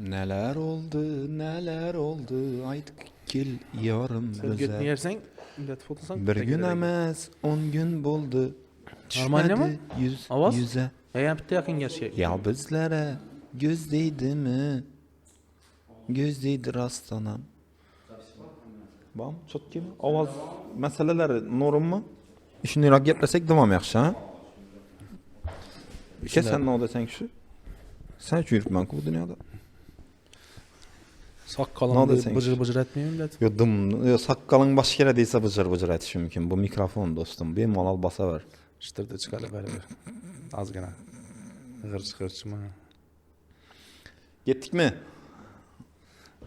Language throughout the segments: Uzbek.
Neler oldu, aytık kil yarım Sen bize. götünü yersen, millet fotosan. Bir gün emez, 10 gün boldu. Normalde mi? Düşmedi Avaz? yüze. Ya bitti yakın gerçi. Ya bizlere göz değdi mi? Göz değdi rastlanam. Bam, çok kim? Avaz meseleleri norm mu? İşini rak geplesek devam yaxşı ha? Sen ne oldu sen şu? Sen şu yürütmen bu dünyada. Sakkalın bıcır etmiyor millet. Yo sakkalın başka yere değilse bıcır etiş mümkün. Bu mikrofon dostum. Bir malal basa var. Çıtırdı çıkarı böyle bir. Az gene. Hırç mı? Gittik mi?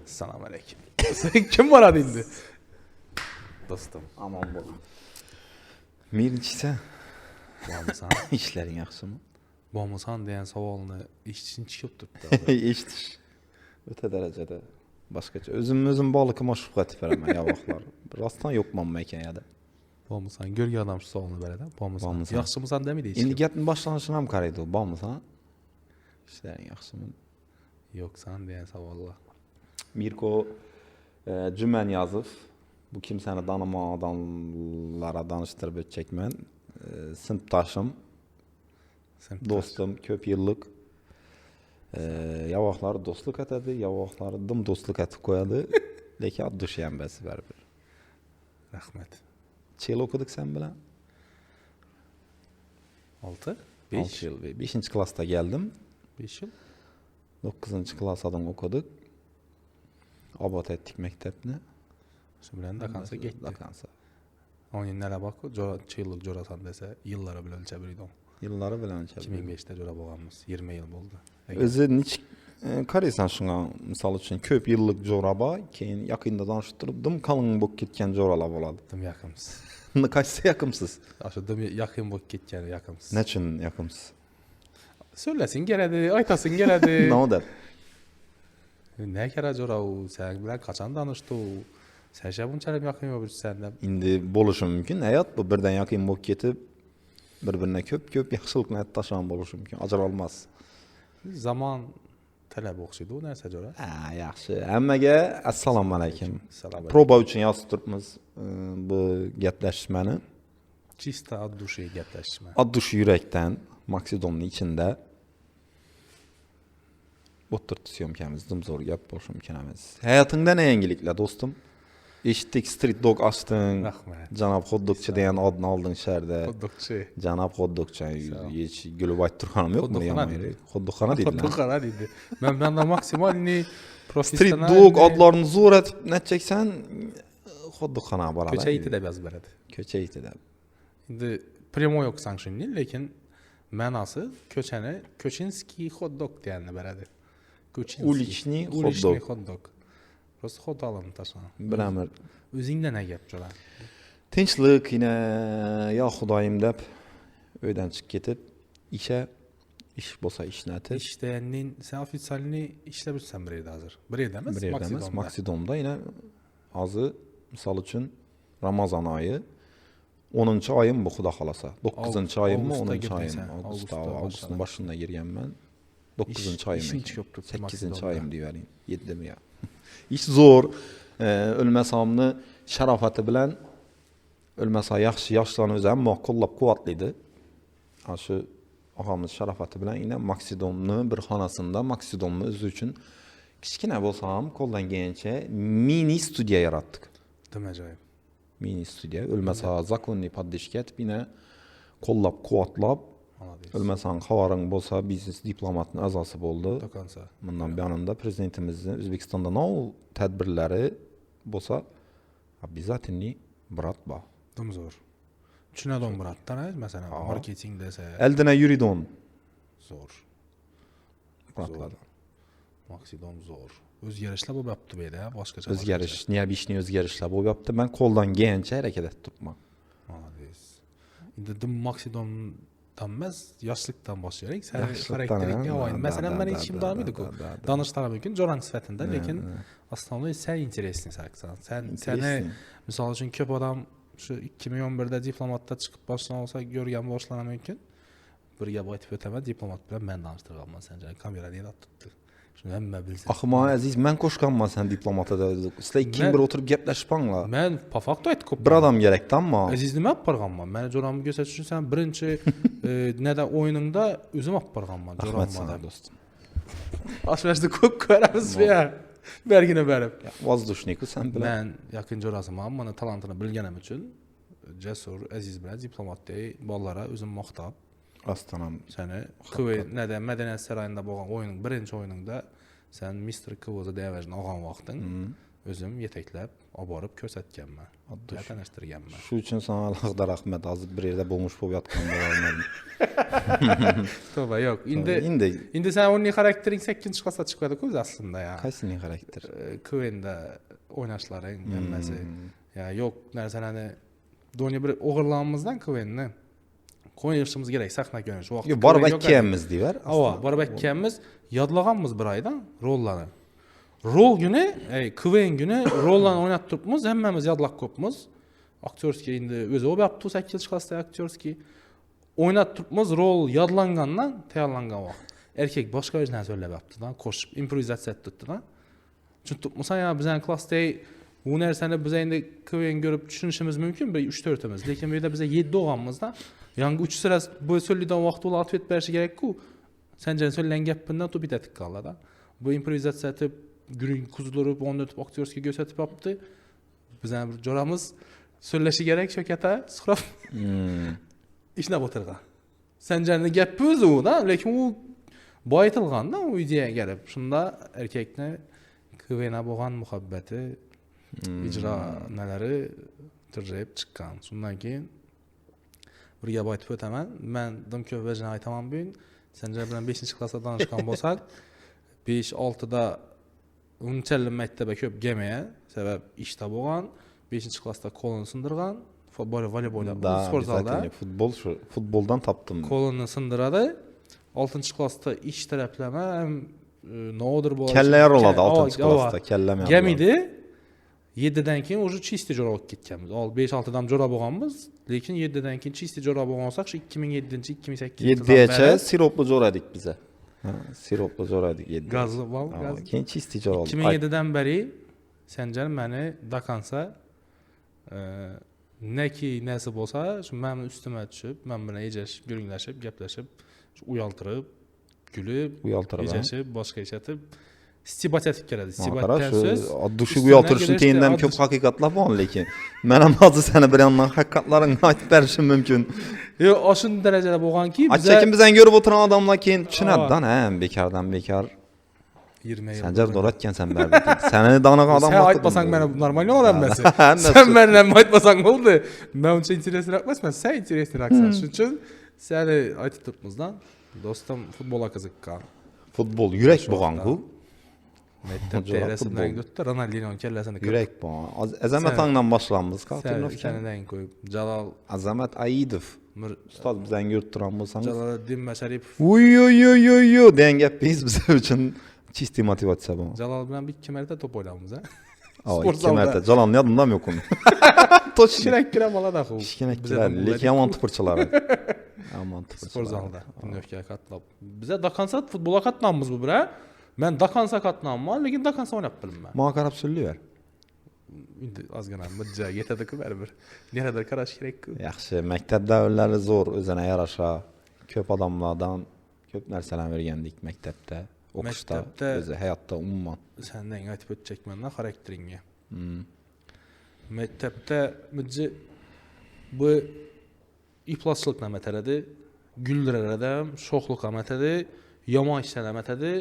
Selam aleyküm. Sen kim var adindi? Dostum. Aman bu. Mirinçse Boğmusan. işlerin yaxşı mı? Boğmusan diyen savalını işçin çıkıp durdu. İştir. Öte derecede. Başkaça. Özüm balıkıma şüphet veremem ya vaxtlar. Rastdan yokmam mekan ya da. Boğmusan. Gölge adam şu savalını böyle de. Boğmusan. Yaxşı mısan demedi hiç. İndi getmin başlanışına mı karaydı o? Bamısan? İşlerin yaxşı mı? Yoksan diyen savalla. Mirko cümən yazıb. Bu kimsəni tanımayan adamlara danışdırıb ötəcək mən. Sinifdaşım, dostum, köp yıllık. Ya vaxtları dostluq ətədi, ya vaxtları dım dostluq ətib qoyadı. Leki ad düşəyən bəsi bərabər. Rəhmət. Çil okuduk sen bilən? 6? 5 yıl. 5-ci klassda gəldim. 5 yıl. 9-cu klassadan okuduk. Abad etdik məktəbini. Şimdi de kansa gitti. Dakansa. Onun yerine bak, çığlık corasan dese yıllara bile ölçebiliydim. Yılları bilən çəbir. 2005'te cora boğamız. 20 yıl oldu. Özü niç qaraysan şuna misal üçün köp yıllık coraba keyin yakında danışdırdım kalın bok ketken corala boladı. Dım yakımsız. Kaçsa yakımsız. Aşırı yakın bok ketken yakımsız. Ne üçün yakımsız? Söylesin geledi, aytasın geledi. Ne o der? Ne kere cora o, sen bilen kaçan danıştı o. Sen şey bunçalım yakın yok senden. İndi boluşu mümkün. Hayat bu birden yakın bok ketip birbirine köp yaxşılık niyet taşıyan boluşu mümkün. Acar olmaz. Zaman talep oxşuydu, o neyse cora. Ha, yaxşı. Həmməgə assalamu alaykum. Salam. Proba üçün yazdırtmız bu gəpləşməni. Çista ad duşu gepleşme. Ad düşü ürəkdən Maksidonun içində oturtu syomkamız, zor gəp boluşum kenamiz. Həyatında nə yengiliklə dostum? Eşitdik Street Dog açdın. Rəhmət. Cənab Hoddokçu deyən adını aldın şəhərdə. Hoddokçu. Cənab Hoddokçu. Heç gülüb aytdırxanım yoxmu? Hoddokxana deyil. Hoddokxana deyildi. Mən də maksimalini Street Dog adlarını zor etib nə çəksən Hoddokxana baralar. Köçə iti də bəzi belədi. Köçə iti də. İndi primo yoxsan şimdi, lakin mənası köçəni Köçinski hot-dog deyənlə belədir. Ulichni hot-dog. Prosta hot alın taşan. Biləmir. Özündə nə gəp cələ? Tinçlik yine ya Xudayım deyib öydən çıxıb getib işə iş bolsa işlətib. İşləyənin sən ofisalini işləmirsən bir yerdə hazır. Bir yerdə Maksidonda. Maksidonda yine azı misal üçün Ramazan ayı 10-cu ayım bu xuda xalasa. 9-cu ayım mı 10-cu ayım? Avqustun başında girəyəm mən. 9-cu ayım. 8-ci ayım deyərim. 7-mi ya. İş zor. Ölməz hamını şərafəti bilən ölməz yaxşı yaşlanı özəm qollab quvvatlıydı. Aşı ağamız şərafəti bilən yine Maksidonlu bir xanasında Maksidonlu özü üçün kiçkinə bolsam koldan gəncə mini studiya yaratdıq. Deməcəyim. Mini studiya. Ölməz zakonli paddişkət yine kollab quvvatlab ölməsən xavarın bolsa biznes diplomatının azası oldu. Dokansa. Bundan bir yanında prezidentimizin Özbekistanda nə o tədbirləri bolsa bizatini brat ba. Dım zor. Çünə don bratdan məsələn marketinq desə. Eldinə yuridon. Zor. Bratladı. Maksidon zor. Özgərişlə bu yaptı belə, başqaca. Özgəriş, niyə bir işini özgərişlə bu yaptı? Mən koldan gəncə hərəkət etdirmə. Malades. İndi dım Maksidon tanmaz, yaşlıqdan başlayaraq sən xarakterik yavayn. Məsələn, mən heç kim danımıydı ki, danışdara mümkün, coran sifətində, lakin aslında sən interesini sərqsən. Səni, misal üçün, köp adam şu 2011-də diplomatda çıxıb başlanan olsa, görgən başlana mümkün. Bir yabayt ötəmə diplomat bilən mən danışdırıq alma səncə. Kamera deyil, tutdu. Şunu hamma bilsin. Axı mənə əziz, mən qoşqanma sən diplomatada. Sizlər ikkin bir oturub gəpləşpanla. Mən po faktu aytıb qo'ydim. Bir adam kerakdi ammo. Aziz nima olib borganman? Meni jo'ramni ko'rsatish uchun sen birinchi nada o'yiningda o'zim olib borganman Rahmat sana jo'ramni. dostum. Alışverişte ko'p ko'ramiz ya. Bergine berib. Воздушнику sen bilan. Men yaqin jo'rasiman, meni talantini bilganim uchun Jasur, Aziz bilan diplomatday bolalara o'zim maqtab, Astanam. seni Kuweyt nada Madaniyat saroyida bo'lgan o'yining birinchi o'yiningda sen Mr. Kıvoz'a devajini olgan vaqting o'zim yetaklab olib borib ko'rsatganman. Tanishtirganman. Shu uchun sana Allohga rahmat. Hozir bir yerda bo'lmuş bo'lib yotgan bo'lardim. To'g'ri, yo'q. Endi sen o'nli xaraktering 8-chi klassda chiqadi-ku aslında ya. Qaysining xarakter? Kuweytda o'ynashlaring hammasi. Ya yo'q narsalarni do'ni bir o'g'irlanimizdan Kuweytni qo'yishimiz kerak sahna ko'rinish. Shu vaqtda borib ikkamiz deyver. Ava, borib ikkamiz yodlaganmiz bir oydan rollarni. Rol günü, Kuweyt günü rollarni o'ynab turibmiz, hammamiz yodlab qo'yibmiz. Aktyorskiy endi o'zi o'b yapti 8 klassda aktyorskiy. O'ynab turibmiz, rol yodlangandan tayyorlangan vaqt. Erkek boshqa bir narsa o'ylab yapti-dan, qo'shib improvizatsiya etdi-dan. Tushunibmisan ya bizning klassda bu narsani biz endi Kuweyt ko'rib tushunishimiz mumkin bir 3-4imiz, lekin bu yerda biz 7 o'g'anmizda. Yangi 3 sıra bu söyleyen vaqt ola atvet berişi gerek-ku. Sence söyleyen gapinden to bitetik kaldı. Bu improvizatsiya etip, gürün kuzudurup, onu ötüp aktyorski gösterip yaptı. Bizden bir joramız söyleşi gerek şökete, sıkırap işine batırga. Sence ne gapi o da, lekin o baytılgan da o ideye gelip. Şunda erkekne Kuweyt'e boğan muhabbeti, icra neleri tırrayıp çıkan. Şundan keyin bir gap aytib o'taman. Men dim ko'p vajini aytaman bugun. Senjar bilan 5-klassda tanishgan bo'lsak, 5-6da unchalik maktabga ko'p kelmaya, sabab ishda bo'lgan, 5-klassda qo'lini sindirgan, voleybolda, sport zalda. Futboldan tapdım. Qo'lini sindiradi. 6-klassda ish taraflama ham nodir bo'ladi. Kellayar oladi 6-klassda, kellamay. Gemidi 7'den keyin уже чисти jo'ra olib ketganmiz. 5-6dan jo'ra bo'lganmiz, lekin 7'den keyin чисти jo'ra bo'lgan olsak, 2007-2008 7gacha siropli jo'ra edik biza. Ha, siropli jo'ra edik 7. Gazli bal, gaz. Keyin чисти jo'ra oldik. 2007'den beri Senjar meni dakansa neki nasi bo'lsa, shu men ustima tushib, men bilan ejashib, gurunglashib, gaplashib, uyaltirib, gülüb, ejashib, boshqa ishlatib istibat etib keladi. Istibatdan so'z. Dushi uyaltirishning keyindan ko'p haqiqatlar bor, lekin men ham hozir seni bir yandan haqiqatlaringni aytib berishim mumkin. Yo'q, o'sha darajada bo'lganki, biz Achchakim bizdan ko'rib o'tirgan odamlar keyin tushunadi-dan, bekardan bekar. 20 yil. Senjar do'ratgansan baribir. Seni danaqa odam Sen aytmasang meni normal odam emassan. Sen mendan aytmasang bo'ldi. Men uncha interesroq emasman, sen interesroqsan. Shuning uchun seni aytib turibmizdan. Do'stim futbolga qiziqqan. Futbol yurak bo'lgan-ku. Maktabda resimdan götürdü. Ronaldinho'nun kellesini kırdı. Yürek bu. Azamet Ağa'dan başlamız. Kendinden koyup. Jalal. Azamet Aidov. Ustad bizden götüren bulsanız. Jalaluddin Masharipov. Uy. Den gap biz bize için çisti motivatsiya bu. Jalal bilan bir kemerdə top oynamız ha. Sport zalda. Jalal'ın yadından mı yokum? Toşkirak kirem ala da xo. Kichkina kirar, lekin yomon tipirchilar. Yomon tipirchilar. Sport zalda. Nöfkə qatlab. Bizə Dakansat futbola qatnamız bu bira. Men Dakansa qatnamman, lekin Dakansa oynab bilmem. Mağa qarab söylüyor. Endi ozgina mudja yetadi-ku baribir. Neradir qarash kerak-ku. Yaxshi, maktab davrlari zo'r, o'zine yarasha. Ko'p odamlardan ko'p narsalar o'rgandik maktabda. O'qishda, o'zi hayotda umuman. Sendan aytib o'tchakman-da xarakteringga. Maktabda mudja bu ifloschilikni amatadi, güldürərədəm, şoxluq amatadi, yomon ishlar amatadi.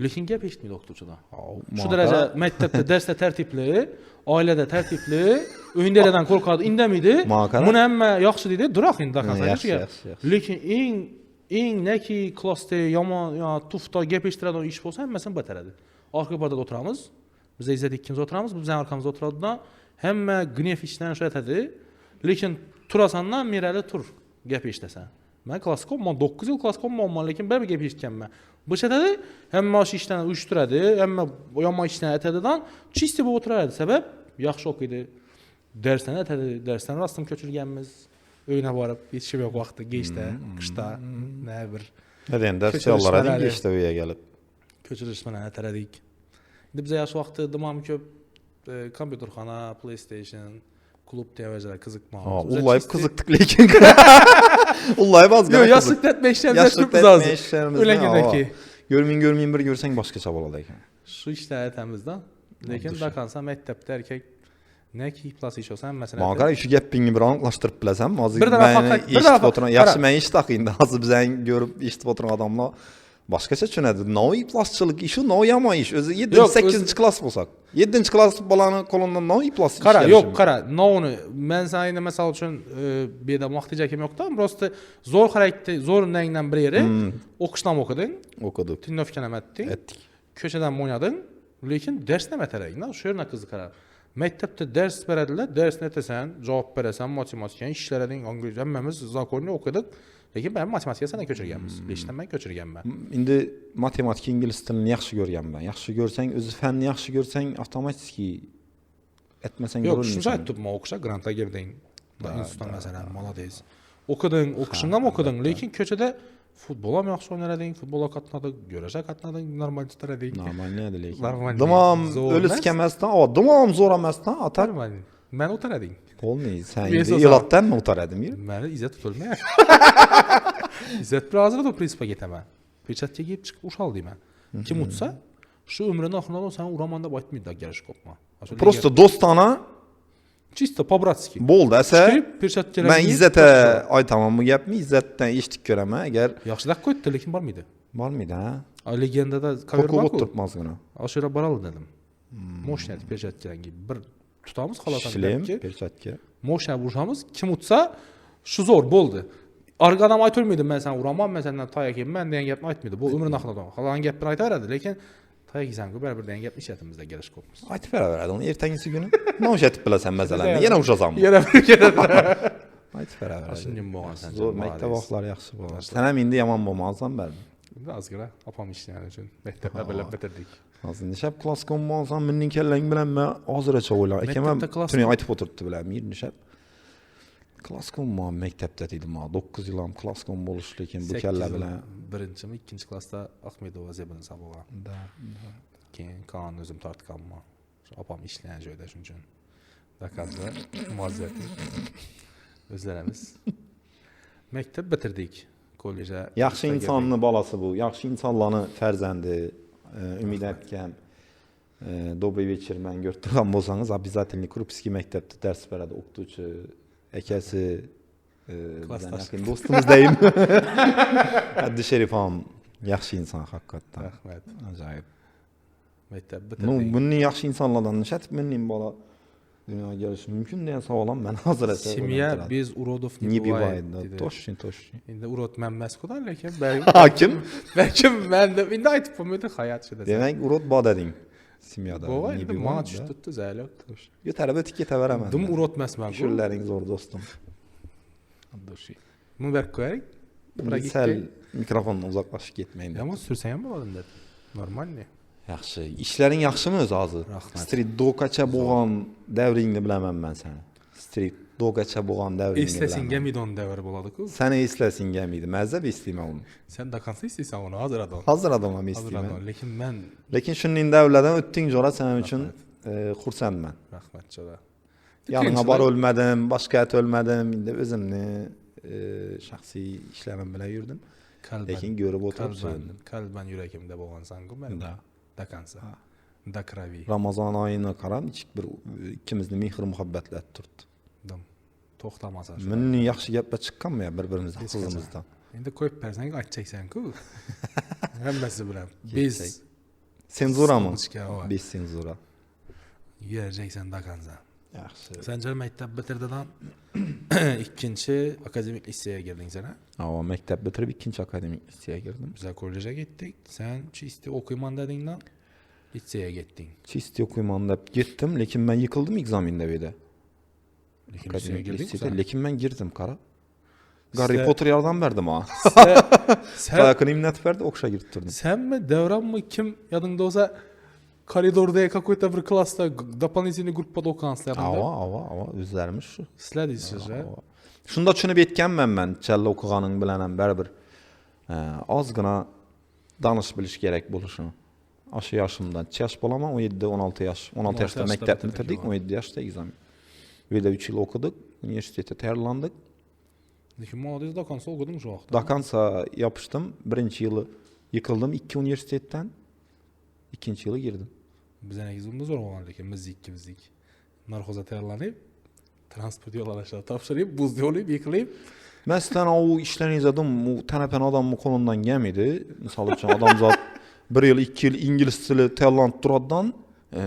Lekin gap eshitmaydi o'qituvchidan. Shu daraja maktabda darsda tartibli, oilada tartibli, o'yinlardan qo'rqadi, indamaydi. Buni hamma yaxshi deydi, biroq endi Dakansaga. Lekin eng neki klassda yomon, yo tufta gap eshittiradigan ish bo'lsa, hammasini bataradi. Orqa pardada o'tiramiz. Biz izzat ikkimiz o'tiramiz, bizning orqamizda o'tiradigan hamma gnev ishdan aytadi. Lekin turasandan merali tur, gap eshitasan. Men klasskomman 9 yil klasskomman, lekin bir gap eshitganman. Bu şekilde hamma shu ishdan uyushtiradi, hamma yomon ishdan aytadidan chisti bo'lib o'tiradi. Sabab yaxshi o'qiydi. Darsdan aytadi, darsdan rastim ko'chirganmiz. Uyga borib, yetishib yo'q vaqtda, kechda, qishda, na bir. Neden ders yo'llaradi kechda uyga kelib. köçürüş bilen eteradik. Indi bize yaş wagty dymam köp kompüterxana, PlayStation, klub TV'ler kızıkma. Ullayıp kızıktık lekin. Ullayıp az Yo, yaşlık etmeşlerimiz yaşlık çok az. etmeşlerimiz. Ölegindeki. Görmeyin bir görsen başkaça boladı ekan. Şu işler etemizden. Lekin da kansa mektepte erkek ne ki plası iş olsa mesela. Mağa qara şu gəppini bir anlaşdırıb biləsən. Azı Bir dəfə fakat- bir dəfə- oturan, yaxşı mən iş taxıyında azı bizən görüb iştib oturan adamla başqaça düşünədi. Noy plasçılıq işi, noy yama iş. Özü 7-8-ci klass bolsaq. 7-ci klass balanın kolundan noy plas iş. Kara yok kara. No onu ben sana yine mesela için bir de vakticekim yoktu ama prosta zor karakter zor neyinden bir yeri okuşlam okudun. Okuduk. Tinofkenem ettin. Ettik. Köşeden oynadın. Lakin ders ne metereyin. Şu yerine kızı kara. Mektepte ders verediler. Ders ne desen, cevap veresen, matematikten işler edin. İngilizce emmemiz zakonunu okuduk. Lakin ben matematiğe sana köçürgenmiz. Beşten ben köçürgen ben. İndi matematik, ingilis dilini yaxşı görgən mən. Yaxşı görsən, özü fənni yaxşı görsən, avtomatiki etməsən Yok, görülmüsən. şunu aytdım ma okuşa granta girdin. Da institutdan mesela malades. Okudun, okuşunga mı okudun? Lakin köçede futbola mı yaxşı oynar edin? Futbola katladın, görece katladın, normal tutar edin. Normal nədir lekin. Normal. Dımam Zor ölü emas. sikəməzdən, o dımam zor əməzdən atar. Normal. Ben otar edin. Olmayı. Sən Yes, indi o zaman. ilatdan mı utar edim? Məni İzzət tutulmaya. İzzət bir hazır da o prinsipə getəmə. Peçatçı giyip çıkıp uşal deyimə. Kim utsa, şu ömrünün axırında o sənin uramanda baytmıydı da geliş kopma. Prosta dostana Çisto po-bratski. bol dəsə, Çıkıp peçatçılara mən İzzətə, ay tamam mı gəpmi, İzzətdən iştik görəmə, əgər Yaxşılıq koydu, lakin var mıydı? var mıydı, hə? Legendada cover Koku var mı? oturtmaz günə. Aşırı baralı dedim. Moşnet peçatçıran gibi bir tutamız halatan Şilim, ki. perçatki. Moşnet vuruşamız kim utsa şu zor boldu. Arqadan ayt ölmüydüm mən sən uramam, mən səndən taya ki, mən deyən gəpini aytmıydı. Bu ömrün axına da. Halan gəp bir ayt aradı, lakin taya ki sən bir deyən gəp işlətimizdə geliş qopmuş. Aytıb verədi onu ertəngisi günü. Nə oş etib biləsən məsələni, yenə uşazam. Yerə bir kere. Aytıb verədi. Aşın gün boğan sən. Zor, məktəb vaxtları yaxşı bolar. Sənəm indi yaman bolmazsan bəli. Az qıra apam işləyən üçün məktəbdə belə bitirdik. Az nişəb klass olmazsan, minnin kəllən bilən mən hazıra çoğular.Əkəmə Məktəbdə klass- tüni aytıb oturtdu biləm, bir nişəb. Klass olma məktəbdə dedim ha, 9 ilam klass boluş lekin bu kəllə bilən. Birinci mi, ikinci klassda Axmedova Zebin Saboğa. Keyin Kaan özüm tartqanma. Apam işləyən şeydə üçün. Dakazda maziyəti. Özlərimiz. Məktəb bitirdik. Kolleja. Yaxşı insanın balası bu, yaxşı insanların fərzəndi. Ümid etkən. Добрый вечер, mən gördüm bolsanız, обязательно Krupski məktəbdə dərs verədi, oxutucu, əkəsi, bizdən yaxın dostumuz deyim. Həddi Şerifam, yaxşı insan haqqatdan. Rəhmət. Acayip. Məktəb Ну, bitirdik. bunun yaxşı insanlardan nişət, mənim bala dünya gəlişi mümkün deyən savalam mən hazır əsər. Семья без уродов не не бывает. бывает, да. Точно, точно. İndi urod mən məskodan, lakin bəlkə Hakim. bəlkə mən də indi aytıb bilmədim həyat şeydə. Demək urod badədin. Simyada. Bu не indi bivay, mana da. düşdü zələ. Yo tərəbə tikə təvərəmən. Dım urod məsmən. Şüllərin zor dostum. Bunu ver koyarıq. Bura Səl getdi. mikrofondan uzaqlaşıb getməyin. Amma sürsəyəm buladım dedi. Normal ne? Yaxşı. İşlərin yaxşımı öz azı? Rəhmət. Street dogaça boğan dəvrini biləməm mən səni. Street dogaça boğan dəvrini İstəsin biləməm. gemidon dəvr buladı ku. Səni istəsin gəmiydi. Məzəb istəyim onu. Sən də kansı istəyirsən onu hazır adam. Hazır adamam Hazır istəyim. adam. Lakin mən Lakin şunun dəvlədən ötdün jora sənin üçün xursən mən. rəhmət çada. Yanına bar ölmədim, başqa ət ölmədim. İndi özümni şəxsi işlərim belə yürüdüm. Lakin görüb oturub söndüm. Kalbən ürəyimdə boğansan ku mən. Da. Da kansa. Da kravi. Ramazan ayını qaran bir ikimizni mehr muhabbətlə tutdu. Dım. Toxtamasa. Məndən yaxşı gəpə çıxqanmı ya bir-birimizdən qızımızdan. İndi qoyub bərsən açacaqsan ku. Həmməsi biləm. Biz Senzura mı? Sonuçka var. Biz senzura. yerəcəksən da kansa. Yaxşı. Səncə məktəb bitirdidən ikinci akademik liseyə girdin sənə. Amma məktəb bitirib ikinci akademik liseyə girdim. Bizə kolleja getdik. Sən çisti oxuyman dedindən liseyə getdin. Çisti oxuymanı da getdim, lakin mən yıkıldım egzamində belə. Lakin liseyə girdin. Lakin mən girdim qara. Harry Potter yardım verdim ha. Sən Bayakını imnət verdi, oxşa girtdirdim. Сәнме, Devran mı kim yadında olsa koridorda какой-то bir klasta дополнительный групpada okuyansın yanında. Ava, özlərimiz şu. Sizlədirsiniz ha? Şunda düşünüb etkənmən mən, çəllə oxuğanın bilənəm, bərabər. Az qına danış biliş gərək buluşunu. aşı yaşımdan 2 yaş bolaman 17-16 yaş. 16 yaşda mektep bitirdik, 17 yaşda egzamin. Böyle 3 yıl okuduk, üniversitede tayyorlandık. Lekin молодец Dakansa okudun şu vaqtda. Dakansa yapıştım, birinci yılı yıkıldım 2 üniversitetten. İkinci yılı girdim. Bizden egzamda zor olgan lekin bizdik. Narxoza tayyorlanıp transport yolları aşağı tapşırıp, buz yolayıp, yıkılayıp. Mesela o işlerini izledim, bu tenepen adamın kolundan gelmedi. Misal için adam zat 1 yıl 2 yıl İngiliz dili tayyorlanıp duradan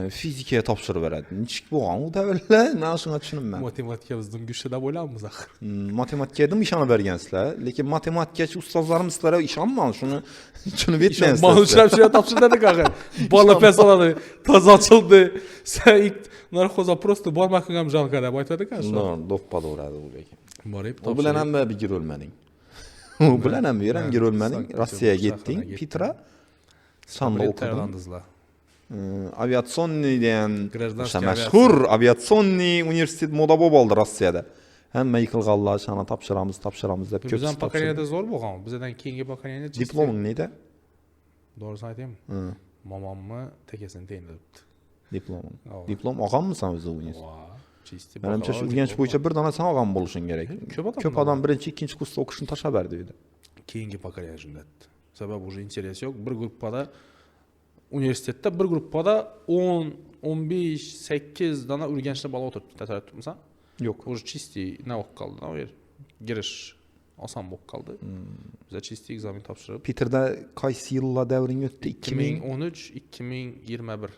fizikaya tapşırıveradi. Niçik boğan o devlet? Ben aşına düşünüm ben. Matematika bizden güçlü de boylanmız axır. Matematikaya da işanı bergensizler. Lekin matematikçi ustazlarımız sizlere işanmaz. Şunu bitmeyin. Maaşlar bir şey tapşırdık axır. Bala pes aladı, taza açıldı. Sen ilk narxoza prosto barmakıngam jalka dep aytadıq axır. No, doppa doğradı bu lekin. Barıp O bilen hem bir girölmenin. O bilen hem bir girölmenin. Rusya'ya gittin, Petra. Sanlı okudun. Aviasyonni diyen meşhur aviasyonni üniversitet moda boldu Rusya'da. Hem yıkılğanlar sana tapşıramız dep Bizden bakaliyada zor bolgan. Bizden keyingi bakaliyada diplomun neydi? Doğrusu aytayım. Mamamı tekesini teyinlebipti. Diplomun. Diplom ağam mısın özü üniversitet? Çisti. Menimçe şu Urgenç boyunca bir dana sen ağam boluşun gerek. Köp adam birinci, ikinci kursda okuşun taşa berdi dedi. Keyingi bakaliyada jündet. Sebep уже interesi yok. Bir gruppada üniversitette bir gruppada 10, 15, 8 dana Urgenç'te bala oturttu. Təsəvvür tutmusan? Yok. Уже çisti ne ok kaldı? O yer giriş asan bok kaldı. Bize çisti egzamin tapşırıp. Peter'da kaysi yılla devrin öttü? 2013, 2021.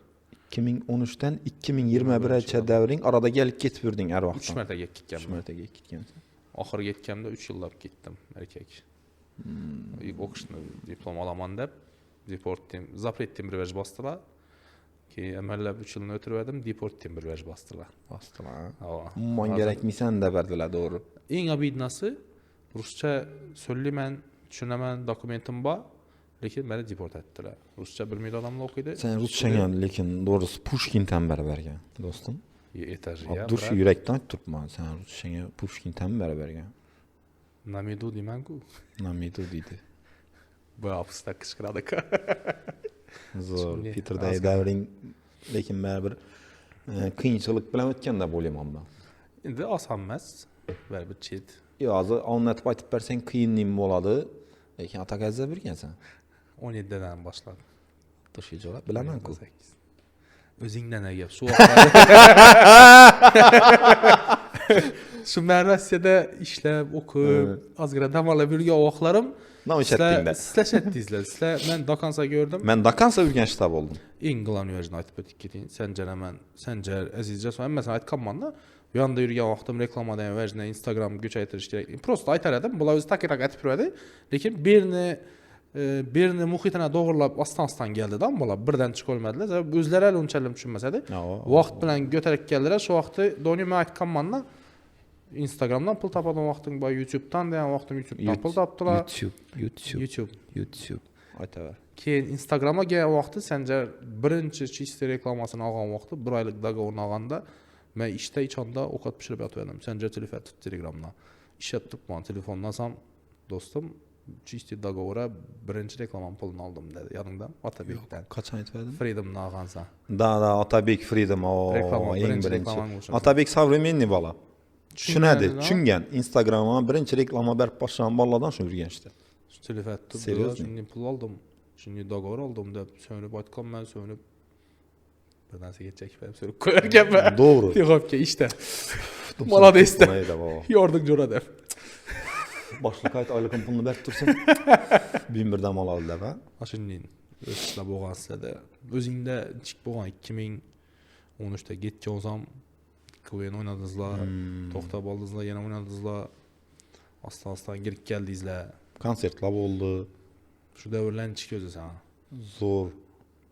2013'ten 2021'e devrin arada gelip getvirdin her vaxtdan. 3 mərtə getdim. 3 mərtə getdin. Axır getgəmdə 3 yıllap getdim erkek. İlk oxuşda diplom alaman dep deport etdim. Zapret etdim bir vəc bastılar. Ki əməllab 3 yılını ötürüverdim, deport etdim bir vəc bastılar. Umman gerekmisen de verdiler doğru. En abidnası Rusça söyleyemən, düşünəmən, dokumentim var. Lekin beni deport ettiler. Rusça bilmeydi adamla okuydu. Sen Rusça'nı lekin doğrusu Pushkin'ten berbergen dostum. Etajı ya. Dur şu yürekten tutma. Sen Rusça'nı Pushkin'ten berbergen. Namidu dimen ku. Namidu dedi. Bu hapısta kışkıradık. Zor. Peter'da devrin lekin berber kıyınçılık bilen ötken de bolyamam ben. Şimdi asan məs. Ver bir çet. Yo azı anlatıp aytıp bersen kıyınlıyım boladı. Lekin atak əzə birgənsən. 17'den başladı. Dışıcı ola bilemem ku. Özündən əgəb. Şu vaxtlarda. Şu mən Rusiyada işləb, okuyub, azqıra damarla birgə o vaxtlarım. Namış etdiyində. Sizlər etdiyizlər. Sizlər, mən Dakansa gördüm. Mən Dakansa ürgən ştab oldum. İngilizcə üniversitetini aytıb ötük gedin. Səncərə mən, Səncər, Əzizcə sonra. Məsələn, ayt kanmanla. Yanda yürüyen vaxtım reklamadan vəcnə Instagram güç aytırış gerek. Prosto aytar edim. Bunlar özü tak etib verdi. Lekin birini muhitine doğrulab Astanstan geldi da bunlar birden çık olmadılar. Sebep özləri əl onçəlim düşünməsədi. Vaxt bilən götərək gəldilər. Şu vaxtı donu mən ayt kanmanla Instagramdan pul tapadan vaxtım var, YouTube'dan da vaxtım YouTube'dan pul tapdılar. YouTube. Aytavər. Keyin Instagrama gələn vaxtı Səncər birinci çisti reklamasını alğan vaxtı 1 aylıq doqorunu alğanda mən işdə içanda okat pişirib atıyordum. Səncər telefon tut Telegramdan. İşə tutub bana telefondan sam dostum çisti doqora birinci reklamın pulunu aldım dedi. Yanında Atabek'dən. Kaç ayet verdin? Freedom'dan alğansa. Da Atabek Freedom o birinci. Atabek savremenni bala. Düşünədi. Çüngən Instagrama birinci reklama bərk başlayan balladan şu ürgənçdi. Telefon tutub şimdi pul aldım. Şimdi doqor aldım da sönüb aytqan mən sönüb birdense geçecek falan söylüp koyarken ben. Doğru. Yok ki işte. Malades de. Yordun cora de. Başlık ayet aylıkın pulunu bərk dursun. Bin birden mal aldı da. Aşının özündə boğan sizdə. Özündə çık boğan 2013'te getki ozam. Kıvayın oynadınızlar. Toxtab aldınızlar, yine oynadınızlar. Aslan girip geldinizlər. Konsertlar oldu. Şu dövrlərin çık özü sana. Zor.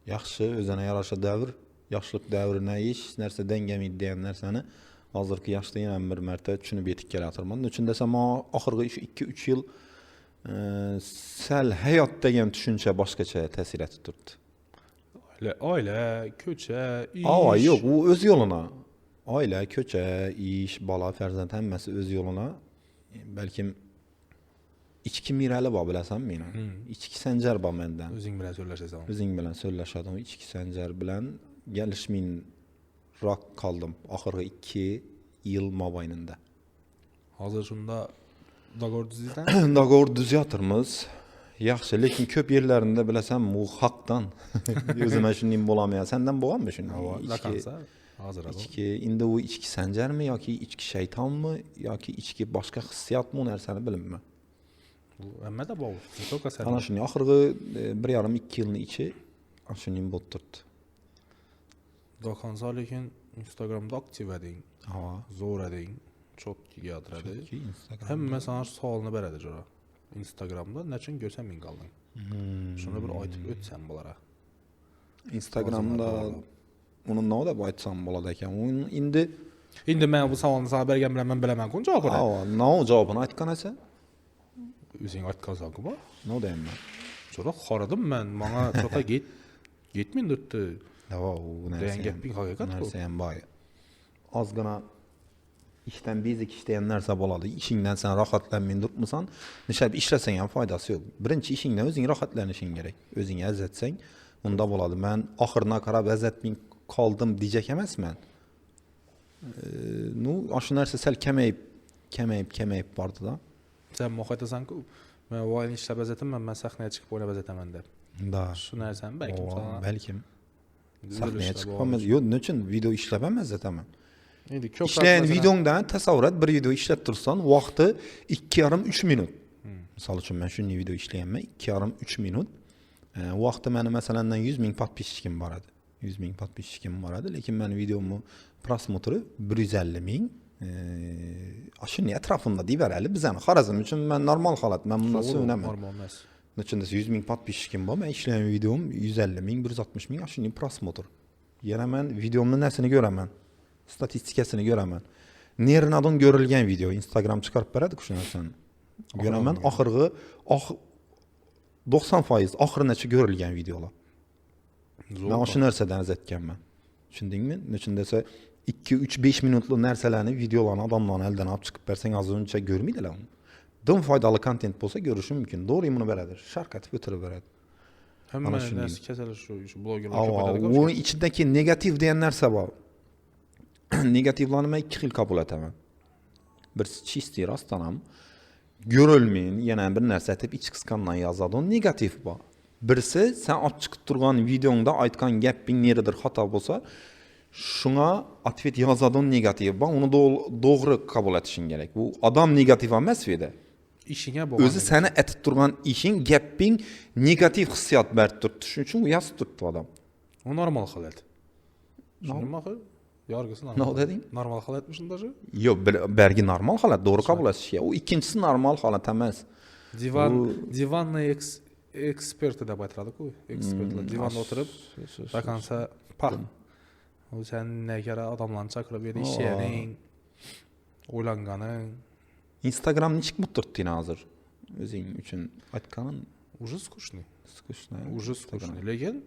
Yaxşı, özünə yaraşa dövr. Yaşlıq dövrünə iş, nərsə dəngəmiydi deyənlər səni hazırki yaşda yenə bir mərtə düşünüb yetik gələ atırman. Üçün desəm, axırғы 2-3 yıl səl həyat dəyən düşüncə başqaça təsir etdirdi. Ailə, köçə, iş. Yox, o öz yoluna. Ailə, köçə, iş, bala, fərzənd həmməsi öz yoluna. Bəlkə İçki Mirali var bilasan meni. İçki Sanjar var menden. Özüň bilen söýleşeň. Özüň bilen söýleşdim. İçki Sanjar bilen gelişmin rak kaldım. Ahırı 2 yıl mabaynında. Hazır şunda dagor düzýän. Dagor düzýatyrmyz. Yaxşı, lekin köp yerlerinde bilasan bu hakdan. Özüme şundan bolamaýar. Senden bolanmy şunu? Lakansa hazır adam. İçki, indi o içki Sanjar mı yoki içki şeytan mı yoki içki başka hissiyat mı o narsani bilmem. Bu emme de bu. Çok asar. Ana şunu ahırgı 1,5-2 yılını içi şundan botturdu. Lakansa lekin Instagramda aktiv edin. Ha. Zor edin. Çok ýadyr Ki Instagram. Hemme sana sualyny beredi jora. Instagramda näçin görsem min galdyň. Şunu bir aýtyp ötsem bolara. Instagramda onun ne da baytsam bolady eken. Onun Indi men bu sualyny sana bergen bilen men bilemän kun jogabyny. ha, ne o jogabyny aýtgan ese? Özüň aýtkansaň ku. Ne diýem ben? Jora haradym men. Maňa çota gitmin dürtdi. Ya o Deýen gepin hakykat bu. Nersen bay. Az gana işten bezik işleyen nerse bolady. İşiňden sen rahatlanmyn durmysan, näşäp işleseň hem faydasy ýok. Birinçi işiňden özüň rahatlanýyşyň gerek. Özüňi äzetseň, unda bolady. Men ahyryna karap äzetmin kaldım diýjek emasman. Aşı nerse sel kemeyip bardy da. Sen mohaýtasan ku. Men waýyn işlep ezetim men sahneye çykyp oýnap ezetemen dep. Da. Şu nersen belki sana. Belki. Sahneye çıkmamız. Yok, nöçün video işlepemez zaten. Indi köp İşleyen videoňdan tasavvur et, bir video işlet tursan, wagty 2,5-3 minut. Misal üçin men şunu video işleýänme 2,5-3 minut. Wagty meni meselenden 100.000 podpisçikim bar edi. 100.000 podpisçikim bar edi, lekin men videomu prosmotry 150.000. Aşını etrafında diýbereli bizden Harazm üçün men normal halat, men bundan söýnemem. Normal emas. Neçende 100.000 podpisçikim bar, men işleýän videom 150.000, 160.000 aşını prosmotr. Ýene men videomyň näsini göremen? Statistikasyny göremen. Nernadan görülgen video Instagram çıkarıp beredi ku şundan. Göremen ahırgı 90% ahır näçe görülgen videolar. Ben aşı närseden etken ben. Düşündiňmi? Neçindese 2-3-5 minutlu närselerini videolarını adamlaryň elden alıp çıkıp berseň az önce görmeydiler onu. Dım faydalı content bolsa görüşüm mümkin. Doğru bunu beredir. Şark atıp götürüp beredi. Hemen näse keseler şu bloggerlar o içindeki negatif diýen nerse bar. Negativlarını 2 xil kabul etemem. Birisi çisti rastanam. Görülmeyin, ýene bir nerse etip iç kıskandan yazadın negatif ba. Birisi sen açık turgan videoňda aýtgan gepin neredir hata bolsa, şuna atvet yazadın negatif ba, onu doğru kabul etişin gerek. Bu adam negatif emas ede. İşine Özü seni etip turgan işin gepin negatif hissiyat berip turdu. Şunun üçün ýazyp turdu adam. O normal halat. Şunu yargısı normal. Ne dedin? Normal halat etmişinde şu? Yok, belki normal halat, doğru kabul etişi. O ikincisi normal halat emas. Divanla eksperti de baytradık o. Ekspertler divanda oturup bakansa o sen nägere adamlarını çakırıp ýa-da işleýäniň, oýlanganyň. Instagram niçik muturtdyň hazır? Özüň üçün aýtkanyň Уже скучный. Уже скучный. Lekin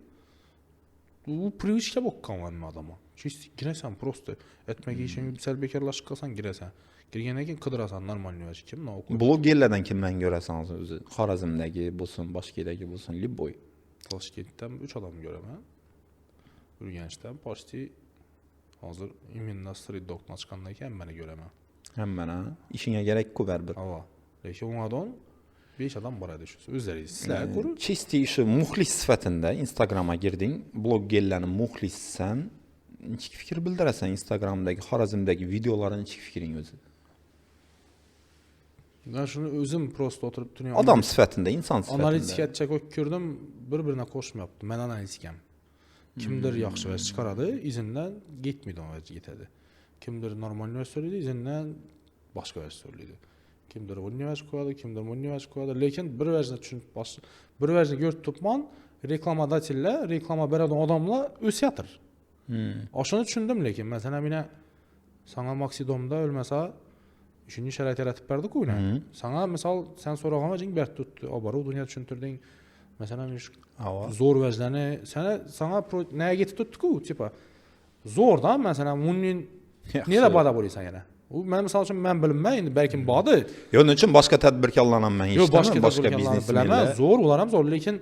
bu привычка bok kalgan adama. Çeşit giresen prosto etmek için sel bekarlaşıp kalsan giresen. Girgenden keyin kıdırasan normal üniversite kim ne okur? Bloggerlerden kimden göresiniz özü? Harazmdagi bolsun, Başkentdagi bolsun, Libboy. Toshkentdan 3 adam göremem. Urganchdan почти hazır imенно street dog'dan chiqqandan keyin meni göremem. Hemmene işine gerek ku berber. Ava. Lekin oňadan 5 adam bar edi şu. Özleri sizler koru. Çisti işi muhlis sifatinde Instagram'a girdin. Bloggerlerin muhlissen niçik fikir bildiresen Instagram'daki Harazmdagi videoların niçik fikirin özü? Ben şunu özüm prosto oturup dünya adam sifatinde, insan sifatinde. Analitik etjek ökürdüm, bir-birine koşmayapdy. Men analitikam. Kimdir yaxşı vəz çıkarady, izinden gitmedi o vəz getedi. Kimdir normal vəz söyledi, izinden başka vəz söyledi. Kimdir o vəz koyady, kimdir o vəz koyady. Lekin bir vəzni düşünüp bir vəzni görüp tutman reklamadateller, reklama beren adamla ösýatır. Aşını düşündüm lekin mesela mine sana Maxidomda ölmese üçüncü şerait yaratып berdik oyna. Sana misal sen soragama jing bert tuttu. Abara o dünya düşüntürdün. Mesela zor vəzlərini sana näge getip tutdu ku tipa. Zor da mesela munun nerede bada bolýsan ýene. U men misal üçün mən bilməm, indi bəlkə badı. Yo'q, onun uchun boshqa tadbirkorlarni ham men Yo'q, eshitaman, boshqa biznesmenlar biznesmenlar. bilaman, zo'r, ular ham zo'r, lekin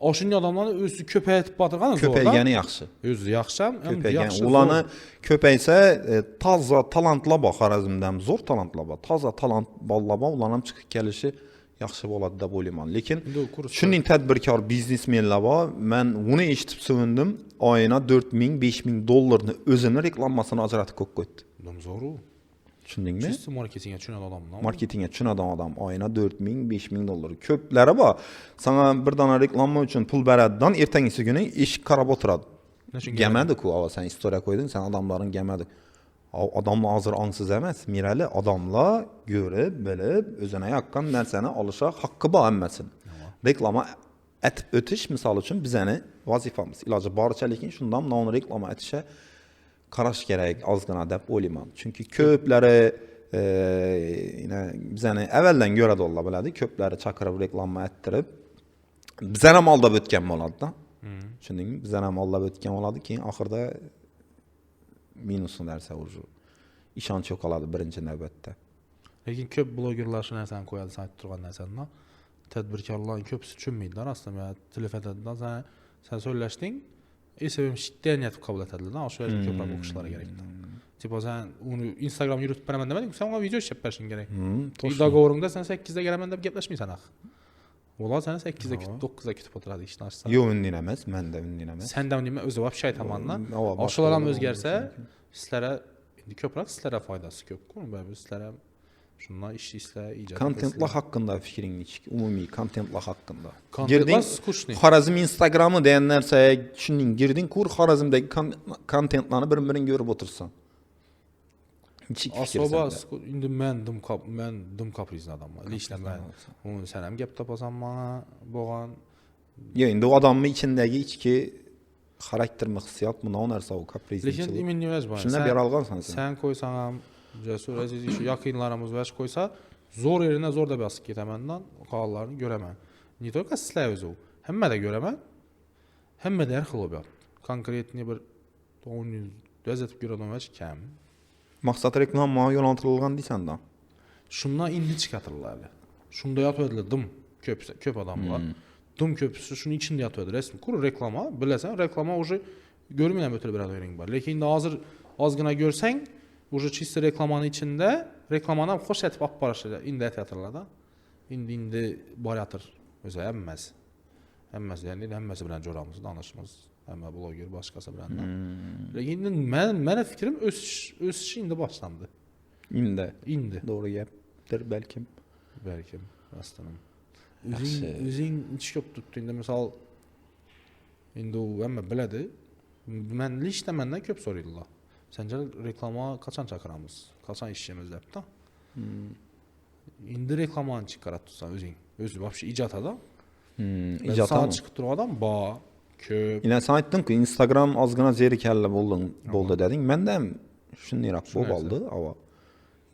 oşunca adamlarni o'zi ko'paytib batırğan zo'r. Ko'paygani yaxshi. O'zi yaxshi ham, Ko'paygan. Ularni ko'paysa, toza talantlar bor Xorazmda ham, zo'r talantlar bor. Toza talant bolalar bor, ular ham chiqib kelishi yaxshi bo'ladi deb o'ylayman. Lekin shunday tadbirkor biznesmenlar bor. Men uni eshitib sevindim. Oyina 4000, 5000 dollarni o'zini reklamasini ajratib qo'yib qo'ydi. Zo'r u. Tushundingmi? Chiste marketingga tushunadi odamlar. Marketingga tushunadigan odam oyina 4000, 5000 dollar. Ko'plari bor. Sana bir dona reklama uchun pul beradidan ertangisi kuni eshik qarab o'tiradi. Gamadi-ku, sen istoriya qo'yding, sen odamlarning gamadi. Odamlar hozir ongsiz emas, mirali odamlar ko'rib, bilib, o'zine yaqqan narsani olisha haqqi bor hammasini. Reklama etib o'tish misol uchun bizani vazifamiz. Iloji boricha lekin shundan nonni reklama etishga qarash kerak ozgina deb o'ylayman. Chunki ko'plari bizani avvaldan ko'radi ular biladi, ko'plari chaqirib reklama ettirib bizani ham aldab o'tgan bo'ladi-da. Tushundingmi? Bizani ham aldab o'tgan bo'ladi, keyin oxirida minusni narsa o'sha ishonch yo'qoladi birinchi navbatda. Lekin ko'p blogerlar shu narsani qo'yadi, sen aytib turgan narsani. Tadbirkorlarning ko'pisi tushunmaydilar aslida. Telefondan sen so'zlashding, esabim shitdan yetib qabul etadilar. O'sha yerga ko'proq o'qishlari kerak. Tipo sen uni Instagram yuritib beraman demading, sen unga video ishlab berishing kerak. Dogovoringda sen 8 da kelaman deb gaplashmaysan axir. Ular seni 8 da 9 da kutib o'tiradi ishni ochsa. Yo'q, unday emas, menda unday emas. Senda unday emas, o'zi vobshay tomondan. O'shalar ham o'zgarsa, sizlarga endi ko'proq sizlarga foydasi ko'p-ku. Baribir sizlar ham shunday ishlaysizlar, ijod qilasizlar. Kontentlar haqida fikringni ichki, umumiy kontentlar haqida. Girding, skushniy. Xorazm Instagrami degan narsaga tushunding, girding, ko'r Xorazmdagi kontentlarni bir-birini ko'rib o'tirsan. Asoba endi men dim kaprizni odamman. Lishdan men uni sen ham gap topasanmi bo'lgan. Yo'q, endi odamning ichindagi ichki xaraktermi, hissiyot bu narsa u kaprizchilik. Lekin imin niyaz bor. Shunda bera olgansan sen. Sen qo'ysang ham Jasur Aziz shu yaqinlarimiz vash qo'ysa, zo'r yerine zo'r deb yozib ketamandan qolganlarni ko'raman. Ne только sizlar o'zi u. Hammada ko'raman. Hammada har xil bo'ladi. Konkretni bir 10 gazet ko'raman vash kam. Maqsad reklama yo'naltirilgan deysan-da. Shundan indi chiqatiladi. Shunda yotadilar ko'p odamlar. Dim köpüsü şunun içinde yatıyordu resmi. Kuru reklama, bilesen reklama уже görmeyen ötürü bir adayın var. Lakin hazır azgına görsen, уже çiste reklamanın içinde reklamandan hoş etip aparaşıyla indi et yatırlar. İndi baryatır. Özel emmez. Emmez yani emmez bilen coramızı danışmaz. Emme blogger başkası bilen. Lakin men fikrim öz indi başlandı. İndi. Doğru yaptır belki. Belki aslında. Üzün iç köp tuttuğunda misal indi o emme biledi. Men liste menden köp soruyorlar. Sence reklama kaçan çakıramız? Kaçan işimiz deyip da? İndi reklamanı çıkarat tutsan özün. Özü vapşı icat adam. İcat adam. Çıkıp duran adam köp. Yine sen aytdın ki Instagram azgına zerikarlı boldu dedin. Men de şunu rap oldu ama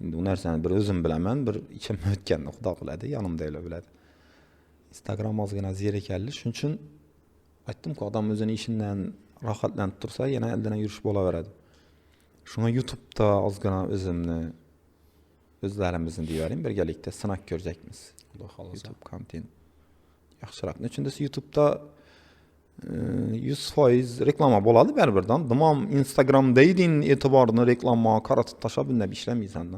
indi o narsani bir özüm bilaman, bir içim ötkenni Xudo qiladi, yanımda öyle biladi. Instagram azgına zerikarlı. Şunun için aytdim ki adam özünü işinden rahatlanıp tursa, yana elden yürüyüş bolaveradi. Şuna YouTube'da azgına özümni özlerimizin diyelim birgelikte sınak görecekmiz. YouTube content yaxshiroq. Uchinchisi YouTube'da 100% reklama bo'ladi bir-birdan. Tamam Instagram deydin e'tiborni reklama qaratib tashlab bunday ishlaysan da.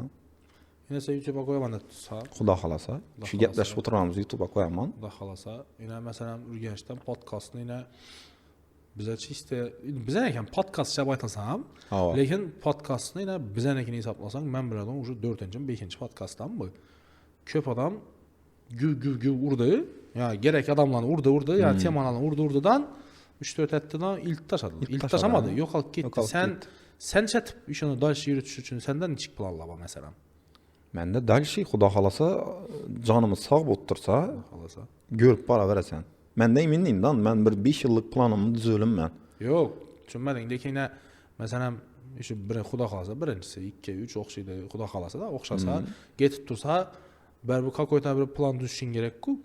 Yine sen YouTube'a koyaman etsa. Xudo xolasa. Shu gaplashib o'tiramiz YouTube'a qo'yaman. Xudo xolasa. Yine mesela Urganchdan podcastni yine bize çiste bizden ekan podcast deb aytasam, lekin podcastni yine bizdenikini hesaplasang, men biladim уже 4-chi, 5-chi podcastdan bu. Ko'p odam gü urdu. Ya gerek adamlarni urdu, ya temalarni urdudan 3-4 ettidan ilk taşadılar. İlk taşamadı. Yok alıp gitti. Sen çatip işini dalşı yürütüş için senden ne çık bularlar mesela? Mende dalşı Xudo xolasa canımız sağ o'tirsa, görüp bara veresen. Men de emindim dan, men bir 5 yıllık planımı düzölüm men. Yok, tushunmading. Lekin mesela şu bir Xudo xolasa birinchisi 2-3 o'xshaydi. Xudo xolasa da o'xshasa, ketib tursa, bu какой-то bir plan tuzishing kerak-ku.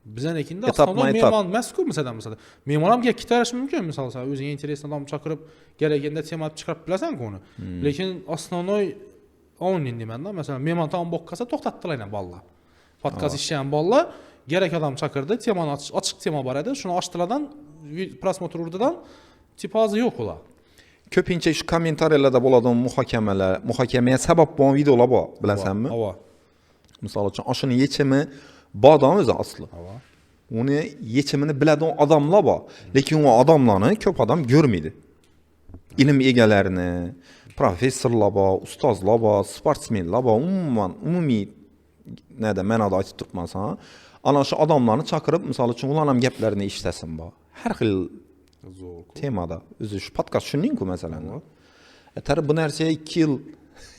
Bizdenikinde aslında memon emas-ku mesela. Memon ham gap kitarash mumkin, misol sen o'zing interesli odam chaqirib, kerakenda tema chiqarib bilasan-ku uni. Lekin основной online demenda, mesela Meman tam bokkasa toxtatdılar ilə balla. Podkast işləyən balla gerek adam çakırdı, temanı açıq tema var idi. Şunu açdılardan prosmotr urdudan tipazı yox ola. Köpinçe şu komentarlarda boladığım muhakemeye sebep olan videolar bu, biləsənmi? Hava. Misal üçün, aşının yeçimi bu adam özü aslı. Hava. Onu yeçimini bilədiyən adamlar var. Lakin o adamlarını köp adam görmedi. İlim egələrini, professorlar var, ustazlar var, sportsmenlar var, umumi nədə mənada açıb tutmasan, ana şu adamlarını çakırıb, misal üçün, ulanam gəplərini işləsin var. Hər xil temada, özü şu podcast şunun ki, məsələn. Təri bu nərsəyə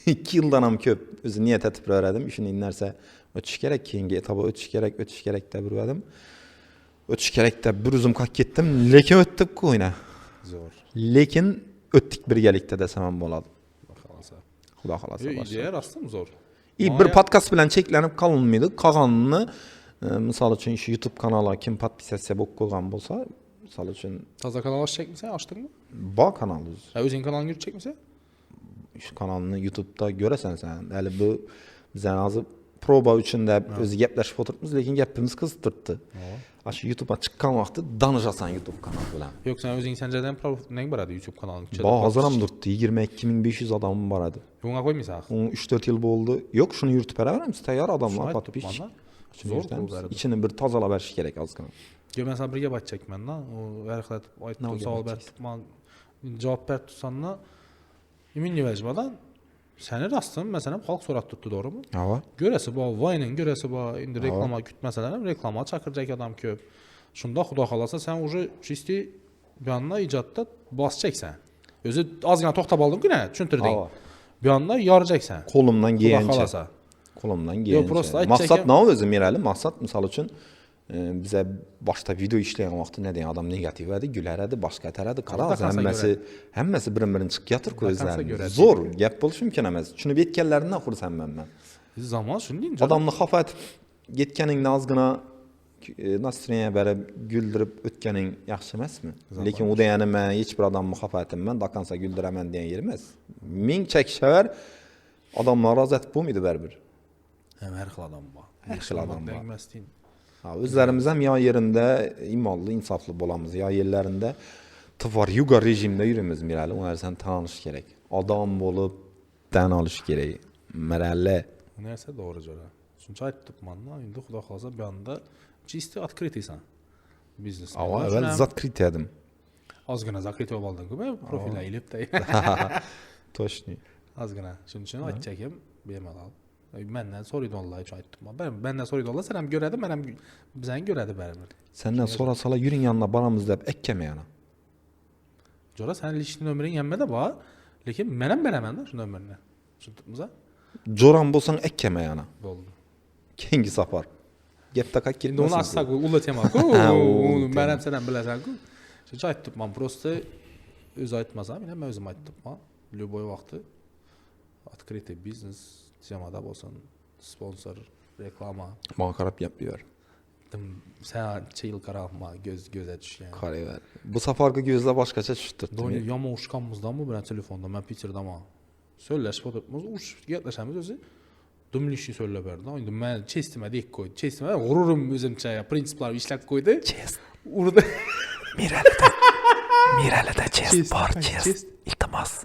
2 yıldanam köp, özü niyyət etib öyrədim, işini inlərsə, ötüş gerek, keyingi etaba ötüş gerek də bir öyrədim. Ötüş gerek də bir üzüm kalk getdim, lekin öttük ki oyna. Zor. Lekin öttük birgelikdə desəməm boladı. Xuda xalasa başlar. İdeya rastım zor. Bir podcast bilen çeklenip kalınmıydı. Kalanını, misal için şu YouTube kanala kim patpisetse bok koygan bolsa, misal için... Taza kanal açacak mısın? Açtın mı? Ba kanalı. Özün kanalını yürütecek misin? Şu kanalını YouTube'da göresen sen. Yani bu bize azı proba üçünde özü gepleşip oturtmuz, lekin gepimiz kızdırdı. Aşı YouTube'a çıkan vakti danışasan YouTube kanalı bilen. Yok sen özün senceden ne var adı YouTube kanalını? Ba hazıram durdu. 22.500 adamım var adı. Buna koymaysak? 3-4 yıl oldu. Yok şunu yürütüp veremem. Teyar adamlar patpiş. Zor oldu. İçinin bir tazala verişi gerek az kana. Yo ben sana bir gebat çekmen la. O verxilət aytdı sağ ol Bertman cavab bert tutsanla emin vəcbadan səni rastım məsələn xalq soratdırdı doğru mu? Hava. Görəsi bu Vayne'ın görəsi bu indi reklama kütməsələrim reklama çakıracaq adam köp. Şunda xuda xalasa sən ucu çisti bir anda icadda basacaqsan. Özü az yana toxtab aldın ki nə? Çüntürdün. Bir anda yaracaqsan. Kolumdan giyence. Kolumdan giyence. Maksat ne o özüm yerəli? Maksat misal üçün bize başta video işleyen vakti ne diyen adam negatif verdi, güleredi, başka teredi, karaz hemmesi birin çık yatır közlerine. Zor, gap buluş mümkün emez. Şunu bir yetkellerinden kur sen ben. Zaman şunu deyince. Adamla kafa etip yetkenin nazgına nasırıya verip güldürüp ötkenin yaxşı emas mı? Lekin o da yani ben hiç bir adamı kafa etim ben, dakansa güldüremem diyen yerimez. Min çekişever adamlar razı etip bu muydu berbir? Hem her xil adam var. Her xil adam var. Özlerimiz hem ya yerinde imallı, insaflı bolamız, ya yerlerinde tıvar yuga rejimde yürümüz mirali. Onlar sen tanış gerek. Adam olup den alış gerek. Merelle. Neyse doğru cöre. Çünkü ayttıp manla, indi xuda xalasa bir anda cisti atkritisan. Biznes. Ama evvel zat kritedim. Az gına zakriti obaldın gibi profile ilip de. Toşni. Az gına. Çünkü aytacağım benim al. Məndən soruydu Allah üçün aytdım. Məndən soruydu Allah, sən həm görədi, mən həm bizən görədi bərimir. Səndən sonra sala yürün yanına baramız deyib əkkəmə yana. Cora sənin ilişkin ömrün yənmə də var, lakin mənəm bələmən də şunun ömrünə. Şuntumuz'a? Coran bolsan əkkəmə yana. Oldu. Kengi sapar. Gep takak gitməsin. İndi onu açsaq, ulu tema. Mənəm sənəm biləsən. Çünki aytdım, mən prosto öz aytmasam, mən özüm aytdım. Любой vaxtı открытый biznes temada olsun, sponsor, reklama. Bana karab yapıyor. Sen çeyil karabma, göze düş yani. Kariver. Bu safarki gözle başkaça düştü. Doni yama uşqanmızdan mı bilən telefonda, mən Peter'da ma. Söyləşib oturtmuz, getləşəmiz özü. Dumlişi söylə berdi. İndi mən çestimə deyik qoydu. Çestimə qururum özümcə ya, prinsiplər işləb qoydu. Chest. Urda Mirəlidə chest var, chest. İltimas.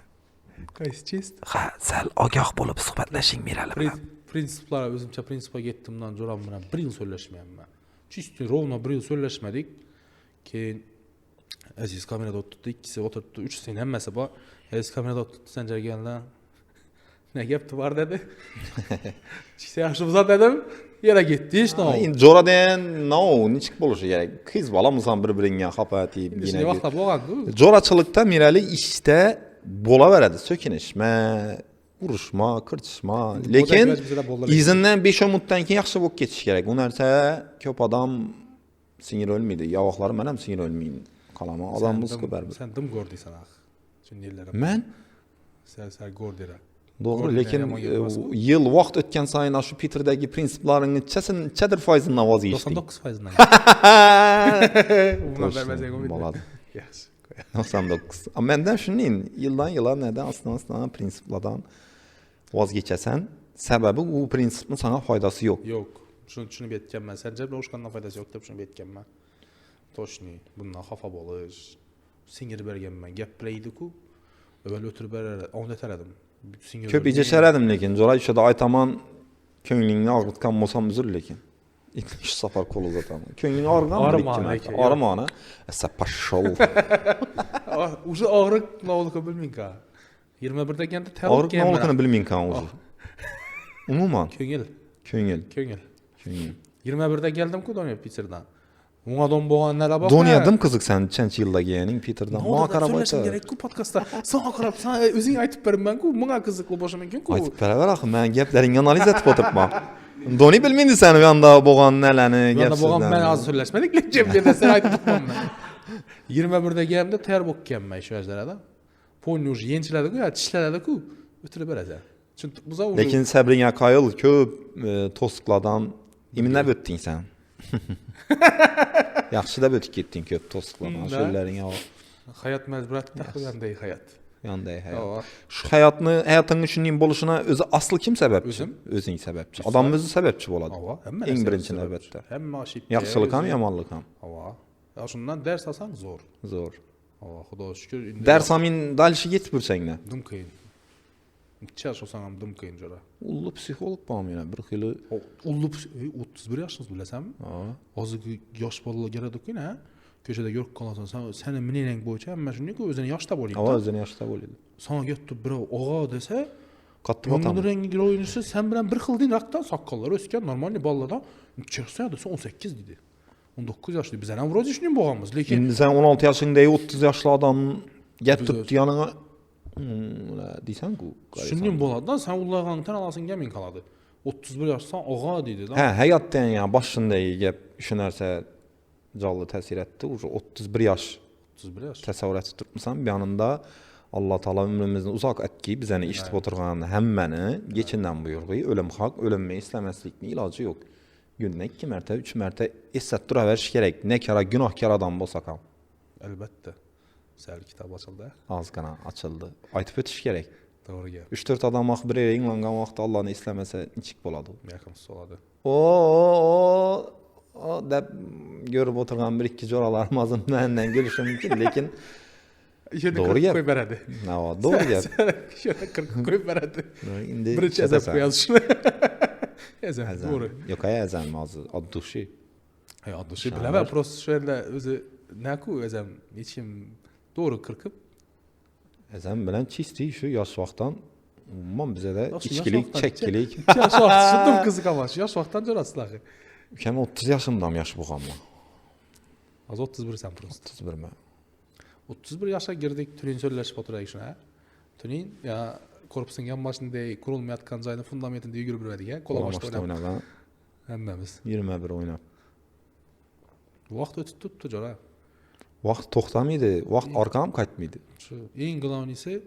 Qaysı chest? Ha, sən agah olub söhbətləşin Mirəli bilan. Prinsiplara özümcə prinsipə getdimdən coram bilən bir il söyləşməyəm mən. Çisti rovna bir il söyləşmədik ki Aziz kamerada oturdu, ikisi oturdu, üçsünün həmməsi var. Aziz kamerada oturdu, səncə gələn nə gəpti var dedi. Çisti yaxşımıza dedim, yerə getdi, heç nə oldu. Cora deyən, nə o, niçik boluşu gerek? Kız balamızdan bir-birinə xapa etib. Şimdi vaxtla boğandı. Coraçılıqda Mirəli işdə bola verədi, sökünüşmə, vuruşma, kırçışma. Lekin izindən 5-10 mutdan ki yaxşı bok geçiş gerek. Bu nərsə köp adam sinir ölməydi. Yavaqları mənəm sinir ölməyin. Kalama adamımız qədər. Sən dım gördüysən ax. Şimdi yerlərə. Mən? Sən gördürə. Doğru, lekin yıl vaxt ötken sayın şu Peter'dagi prinsiplarını çədir faizindən vazgeçdik. 99%'dan. Bundan verməsək o Baladı. Yaxşı. 99. Ama məndən şunun, yıldan yıla nədən aslında prinsiplardan vazgeçəsən, səbəbi bu prinsipin sana faydası yox. Yo'q. Shuni tushunib yetganman. Sanjar bilan urushgandan foydasi yo'q deb tushunib yetganman. Toshni, bundan xafa bo'lish, singirib berganman. Gap bilaydi-ku. Öyle o'tirib beradi, o'ynataradim. Köp icəşərədim lekin, Joray şöyle aytaman köynüni ağrıtkan mosam üzür lekin. İş safar kolu zaten. Köynüni ağrıgan mı? Ağrımağına. Esa paşol. Uzu ağrık ne olduğunu bilmeyin ka. 21'de geldi tavuk ağrık ne olduğunu bilmeyin ka uzu. Umuman. Köngül. 21'de geldim ku Donya Peter'dan. Ona don boğan nere bak. Donyadım kızık sen çenç yılda giyenin Peter'dan. Bana karabayta. Gerek ku podcast'ta. Sana karab, sana özün aytıp berim ben ku. Bana kızıklı boşa mümkün ku. Aytıp beraber akım ben geplerin analiz etip oturtma. Doni bilmeydi sen yanda boğan neleni gepsizden. Yanda boğan ben az söyleşmedik. Cemcede sen aytıp tutmam ben. 21'de geldi ter bok gelmey şu ejderada. Pony ucu yençiledi ku ya çişledi ku. Ötürü berece. Çünkü bu zaman lekin səbrin ya kayıl köp tosqladan iminlə ötdün sən. Yaxşı da ötüb getdin köp tosqladan şeylərin ya. Hayat məcburiyyəti taxıl yanday hayat. Yanday hayat. Şu həyatın üçünün boluşuna özü aslı kim səbəbçi? Özün səbəbçi. Adam özü səbəbçi boladı. En birinci növbətdə. Həmmə aşib. Yaxşılıq ham, yamanlıq ham. Ya şundan dərs alsan zor. Zor. Xudoya şükür. Dərs amin dalşı getmir sənlə. Dım kıyın. 2 yaş olsam dım kıyın jara. Ullu psixolog bağım yana bir xili. Ullu 31 yaşınız biləsənmi? Azı yaş balalar gələdik ki, nə? Köşədə görüb qalansan, sənin minəng boyunca həmmə şunu ki, özünə yaşda bolaydı. Özünə yaşda bolaydı. Sana götürüb bir ağa desə, qatdı batam. Onun rengi oyuncusu sen bilen bir xildin raqdan saqqalları öskən normal ballada 2 yaş 18 dedi. 19 yaşlı bizə nə vuracaq düşünün boğamız. Lakin indi sən 16 yaşında 30 yaşlı adamın gətirib yanına deyirsən ku. Düşünün boladan sən ullağantan alasın gəmin qaladı. 31 yaşsan ağa dedi da. Hə, həyatdan ya başında gəp düşünərsə canlı təsir etdi. 31 yaş təsəvvür etib tutmusan bir yanında Allah Taala ömrümüzü uzaq etki bizəni iştib oturğan həmməni geçindən buyurğu ölüm haqq, ölünməyi istəməsliknin ilacı yox. Günə 2 mərtə, 3 mərtə essət duraveriş gerek. Ne kara günahkar adam bolsakam. Əlbəttə. Səhər kitab açıldı. Az qana açıldı. Aytıb ötüş gerek. Doğru gəl. 3-4 adam axbir eləyin lan qamaqda Allah'ını istəməsə niçik boladı. Yaxınsız oladı. O da görüb oturğan bir iki coralarımızın məndən gülüşüm mümkün. Lekin doğru gəl. Qoy bərədi. Nə var? Doğru gəl. Şöyle 40 qoy bərədi. İndi bir çəzəb qoyaz şunu. Əzəm. Doğru. Yox, əzəm azı. Adduşi. Adduşi biləmə. Prosto şöyle özü nə ku əzəm içim doğru 40. Əzəm bilən çisti şu yaş vaxtdan umman bizə də içkilik, çəkkilik. Yaş vaxtdan qızıq amaç. Yaş vaxtdan görəslər. Ükəm 30 yaşımdam yaş buğamla. Az 31 sən prosto. 31 mən. 31 yaşa girdik, tünin söyləşib oturayıq şuna. Tünin ya korpusun yan başında kurulmayatkan cayının fundamentinde yürüb verdik ya. Kola başda oynab. Həmməmiz. 21 oynab. Vaxt ötüb tutdu cara. Vaxt toxtam idi, vaxt arqam qayıtmıydı. Şu en qılavnisi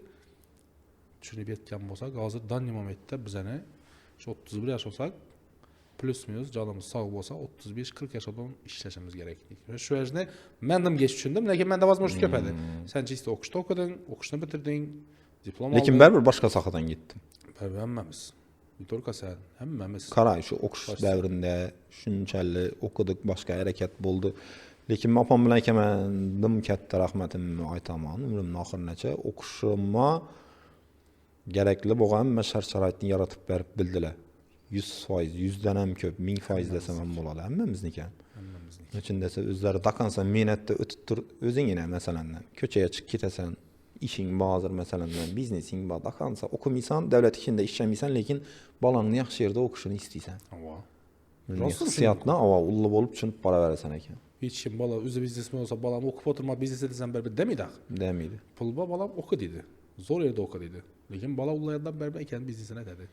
düşünüb yetkən bolsaq, hazır danli momentdə bizəni 31 yaş olsaq plus minus canımız sağ olsa 35-40 yaşadan işləşimiz gərəkdir. Şu əcnə məndim geç düşündüm, lakin məndə vazmoşluq köpədi. Sən işte oxuşda oxudun, oxuşunu bitirdin, diplom aldın. Lakin bərabər başqa saxadan getdim. Bərabər həmməmiz. Torka sən, həmməmiz. Qaray şu oxuş dövründə şunçəlli oxuduq, başqa hərəkət boldu. Lakin apam bilən ki, məndim kətdə rəhmətimi aytaman, ömrümün axırınaca oxuşuma gərəkli boğan məşər şəraitini yaratıp bərib bildilər. 100%, 100'dən həm köp, 1000% desəm həm bolalı. Həmməmiznikən. Üçün desə özləri dakansan, minətdə ötüttür, özün yenə məsələndən. Köçəyə çık getəsən, işin bazır məsələndən, biznesin bazır, dakansa, okumiysan, dövlət işində işləmiysən, lakin balanın yaxşı yerdə oxuşunu istəysən. Hissiyatına, ullu olub çünüb para verəsən əkən. Hiç kim bala, özü biznesmen olsa balam okup oturma, biznes edəsən bərbi demiydi axı. Demiydi. Pulba balam oku dedi. Zor yerdə oku dedi. Lakin bala ullayardan bərbi əkən biznesinə dedi.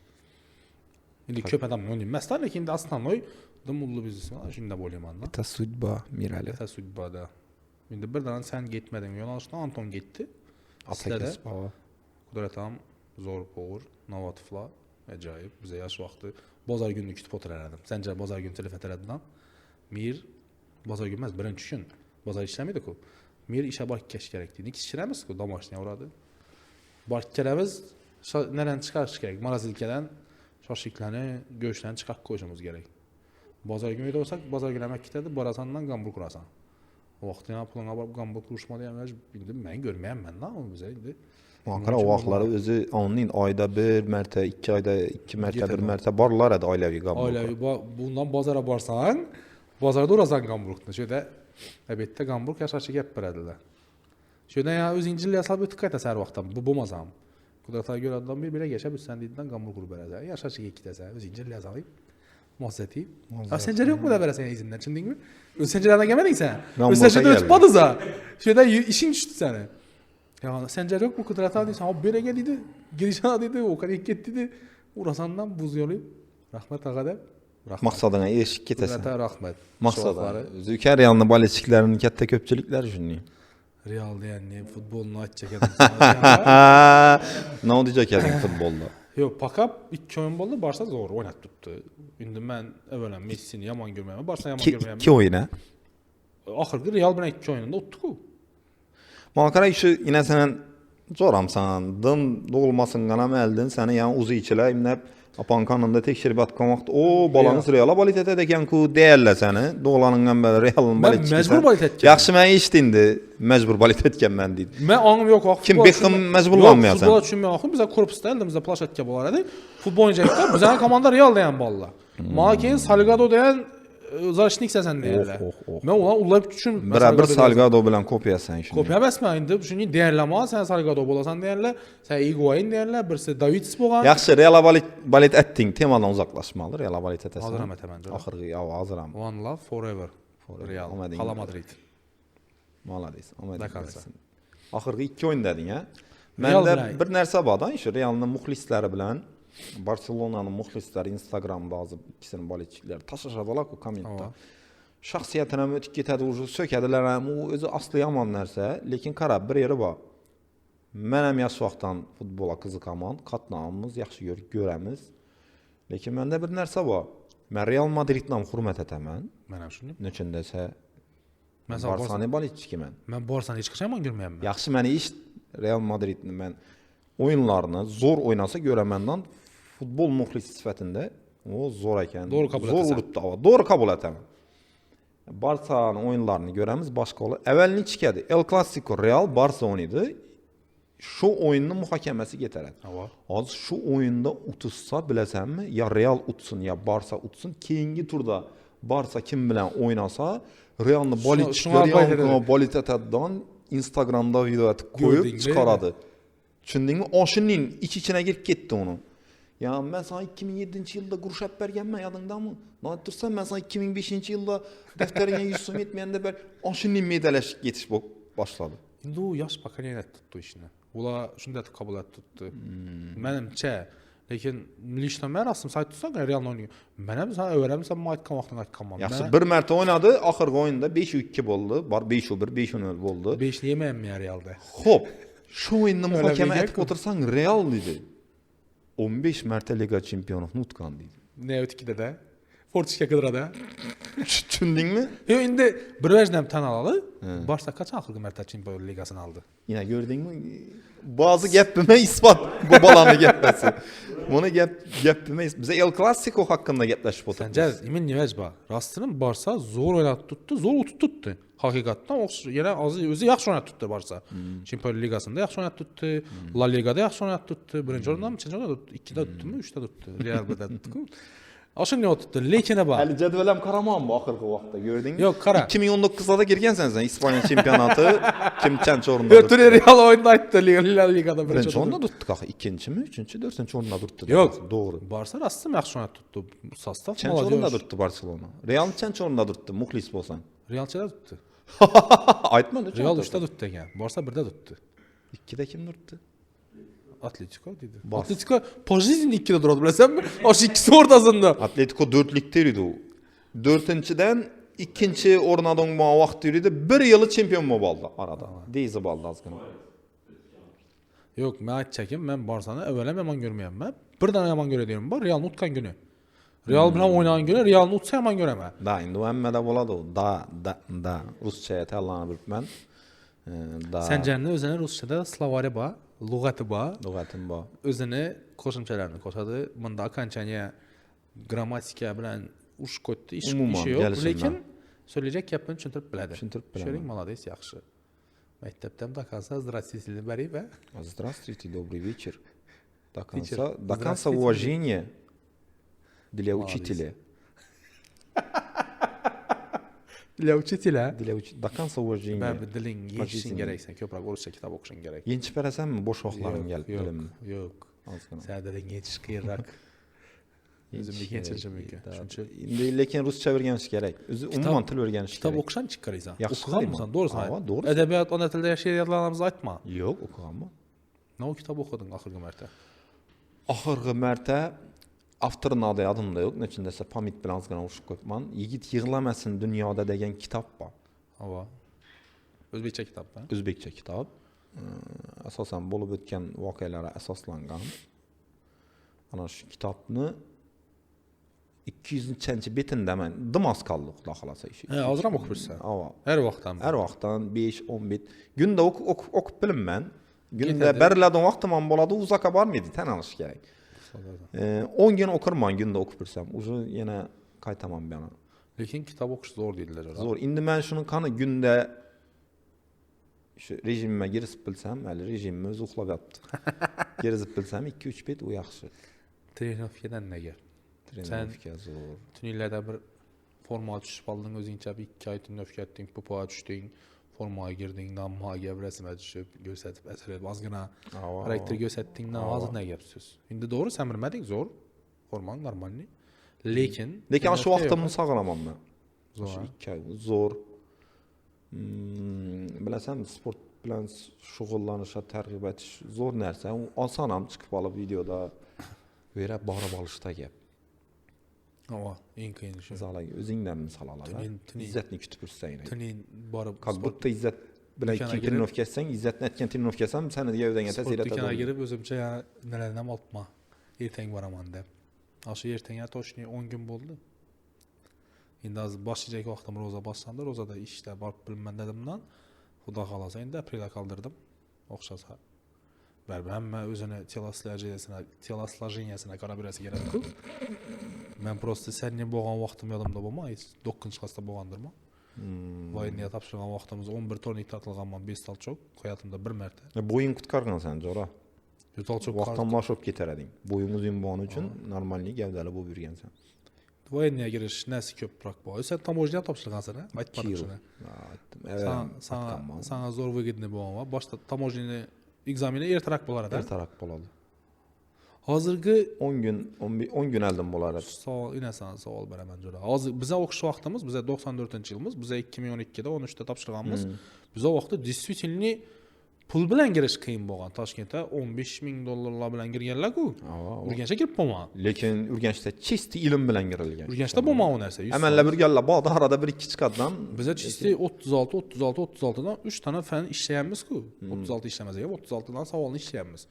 İndi köp adam oynayın. Məsələ lakin indi aslanloy dımullu biznesmen, şimdi bolymanla. Ta sudba mirali. Ta sudba da. İndi bir dana sen gitmedin, yol alışdan Anton gitti. Atakes baba. Kudratam zor boğur, novatifla, acayip, bize yaş vaxtı. Bazar gününü kütüp oturardım. Sence bazar günü telefon etərədin. Mir, bazar günməz, birinci gün. Bazar işləmiydi ku. Mir işə bark keş gerekti. Niks işləmiz ku, damaşına uğradı. Bark keremiz, Nereden çıkarış gerek? Marazilkeden şaşlıklarını, göğüşlerini çıkart koyuşumuz gerek. Bazar günü de olsak, bazar günü emek kitedi, Barasan'dan gambur kurasan. O vaxt yana puluna barıb gambur kuruşmalı yemez, bildim, mən görməyəm mən, nə o bizə indi? Ankara o vaxtları özü onun ayda bir mərtə, 2 ayda 2 mərtə, bir mərtə barlar idi ailəvi gambur. Ailəvi, bundan bazara barsan, bazarda urasan gamburqdur. Şöyle, əlbəttə gamburq yaşaşı gəp birədilər. Şöyle ya öz İncil yasal bir tıkkayta sər vaxtdan, bu bulmazam. Kudrat'a göre adam bir geçe bir sen dedin gamur grubu bereze. Yaşaşı iki dese, öz İncil yasalayım. Muhazzeti. Abi sence yok mu da veresen izinden, şimdi değil mi? Öz sencelerden gelmedin sen. Öz sencede ötüpadız ha. Şöyle işin düştü sana. Ya sence yok mu Kudrat'a deysen, abi böyle geldi, girişana dedi, o kadar gitti. Urasandan buz yolu. Rahmet ağada. Maqsadına eşik ketesin. Kudrat'a rahmet. Maqsadına. Zükər yanlı baletçiklərinin kəttə köpçülüklər düşünüyor. Real yani futbolunu açacak Ne olacak yani futbolda? Yok, Pakap iki oyun boldu, Barsa zor oynat tuttu. İndi mən əvvələn Messi'ni yaman görməyəm, Barsa yaman görməyəm. İki oyuna. Axırda Real bilan iki oyununda utduq. Malkara işi yine sənin zoramsan, dın doğulmasın qanam əldin, səni yəni uzu içilə, imnəb apankanında tekşirib atqamaqda, o balanız Real'a balitet edəkən ku deyərlə səni, doğulanından bəli Real'ın balitet çıxırsan. Mən məcbur balitet etkən. Yaxşı mən işdindi, məcbur balitet etkən mən deydim. Mən anım yox, kim Beckham məcburlanmayasan. Futbola düşünmə axı, bizə korpusda əlimizdə plaşetka bolar idi. Futbol oynayacaqda, bizə komanda Real deyən balla. Makin Salgado deyən Zarışnik səsən deyirlər. Mən ona ullayıb düşün. Bərabər Salgado bilən kopyasan şimdi. Kopya bəsmə indi. Çünki deyərləmə, sən Salgado bolasan deyərlər, sən Higuain deyərlər, birisi Davids boğan. Yaxşı, Real'a balet etdin, temadan uzaqlaşmalı, Real'a balet etəsən. Hazıram etə məncə. Axırı, ya hazıram. One love forever. Real. Hala Madrid. Malades. Da qalsa. Axırı 2 oyun dedin ya. Məndə bir нәрsə var da, Real'ın muxlisləri bilən Barcelona'nın muxlisləri Instagramda azıb ikisinin baletçiləri taşışadılar ki kommentdə. Şəxsiyyətinə ötüb getədi, sökədilər, o özü aslı yaman нәрsə, lakin qara bir yeri var. Mənəm yaş vaxtdan futbola qızıqaman, qatnağımız, yaxşı görəmiz. Lakin məndə bir нәрsə var. Mən Real Madridlə hürmət etəmən. Mənəm şunu. Neçindəsə Barsanı baletçi ki mən. Mən Barsanı heç qaçaman görməyəm mən. Yaxşı məni iş Real Madridin mən oyunlarını zor oynasa görə məndən futbol muxlisi sifətində o zor ikən. Doğru kabul zor vurubdu. Doğru kabul etəm. Barsanın oyunlarını görəmiz başqa olur. Əvvəlini çıxadı. El Clasico Real Barsa oynadı. Şu oyunun muhakəməsi getərədi. Az şu oyunda utsa biləsənmi? Ya Real utsun ya Barsa utsun. Keyingi turda Barsa kim bilən oynasa Real'ın baletçiləri Instagramda video koyup çıkaradı. Düşündün o şunun içine girip gitti onu. Ya ben sana 2007 yılda kuruş hep bergenme yadında mı? Ne dursan ben sana 2005 yılda defterine yüzüm yetmeyende ben o şunun medaleş geçiş başladı. İndi o yaş bakaniyyə tutdu işini. Ola şunu da kabul et tuttu. Mənimcə, lakin milli işləmə rəsm sayt tutsan Real oynayır. Mənəm sən öyrənmirsən Maykam vaxtın aytqanman. Yaxşı, bir mərtə oynadı, axırғы oyunda 5-2 oldu. Var 5-1, 5-0 oldu. 5 yeməyəm ya Realda. Hop. Şu oyunda muhakeme etip otursan Real dedi. 15 mərtə Liga çempionluğunu utqan dedi. Ne ötkidə də? Fortişkə qıdrada. Düşündün mü? Yo indi bir vəcnəm tən alalı. Barsa kaç axırғы mərtə Çempionlar Liqasını aldı? Yine gördün mü? Bazı gəppime ispat bu balanı gəpməsi. Bunu gəppime bize El Clasico hakkında gəpləşib oturdu. Səncə imin nivəc bax. Rastının Barsa zor oynat tutdu, zor tutdu. Haqiqətən o yenə azı özü yaxşı oynat tutdu Barsa. Çempionlar Liqasında yaxşı oynat tutdu, La Ligada yaxşı oynat tutdu. Birinci oyunda mı, ikinci oyunda tutdu, 2-də tutdu mu, 3-də tutdu. Real B-də tutdu. Aşın ne tuttu? Lekinə bax. Hələ cədvələm qaraman bu axırғы vaxtda gördün mü? Yox, qara. 2019'da da girgənsən sən İspanya çempionatı kim çənçi orunda tuttu. Real oynaydı La Ligada birinci oyunda tutdu axı. İkinci mi, üçüncü, dördüncü oyunda tutdu. Yox, doğru. Barsa rastım yaxşı oynat tutdu. Sastav çənçi oyunda tutdu Barcelona. Real çənçi oyunda tutdu, muxlis bolsan. Real çədə tutdu. Aytma ne? Real 3'də tutdu yəni. Barsa 1'də tutdu. 2'də kim tuttu? Atletico dedi. Atletico pozisyonu 2'de durdu bilirsən mi? Aşı ikisi ortasında. Atletico 4'lükdə idi o. 4-dən 2-ci Ornadon bu vaxt idi. Bir yılı çempion mu baldı arada. Deyizə baldı azqına. Yox, mən ayt çəkim. Mən Barsanı əvvələm yaman görməyəm mən. Bir dənə yaman görə deyirəm var. Real'ın utqan günü. Real bilan oynayan günü Real'ın utsa yaman görəmə. Da, indi o əmmədə boladı o. Da. Rusçaya təlanı bilib mən. Səncə nə özünə Rusçada Slavari var? lug'ati bor. Lug'atim bor. O'zini qo'shimchalarini qo'shadi. Bunda okonchaniya grammatika bilan urush qo'ydi, ishi yo'q, lekin so'layajak gapini tushuntirib biladi. Sho'ring, молодец, yaxshi. Maktabda ham dokonsa здравствуйте bari va здравствуйте, добрый вечер. До конца уважения для учителя. Для учителя. До конца уважения. Baribir dilingga yetishing kerak, sen ko'proq o'rischa kitob o'qishing kerak. Yenchib berasanmi bo'sh vaqtlaring kelib bilimni? Yo'q. Sen dilingga yetish qiyinroq. O'zimni yetishim mumkin. Endi lekin ruscha o'rganish kerak. O'zi umuman til o'rganish kerak. Kitob o'qishni chiqaraysan. O'qiganmisan, to'g'risini. Adabiyot ona tilida she'rlarimizni aytma. Yo'q, o'qiganman. Nima kitob o'qiding oxirgi marta? Oxirgi marta avtorning adi yodimda yo'q, nechun desa pamit bilan ozgina o'qib qo'yibman. Yigit yig'lamasin dunyoda degan kitob bor. Ava. O'zbekcha kitobmi? O'zbekcha kitob. Asosan bo'lib o'tgan voqealarga asoslangan. Ana shu kitobni 200-chi betindaman. Dimaskalli xudo xolasa ishi. Hozir ham o'qib yursan. Har vaqtdan. Har vaqtdan 5-10 bet. Kunda o'qib bilinman. Kunda beriladigan vaqtim ham bo'ladi, uzoqqa bormaydi, tan olish kerak. 10 kun o'qirman, kunda o'qib birsam, уже yana qaytaman bu yana. Lekin kitob o'qish zo'r deydilar. Zo'r. Endi men shuni qani kunda shu rejimga kirib bilsam, hali rejimimiz o'zi uxlab yotibdi. Kirib bilsam 2-3 bet u yaxshi. Trenovkadan nega? Trenovka zo'r. Tunlarda bir formaga tushib qolding, o'zingcha 2 oy trenovka etding, po'poga tushding, formaga girding, nammoga rasmga tushib, ko'rsatib, asrab ozgina xarakter ko'rsatdingdan hozir nega gapsiz? Endi to'g'ri, sen bilmading, zo'r. Formang normalniy. Lekin shu vaqtimni saqlamanman. Zo'r. 2 oy zo'r. Bilasan, sport bilan shug'ullanishga targ'ib etish zo'r narsa. U oson ham chiqib olib videoda verib borib olishda gap. Eng qiyin shu. Zalaga o'zingdan misol olaman. Izzatni kutib tursang. Tunin borib как будто izzat bilan ikki trenovka etsang, izzatni aytgan trenovka etsam, seni gavdangga ta'sir etadi. Do'konga kirib o'zimcha nilarni ham olibman. Ertaga boraman deb. O'sha ertaga to'shni 10 kun bo'ldi. Endi hozir boshlaydigan vaqtim roza boshlandı. Rozada ishda borib bilman dedimdan, xudo xolasa endi aprelga qoldirdim. O'xshasa. Baribir hamma o'zini telosложениясына qarab berasi kerak-ku. Men просто seni bo'lgan vaqtim yodimda bo'lmaydi. 9-klassda bo'lgandirmi? Voyinga topshirgan vaqtimiz 11 tornik tortilganman, 5 talchoq, hayotimda bir marta. Bo'ying qutqargan sen, Jora. Talchoq vaqtimlashib ketarading. Bo'ying uzun bo'lgani uchun normalniy gavdali bo'lib yurgansan. Voyinga kirish nasi ko'proq bor. Sen tamojiya topshirgansan, aytmadim shuni. Aytdim. Sana zo'r выгодный bo'lgan va boshda tamojini ekzameni ertaroq bo'lar edi. Ertaroq bo'ladi. Hozirgi 10 kun oldin bo'lar edi. Savol beraman Jo'ra. Hozir bizning o'qish vaqtimiz, biz 94-yilmiz, biz 2012 da 13 da topshirganmiz. Biz o vaqtda действительно pul bilan girish qiyin bo'lgan. Toshkentda $15,000 bilan girganlar-ku. Urganchga kirib bo'lmagan. Lekin Urganchda chisti ilm bilan girilgan. Urganchda bo'lmagan u narsa. Amallar birgalar bor, arada 1-2 chiqadidan. Biz chisti 36 dan 3 tane fan ishlayapmiz-ku. 36 ishlamas ekan, 36 dan savolni ishlayapmiz.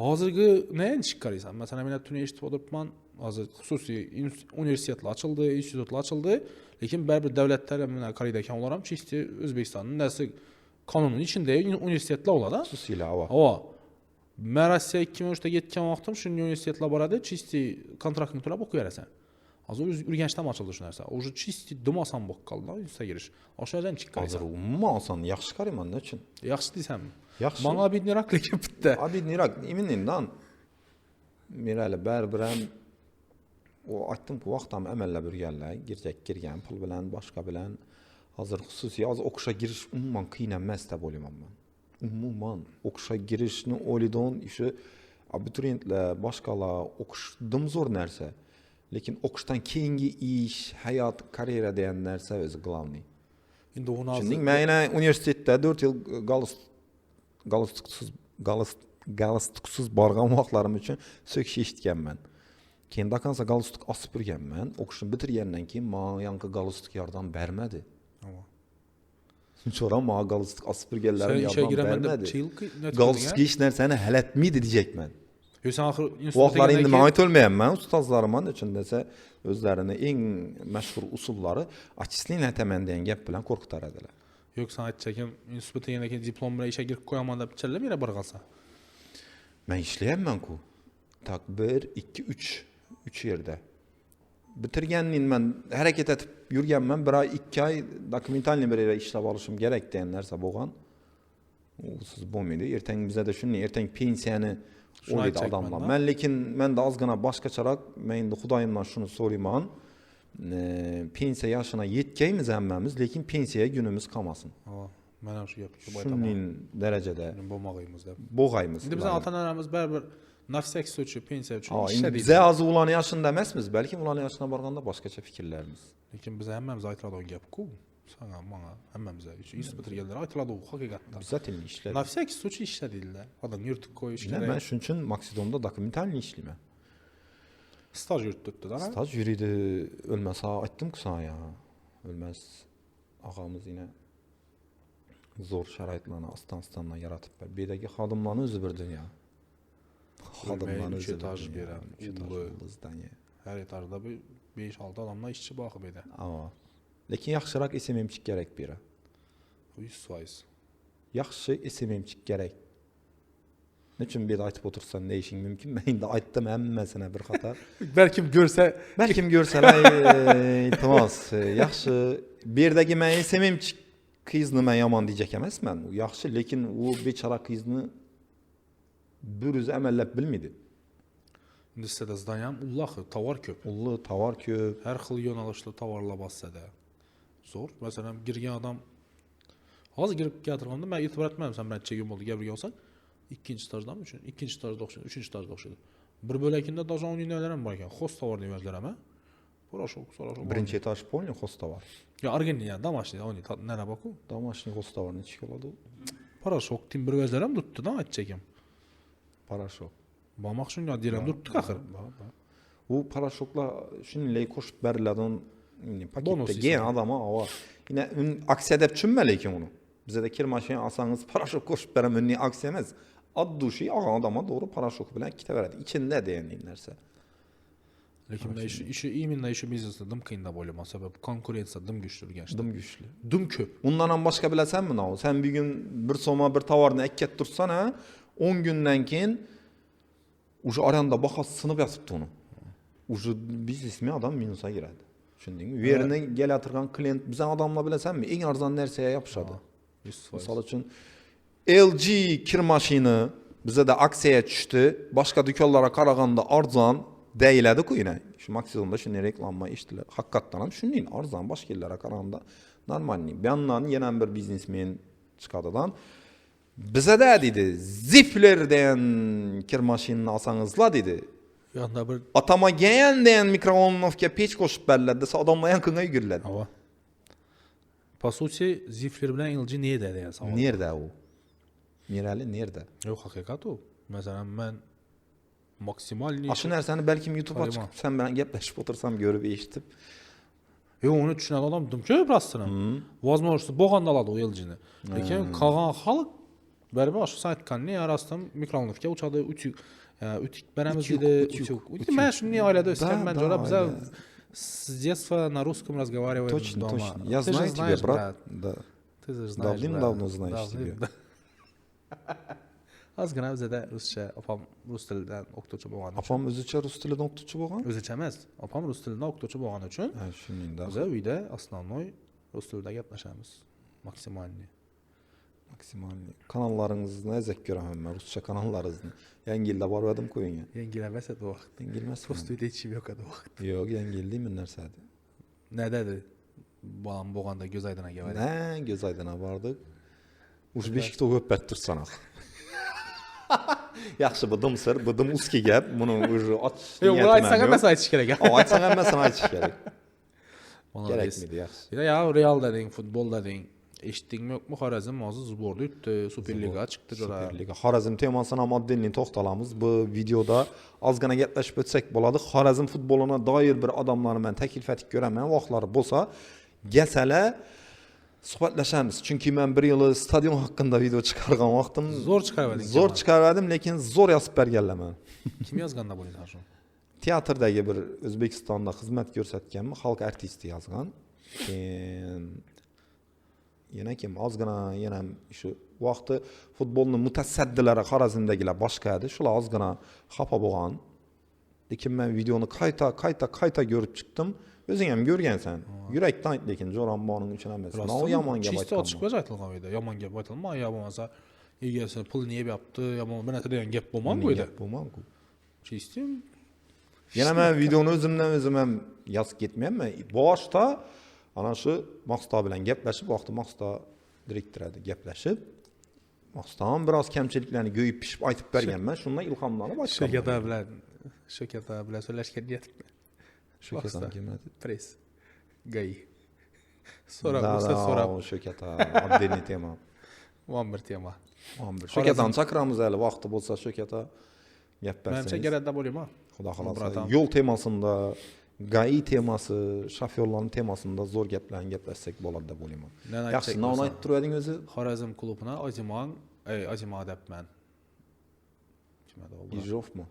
Hozirgi neni chiqaraysan? Masalan, men tuni eshitib o'tiribman, hozir xususiy universitetlar ochildi, institutlar ochildi, lekin baribir davlatlar mana Koreyadan ular ham chisti O'zbekistonning narsa qonunining ichida universitetlar bo'ladi. Xususiylar, Men Rossiya 2003da ketgan vaqtim shunday universitetlar boradi, chisti kontraktni to'lab o'qib berasan. Hozir Urganchda ham ochildi shu narsa. Уже chisti dumosan bo'lib qoldi, institutga girish. O'shadan chiqaraysan. Hozir umuman oson, yaxshi qarayman, nechun? Yaxshi deysanmi? Yaxshi. Menga obidniroq lekin bitta. Obidniroq, imindan. Merali baribir ham o aytdim-ku, vaqt ham amallab yurganlar, girgan pul bilan, boshqa bilan. Hozir xususiy o'qishga girish umuman qiyin emas deb o'ylayman men. Umuman o'qishga girishni o'yladim, ishi abituriyentlar, boshqalar o'qishdim zo'r narsa. Lekin o'qishdan keyingi ish, hayot, karyera degan narsa o'zi globniy. Endi uni hozir men universitetda 4 yil galstuksiz borgan vaqtlarim uchun so'kish eshitganman. Keyin dokonsa galstuk osib yurganman. O'qishni bitirgandan keyin menga yangi galstuk yordam bermadi. Chora menga galstuk osib yurganlarim yordam bermadi. Galstuk hech narsani hal etmaydi deyapman. Sen axir institutga endi men aytolmayapman, ustozlarim uchun desa o'zlarini eng mashhur usullari отчисление aytaman degan gap bilan qo'rqitaradilar. Yoksa aytçakim institutga yana keyin diplom bilan ishga kirib qo'yaman deb chillab yana bir qalsa. Men ishlayapman-ku. Tak 1 2 3 yerda. Bitirgandan men harakat etib yurganman. 1 oy 2 oy dokumentalniy bir yerda ishlab olishim kerak degan narsa bo'lgan. Usiz bo'lmaydi. Ertang bizada shunday, ertang pensiyani o'ylaydi odamlar. Men lekin menda ozgina boshqacharoq, men endi Xudoyimdan shuni so'rayman. Pensiya yoshina yetkaymiz hammamiz, lekin pensiyaga kunimiz qolmasin. Men ham shu gapga aytaman. Shunday darajada bo'lmag'aymiz deb. Bo'g'aymiz. Endi biz ota-onalarimiz baribir nafsak uchun, pensiya uchun ishlaydi. Biz hozir ularning yoshida emasmiz, balki ularning yoshina borganda boshqacha fikrlarimiz. Lekin biz hammamiz aytiladigan gap-ku. Sana, mana hammamiz institut bitirganlar aytiladi u haqiqatda. Biz zaten ishlaydi. Nafsak uchun ishlaydilar. Odam yurtib qo'yish kerak. Men shuning uchun Maksidomda dokumentalniy ishlayman. Staj yurtibdi-da. Staj yuridi, o'lmasa aytdim-ku sana ya. O'lmas og'amiz yine zo'r sharoitlarni astan-astandan yaratib berdi. Bedagi xodimlarni o'zi bir dunyo. Xodimlarni o'zi etaj beradi. Har etajda 5-6 odamlar ishchi boqib edi. Lekin yaxshiroq SMMchik kerak bera. 100%. Yaxshi SMMchik kerak. Nechun bu yerda aytib o'tirsan deyishing mumkin. Men endi aytdim hammasini bir qator. Balkim ko'rsalar, iltimos, yaxshi. Bu yerdagi men SMMchik qizni men yomon diyecek emasman. U yaxshi, lekin u bechora qizni bir o'zi amallab bilmaydi. Endi sizda zdaniyam ullohi tovar ko'p. Tovar ko'p. Har xil yo'nalishda tovarlar bossada. Zo'r. Masalan, girgan odam hozir kirib keltirganda men e'tibor etmadim, sen bilan necha kun bo'ldi gapirgan olsak, ikkinchi stajdami, ikkinchi stajda o'xshaydi, uchinchi stajda o'xshaydi. Bir bo'lakinda даже uning nimalari ham bor ekan. Xo'st tovar deyapsizlarmi? Порошок. Birinchi etaj полный xo'st tovar. Yo, organi, домашний, oni nana boku. Домашний xo'st tovar necha keladi? Порошок timbrvazlar ham tutdi-da, aytchakim. Порошок. Bo'lmoq shunga diram tutdi axir. U parashoklar shunday qo'shib beriladigan paketda gen adamı ava. Yine aksiya deb tushunma lekin uni. Bizda kirmashina olsangiz parashok qo'shib beraman ne aksiya emas. Addushi olgan odamga to'g'ri parashok bilan ketaveradi. Ichida degan narsa. Lekin men именно shu biznesda dim qiyin deb o'ylayman. Sabab konkurensiya dim kuchli turgan. Dim kuchli. Dim ko'p. Undan ham boshqa bilasanmi? Sen bugun bir so'ma bir tovarni ekkatib tursan, 10 kundan keyin уже aranda bahos sinib yotibdi uni. Уже biznesmen adam minusga kiradi. Tushundingmi? Bu yerdan kelaturgan klient bizning odamlar bilasanmi? Eng arzon narsaga yopishadi. Misol uchun LG kir mashina bizda aksiyaga tushdi. Boshqa do'konlarga qaraganda arzon deyiladi-ku yine. Shu Maksidomda shunday reklama eshitilar. Haqiqatan ham shunday arzon boshqa yerlarga qaraganda normalniy. Bu yandan yana bir biznesmen chiqadidan bizada dedi, Zifler degan kir mashinani olsangizlar dedi. Yanda bir atamagan degan mikrovolnovka pech qo'shib beriladi desa odamlar yaqinga yuguradi. Ava. Po sути, Zifler bilan LG neda degan savol. Nerda u? Nerada? Yo'q, haqiqat u. Masalan, men maksimalniy shu narsani balkim YouTube'ga chiqib sen bilan gaplashib o'tirsam ko'rib eshitib. Yo'q, uni tushunadi odam dim ko'p rostini. Возможно, bo'lganda oladi u LG'ni. Lekin qolgan xalq baribir shu aytganni yarastim mikrovolnovka uchadi, utik beramiz dedi, utik. Men shunday oilada o'sgan, men jora biz с детства на русском разговариваем дома. Точно. Я знаю тебя, брат. Да. Ты же знаешь. Давным-давно знаешь тебя. Ozgina o'zida ruscha, opam rus tilidan o'qituvchi bo'lgani uchun. Opam o'zicha rus tilidan o'qituvchi bo'lgan? O'zicha emas. Opam rus tilidan o'qituvchi bo'lgani uchun. Ha, shuningdek. Biz uyda основной rus tilida gaplashamiz. Maksimalniy. Kanallaringizni ezak ko'raman men, ruscha kanallaringizni. Yangi yilda bordim qo'yinga. Yangi yil emas edi vaqt. Yangi yil emas. Rus tilida hech yo'q edi vaqt. Yo'q, yangi yil deyman narsadi. Nada dedi? Bolam bo'lganda Go'zaydinaga bordik. Ha, Go'zaydina bordik. Ush beshikda o'pib tursana. Yaxshi bidim sir, bidim uski gap. Buni o'zi ochish niyatim. Yo'q, buni aytsan hammasini aytish kerak. Aytsan hammasini aytish kerak. Kerakmidi yaxshi. Ya Real deding, futbol deding. Eshitdingmi yo'qmi? Xorazm hozir zborda o'tdi, Superliga chiqdi jo'ra. Superliga. Xorazm temasini ham oddiy to'xtalamiz. Bu videoda ozgina gaplashib o'tsak bo'ladi. Xorazm futboluna doir bir odamlarni men taklif etib ko'raman. Vaqtlari bo'lsa, gasalar suhbatlashamiz. Chunki men bir yil stadion haqida video chiqargan vaqtim zo'r chiqardim. Zo'r chiqardim, lekin zo'r yozib berganman. Kim yozganda bo'laysan shu? Teatrdagi bir O'zbekistonda xizmat ko'rsatganmi, xalq artisti yozgan. yana kim ozgina yana shu vaqtda futbolni mutasaddilari Xorazmdagilar boshqa edi. Shular ozgina xafa bo'lgan. Lekin men videoni qayta ko'rib chiqdim. O'zing ham ko'rgansan. Yurakdan ayt, lekin Jo'ramboning uchun emas. Men yomon gap aytdim. Chiqib aytilgan edi. Yomon gap aytilma, yo bo'lmasa egasi pulni yeb yapti, yo bo'lmasa bir narsa degan gap bo'lmang-ku. Bo'lmang-ku. Chistim. Yana men videoni o'zim ham yozib ketmayapman. Boshda ana shu Maqsud bilan gaplashib, vaqti Maqsud direktor edi, gaplashib, Maqsuddan biroz kamchiliklarni go'yib pishib aytib berganman. Shundan ilhomlanib aytdim. Shokata bilan so'rashgan niyatim. Shokatan kim edi? Press. Gay. So'rab. Shokata, oddiy tema. 11 tema. Shokatan chaqiramiz hali vaqti bo'lsa Shokata gap bersangiz. Menimcha kerakda bo'laman. Xudo xolasa yo'l temasında, GAI temasi, shofyorlarning temasında zo'r gaplarni gaplashsak bo'ladi deb o'ylayman. Yaxshi, nima aytib turading o'zi? Xorazm klubuna Azimon debman. Kim edi u? Ijrovmi?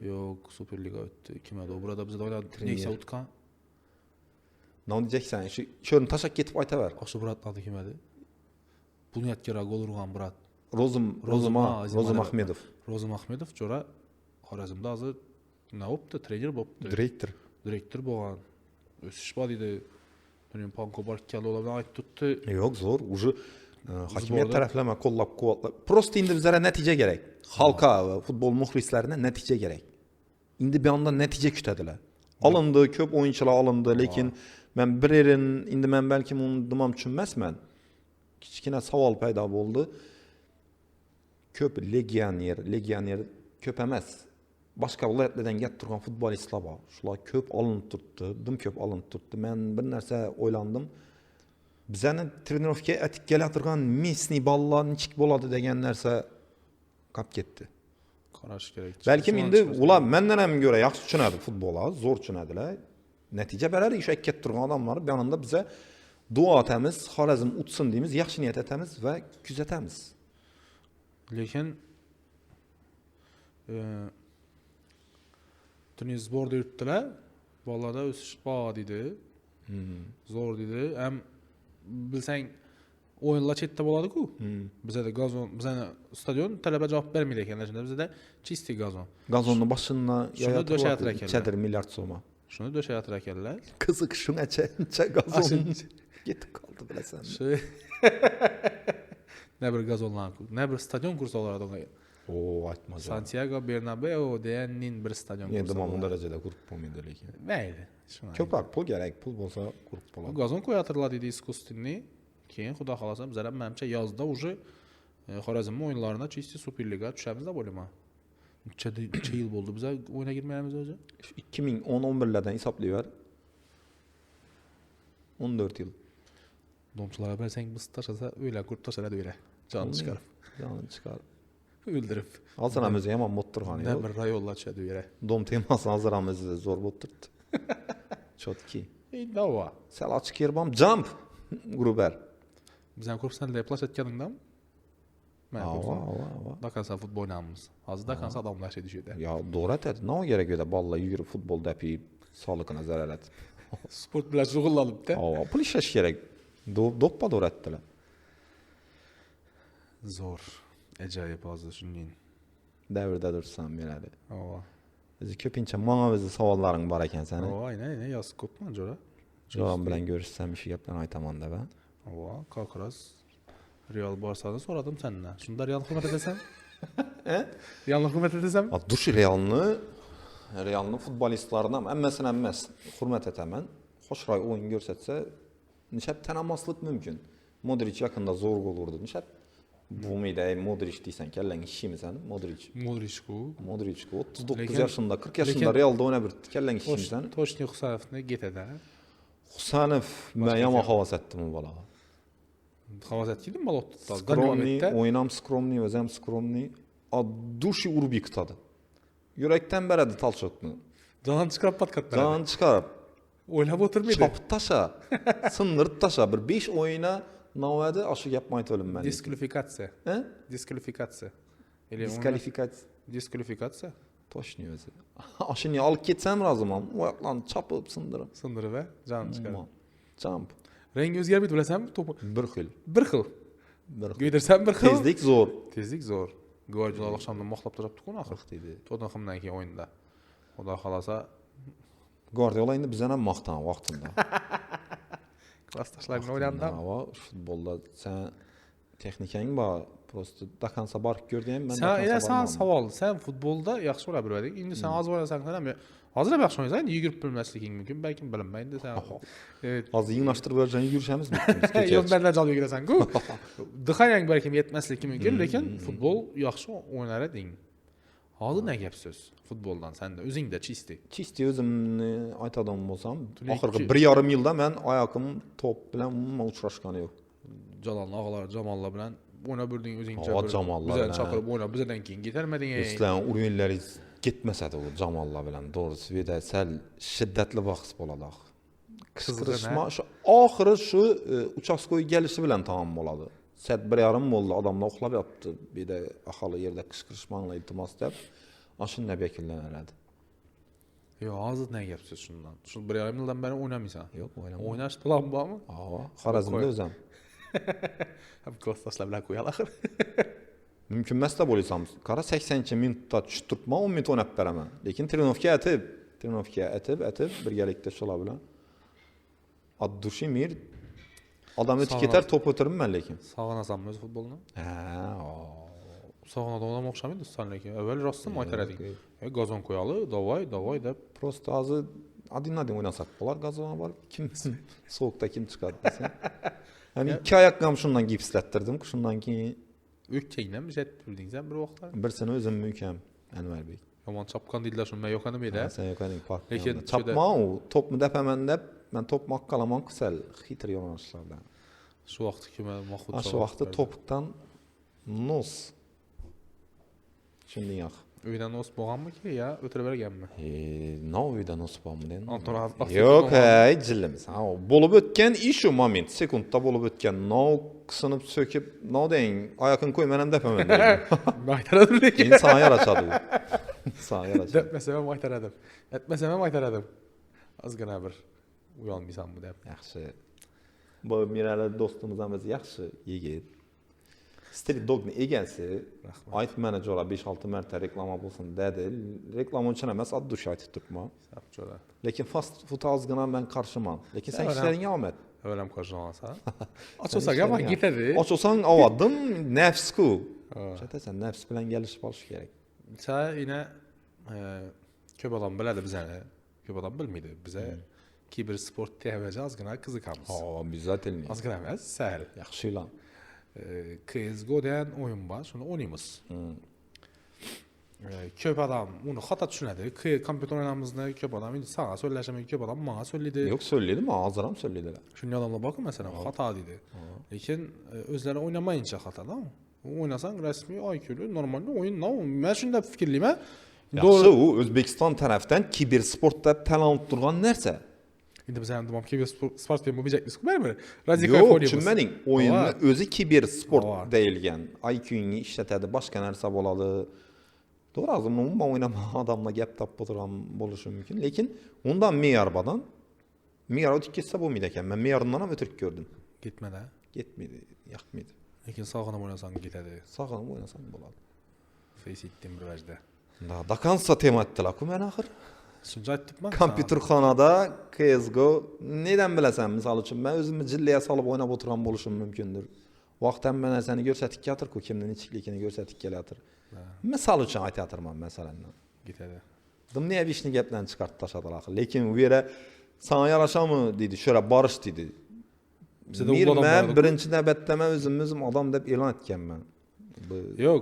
Yo'q, Superliga o'tdi. Kim edi u? Burada bizda o'ylab neyse o'tgan. Nima deyeceksan? Sho'ni tashab ketib aytaver. O'sha Buratning kim edi? Bunyodkora gol urgan Burat. Rozim Ahmedov. Rozim Ahmedov jo'ra Xorazmda hozir nima bo'pti? Trener bo'pti. Direktor bo'lgan. O'sish bor edi. Buning Panko Barkallovlar aytib tutdi. Yo'q, zo'r. Уже hokimiyat taraflama qo'llab-quvvatlab. Prosta endi bizlarga natija kerak. Xalqqa va futbol muxlislariga natija kerak. Endi bu yoqdan natija kutadilar. Olindi, ko'p o'yinchilar olindi, lekin men bir yerin endi men balki uni nimam tushunmasman. Kichkina savol paydo bo'ldi. Ko'p legioner ko'p emas. Boshqa viloyatlardan kelib turgan futbolistlar bor. Shular ko'p olinib turibdi, ko'p olinib turibdi. Men bir narsa o'ylandim. Bizani trenirovka etib kelaturgan Messi ballar nechik bo'ladi degan narsa qolib ketdi. Qarash kerak. Balkim endi ular mendan ham ko'ra yaxshi tushunadi futbolni, zo'r tushunadilar. Natija beradi, ish ketib turgan odamlar bu yonda biza duo etamiz, Xorazm utsin deymiz, yaxshi niyat etamiz va kuzatamiz. Lekin Tunis borda yurtdilar. Bolalarda o'sish bor dedi. Zo'r dedi. Ham bilsang o'yinlar chetda bo'ladi-ku. Bizda gazon, bizani stadion talaba javob bermaydi ekanlar. Shunda bizda chisti gazon. Gazonni boshini yo'yatib 4 milliard so'm. Shuni döşayatır ekanlar. Qiziq shungacha gazon ketib qoldi bilasan. Ne bir gazonlar, ne bir stadion kursalar da. Aytma. Santiago Bernabeu deyanin bir stadion kursalar. Endi mana bu darajada qurib bo'lmaydi lekin. Mayli. Ko'proq pul kerak, pul bo'lsa qurib bo'ladi. Gazon qo'yatırlar dedi искусственный. Keyin xudo xolasa bizlar ham menimcha yozda уже Xorazm o'yinlarına chisti Superliga tushamiz deb o'ylayman. Necha yil bo'ldi biz o'yina girmayapmiz o'zi? 2010-11lardan hisoblayver. 14 yil. Domchilarga bersang biz tashlasa o'ylar qurib tashladi o'yla. Jonni chiqarib. O'ldirib. Hozir ham o'zi yomon bo'lib turgan edi. Bir rayonlar tushadi o'yla. Dom temasi hozir ham o'zi zo'r bo'lib turibdi. Chotki. Dava. Sal ochiq kerbam jump gruber. Biz ham ko'psanlar plash etganingdan Dakansa futbol oynaymiz. Hozir Dakansa adamlar şey düşüyor. Ya doğru aytadi. Nima kerak edi bolalar yugurib futbol depib, sog'lig'ini zarar etib. Sport bilan shug'ullanibdi. Pul ishlash kerak. Doppa doğru aytdilar. Zo'r. Ajoyib hozir shunday. Davrda dursam beradi. O'zi ko'pincha menga o'zi savollaring bor ekan seni. Aynan, yoz ko'pman jo'ra. Jo'ram bilan ko'rishsam shu gaplarni aytaman deb. Как раз Real Barsa'dan so'radim senden. Shunda Realni hurmat etasan? Realni hurmat etasan? Dush Realni futbolistlaridan hammasini emas, hurmat etaman. Xo'shroq o'yin ko'rsatsa, nishab tanamaslik mumkin. Modric yaqinda zo'r gol urdi. Nishab bo'lmaydi, Modric deysan, kallang ishimi seni? Modric 39 yoshida, 40 yoshida Realda o'ynab yuribdi. Kallang ishimi seni? Toshni Husanovni getadi. Husanov men yomon havas etdim u bolaga. Havas etdingmi balotda? Skromniy, o'ynam skromniy, o'zim skromniy. Dushi urib yiqitadi. Yurakdan beradi talchotni. Jon chiqarib patkat beradi. Jon chiqarib. O'ylab o'tirmaydi. Chopib tasha. Sindirib tasha. Bir 5 o'yina navadi shu gapni aytib o'lim men. Diskvalifikatsiya. Diskvalifikatsiya. Diskvalifikatsiya. Toshni o'zi. Ashuni olib ketsam roziman. Oyoqlarni chopib sindirib. Sindirib, jon chiqarib. Jump. Rengi o'zgarmaydi bilasanmi? To'p bir xil. bir xil. Bir xil. G'o'ydirsan bir xil. Tezlik zo'r. Tezlik zo'r. Guardiola oqshomdan maqlab turibdi-ku axir. dedi. Tottenhamdan keyin o'yinda. Xudo xolasa Guardiola endi bizdan ham maqtan vaqtida. klass tashlagini o'ylandim. Va futbolda sen texnikang bor, prosta dakansa borib ko'rding ham, men Sen savol, sen futbolda yaxshi o'ynab yurarding. Endi sen hozir o'ynasan ham, hozir ham yaxshi o'ynaysan, yugurib bilmasliging mumkin, balki bilinmaydi sen. Hozir yig'nashtirib berjan yugurishamiz Yo'q, banda jalb yugurasan-ku. Dixayang balki yetmasligi mumkin, lekin futbol yaxshi o'ynar eding. Hozir ne gap so'z futboldan senda o'zingda chisti. Chisti o'zimni aytadigan bo'lsam, oxirgi 1,5 yilda men oyoqim top bilan umuman uchrashgani yo'q. Jamollar bilan o'ynab yurding o'zingcha. Bizlarni chaqirib o'ynab, bizdan keyin ketarmading. Sizlarning o'yinlaringiz ketmasadi u Jamollar bilan. To'g'risi, bu yerda sal shiddatli bahs bo'ladi. Qisqirishma shu oxiri shu uchastkoy kelishi bilan tamom bo'ladi. Saat 1:30 bo'ldi, odamlar uxlab yotdi. Bu yerda aholi yerda qishqirishmanglar iltimos deb, ashunda yakunlanadi. Yo'q, hozir ne gap so'z shundan. Shu 1,5 yildan beri o'ynamaysan. Yo'q, o'ynamayman. O'ynash plan bormi? Ha, Xorazmda o'zim. Klass tashlab bilan qo'yal axir. Mumkin emas-da bo'laysam. Qara 80-minutda tushib turibman, 10 minut o'ynab beraman. Lekin trenovka atib birgalikda shular bilan od dushi mir odam o'tib ketar, top o'tiribman lekin. Sog'inasanmi o'z futbolni? Ha, Sog'inadigan o'xshamaydi sen lekin. Avval rostdan aytar eding. Gazon qo'yali, davay deb. Prosta hozir adin o'ynasak bo'lar gazonga borib, kim sovuqda kim chiqadi desa. Yani ikki oyoqqa shundan gipslattirdim, shundan keyin o'kchangdan bishat bilding sen bir vaqtlar. Birsini o'zim mukam Anvarbek. Yomon chapqan deydilar, shunday yo'q edim-da. Sen yo'q eding, farq. Lekin chapma u, topni dapaman deb, men top maqqalaman qisal, xitr yo'nalishlarda. Shu vaqtda kim Mahmud Shu vaqtda topdan nos. Tushunding yo'q. Uydan nos bo'lganmi-ki, yo o'tirib berganmi? No uydan nos bo'lmadi. Yo'q, jillimiz. Ha, bo'lib o'tgan ish shu moment, sekundda bo'lib o'tgan. No qisınib söküp, no deyin, oyoqini qo'yman ham dapaman deydi. Aytaradim lekin. Endi sana yarashadi u. Sana yarashadi. Depmasam ham aytaradim. Aytmasam ham aytaradim. Ozgina bir uyalmaysanmi deb. Yaxshi. Bu Mirali do'stimiz ham yaxshi yigit. Street Dog'ni egasi, ayt menajerlar 5-6 marta reklama bo'lsin dedi. Reklama uchun emas, addush aytib turibman. Lekin fast food ozgina men qarshiman. Lekin sen ishlaringga omad. Öylem qarşılansa. Açılsak ama gitedi. Açılsan avadım nefs-ku. Şatasan nefs bilan gelişip olish kerak. Sen yine ko'p odam biladi bizani. Ko'p odam bilmaydi. Bize kiber sport TV'ci ozgina qiziqamiz. Ha, обязательно. Ozgina emas, sahil. Yaxshi lan. CS:GO degan o'yin bor, shuni o'ynaymiz. Ko'p odam uni xato tushunadi. Kompyuter o'yinimizni ko'p odam endi sana so'zlashamaydi, ko'p odam menga so'zlaydi. Yo'q, so'zlaydimi? Hozir ham so'zlaydilar. Shunday odamlar borku, masalan, xato deydi. Lekin o'zlari o'ynamayincha xatoda. O'ynasang rasmiy IQ'li, normal o'yin. Men shunday fikrlayman. Yaxshi, u O'zbekiston tarafdan kiber sportda tanlanib turgan narsa. Endi biz ham demoqchi kiber sport deb bo'lmayapmiz-ku, baribir. Radikal o'ynaymiz. Yo'q, tushunmading. O'yinni o'zi kiber sport deyilgan. IQ'ni ishlatadi, boshqa narsa bo'ladi. To'g'ri, umuman o'ynamagan odamlar gap topib o'tirgan bo'lishi mumkin, lekin undan me'yorbadan me'yor o'tib ketsa bo'lmaydi ekan. Men me'yordan ham o'tirib ko'rdim. Ketmadi. Ketmaydi, yoqmaydi. Lekin sog'inib o'ynasang ketadi. Sog'inib o'ynasang bo'ladi. Faceitdim bir vajda. Da kansa tema etdilar-ku men axir. Shuncha aytibman. Kompyuterxonada CS:GO nedan bilasan? Misol uchun men o'zimni jillaya solib o'ynab o'tirgan bo'lishim mumkindir. Vaqtdan men narsani ko'rsatib kelatir-ku, kimning ichikligini ko'rsatib kelatir. Misol uchun aytatirman masalan. Ketadi. Dimni ishni gapdan chiqarib tashladilar axir. Lekin u yera sana yarashamı dedi, shura borish dedi. Men birinchi navbatda men o'zim odam deb e'lon etganman. Yo'q,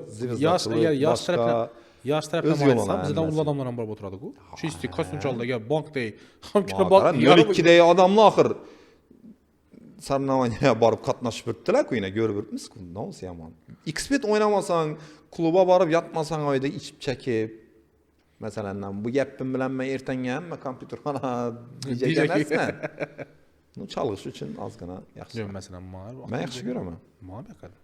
yosh tarafdan aytsam, bizdan ul odamlar ham borib o'tiradi-ku. Chisti kosmoncholdagi bankdagi hamkina bank 02 dagi odamlar axir Sarnavaniya borib qatnashib o'tdilar-ku, yana ko'rib o'tmiz-ku. Nonsi yomon. Xpet o'ynamasang, klubga borib yotmasang oyda ichib chekib, masalan, bu gapim bilan men ertanga hamma kompyuterxona dijak emasman. Nu chalg'ish uchun ozgina yaxshi. Yo'q, masalan, men yaxshi ko'raman. Men yoqadi.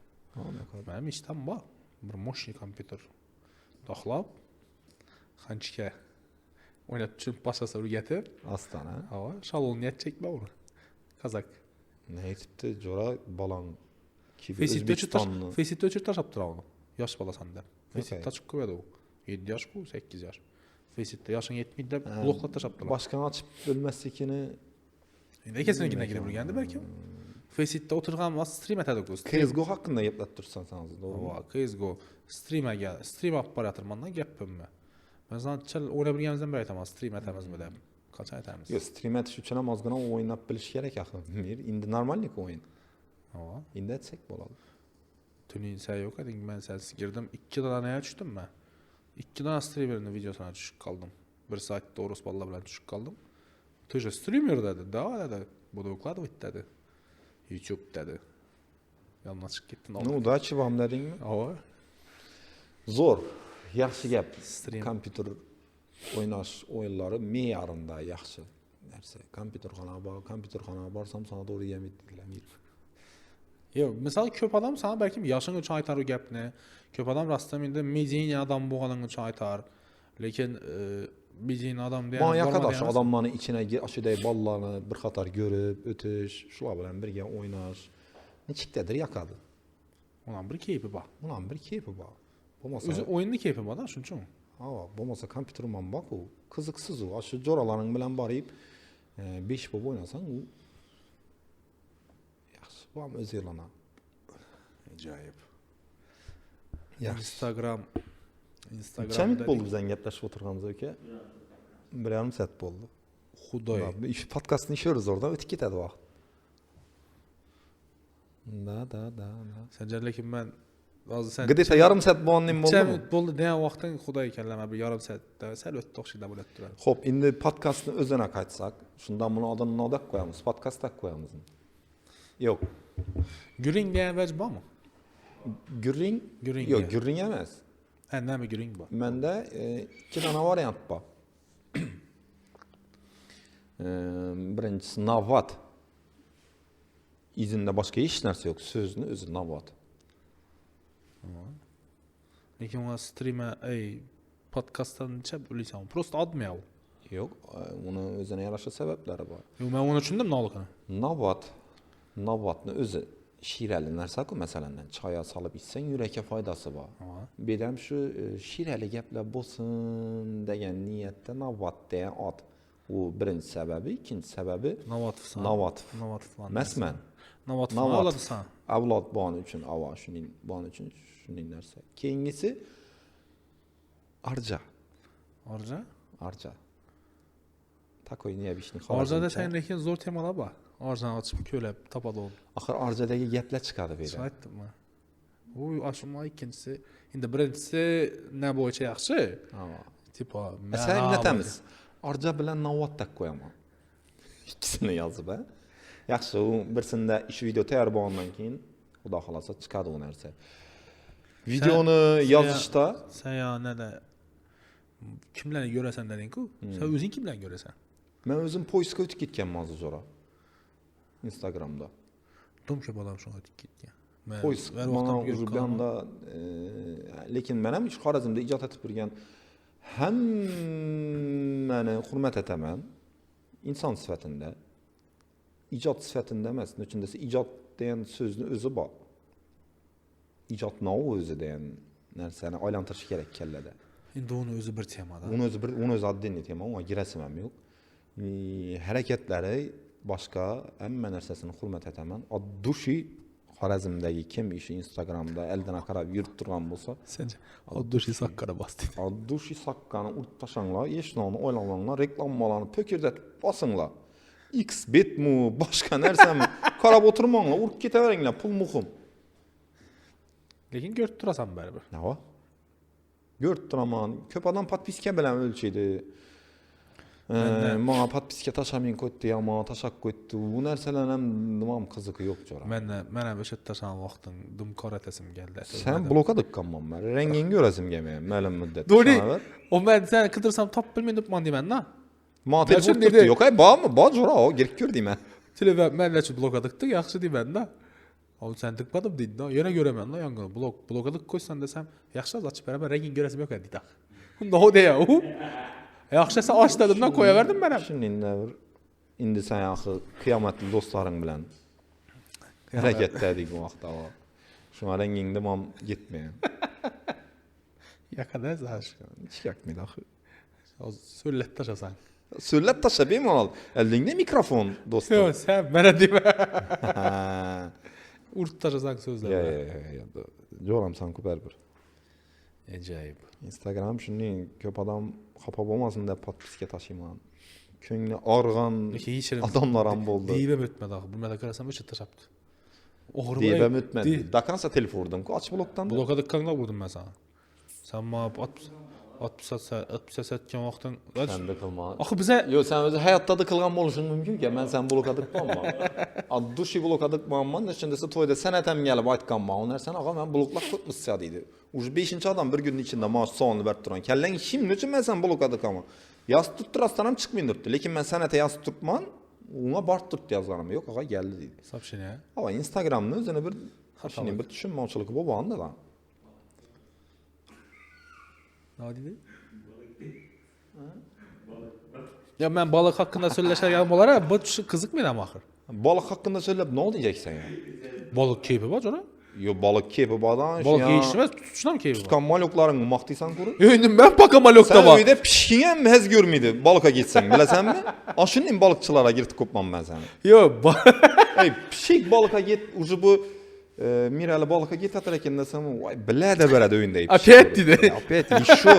Men ishdan bor. Bir moshni kompyuter taxlab, qanchga o'ynab tushib boshqasa o'rgatib, Astana. Ha, shalonni yetchek bor. Kazak. Ne etipdi? Jora balan ki Facebook'ta öçür taşap tura onu. Yaş balasan da. Facebook'ta açıp koydu o. 7 yaş bu, 8 yaş. Facebook'ta yaşın yetmeydi de blokla taşap tura. Başkan açıp bilmezlikini Indi kesinlikle girip geldi belki. Facebook'ta oturgan stream etadik bu. CSGO hakkında yapıp dursan sanız doğru. Ova, CSGO stream'e gel. Stream aparatırmandan gepimmi. Ben sana çal oyna bilgenizden bir aytamaz. Stream etemez mi deyip. Kaç aytamız? Yo, stream etiş üçün amazgına oynap biliş gerek axı. İndi normallik oyun. Ova. İndi etsek bolalı. Tünün sen yok edin ben sensiz girdim. 2 danaya düştüm ben. 2 dana streamer'ın videosuna düşüp kaldım. 1 saat doğrusu balla bilen düşüp kaldım. Tüje streamer dedi. Daha dedi. Bu da yokladı bit dedi. YouTube dedi. Yanına çık gittin. Ne da çıvam dedin mi? Ova. Zor. Yaxşı gap. Stream. Kompüter oynaş oyunları meyarında yaxşı. Nerse kompüterxana barsam sana doğru yemek dilemir. Yo, mesela köp adam sana belki yaşın üçün aytar o gapni. Köp adam rastlamında mezin adam boğalan üçün aytar. Lekin mezin adam diyen Bana yakadaş adamların içine aşıday ballarını bir qatar görüp ötüş, şula bilen birge oynaş. Neçikdedir yakadı. Ulan bir keyfi bak. Ulan bir keyfi bak. Özü oyunlu keyfi bak da şunçun. Ava, bolmasa kompüterman bak o. Kızıksız o. Aşı joraların bilen barayıp 5 bab oynasan o yaxşı. Bu am öz yılana. Acayip. Instagram'da Instagram'da boldu bizden gepleşip oturganız öke. Bir yarım saat boldu. Xudoy. İş podcastını işiyoruz orada ötüp ketedi vaqt. Da. Sence lekin ben bazı sen Gıdeta yarım saat boğanlayım boldu mu? Cem boldu ne vaqtın Xudoy kelleme bir yarım saatte sel ötü toqşida bolat turadi. Hop, indi podcastını özüne kaçsak, şundan bunu adını odak koyamız, podcast tak koyamız. Yok. Gürring diyen vec var mı? Gürring? Gürring Yok, ya. gürring emas. Ha ne mi gürring var? Mende 2 tane variant var. Birincisi navat. İzinde başka hiç narsa yok. Sözünü özü navat. Lekin ona stream'e podcast'tan neçe bilirsən? Prosta admıyor. Yok, onun özüne yaraşa sebepleri var. Yo ben onu düşündüm ne oldu? Navatni özü şirəli narsa ku məsələn çaya salıb içsən yürəkə faydası var. Bedəm şu şirəli gəplər bolsun degan niyətdə navat deyə ad. O birinci səbəbi, ikinci səbəbi Navat. falan. Məsmən. Navat falan avladısan. Avlad bağın üçün ava şunun narsa. Keyingisi arca. Arca? Takoy niyə bişni xaricində. Arcada sen lekin zor temalar var. Arcanı açıp köyle tapadı ol. Axır arcadakı gəplər çıxardı belə. Saytdım mı? O aşımla ikincisi. İndi birincisi ne boyunca yaxşı? Tipa. Məsələn nə təmiz? Arca bilən navat tak koyama. İkisini yazıb hə. Yaxşı, o birisində iş video tayar boğandan keyin o da xalasa çıxadı o narsa. Videonu yazışda sen ya ne de kimlerle göresen dedin ki? Sen özün kimlerle göresen? mən özüm poiska ötüb getken mazı zora. Instagramda. Dum ki balam şuna ötüb getdi. Poisk bana uzubanda lekin mənəm iş Xorazmda icad etib birgən həmməni hürmət etəmən insan sifətində icad sifətində emas, nöçündəsə icad deyən sözünü özü var. İcad nə o özü deyən nərsəni aylantırış gerek kəllədə. İndi onu özü bir temada. Onu öz adını tema, ona girəsiməm yox. Hərəkətləri başqa əmmə nərsəsini hürmət etəmən. Adduşi Xorazmdagi kim işi Instagramda eldən qarab yürüb durğan bolsa, sence Adduşi Saqqara bastı. Adduşi Saqqanı urt taşanlar, yeşnanı oylananlar, reklammalarını pökürdətib basınlar. X bet mu, başqa nərsəmi qarab oturmaqla urt ketəvəringlər, pul muxum. Lekin görüp durasan bari bir. Nə var? Görüb duraman, köp adam patpiskə bilən ölçüydü. Mana patpiskə taşamayın koydu, ama taşak koydu. Bu nərsələrin nimam qızıqı yox cora. Mənə beşət taşan vaxtın dım karatəsim gəldi. Sən bloka dıqqanmam mən. Rəngin görəsim gəlməyəm, məlum müddət. Dori, o mən sən qıdırsam tap bilməyib man demən na. Ma telefon tutdu. Yox ay, bağ mı? Bağ cora o, gerek gör demə. Telefon mənlə üçün bloka dıqdı, yaxşı demən da. O sən dıqmadım deydi da. Yenə görəmən la yanğı. Bloka dıq qoysan desəm, yaxşı açıb bərabər rəngin görəsim yox idi da. Nə o deyə o? Yaxşısa açdadım da koya verdim mənə. Şimdi indi sən axı qiyamətli dostların bilən Hareketdedik bu vaqtda. Şuna rengingde mam gitmeyen. Yakada zaş. Hiç yakmaydı axı. O söylet taşasan. Söylep taşa bemal. Elinde mikrofon dostum. Yo, sen bana deme. Ha. Urt taşasan sözler. Ya. Joram san kuper bir. Acayip. Instagram şunu köp adam xapa bolmasın dep patpiske taşıyman. Köngli argan adamlaram boldu. Deyibem ötmedi axı. Bu mədə qarasam öçə taşapdı. Deyibem ötmedi. Dakansa telefon vurdum. Aç bloktan da. Bloka dıqqanla vurdum mən sana. Sen ma 60 satken vaxtın. Sen de kılma. Axı bizə Yo sen özü hayatta da kılgan boluşun mümkün ki. Ben sen bloka dıkmanma. Duşi bloka dıkmanman. Neçindesi toyda senetem gelip aytkanma. Onlar sen ağa ben bloklak tutmuşsa deydi. Ucu 5. adam bir günün içinde maaş soğanlı berip duran. Kellen şimdi için ben sen bloka dıkama. Yas tuttur astanam çıkmayın dörttü. Lekin ben senete yas tutman. Ona bart tut yazlarım. Yok ağa geldi deydi. Sapşın ya. Ama Instagram'ın özüne bir şimdi bir düşünmüşlük bu bağında da. Ne dedi? Ya mən balıq haqqında söyləşərkən olar, bu qızıqmıram axır. Balık hakkında söyleyip ne oldu diyeceksin ya? Balıq keyfi var canım. Yo balık keyfi badan. Balıq yeyişməz, tutuşuna mı keyfi var? Tutkan malokların maqtıysan kuru. Öyünüm mən pakamalokda Sen var. öyde pişkine mi hez görmeydi balıka gitsen bilesen mi? Aşının balıkçılara girip kopmam ben seni. Yo, Ey pişik balıka git ucu bu Mirali balıka git atarken desem vay bile de berede öyünde. Apet dedi. Apet işo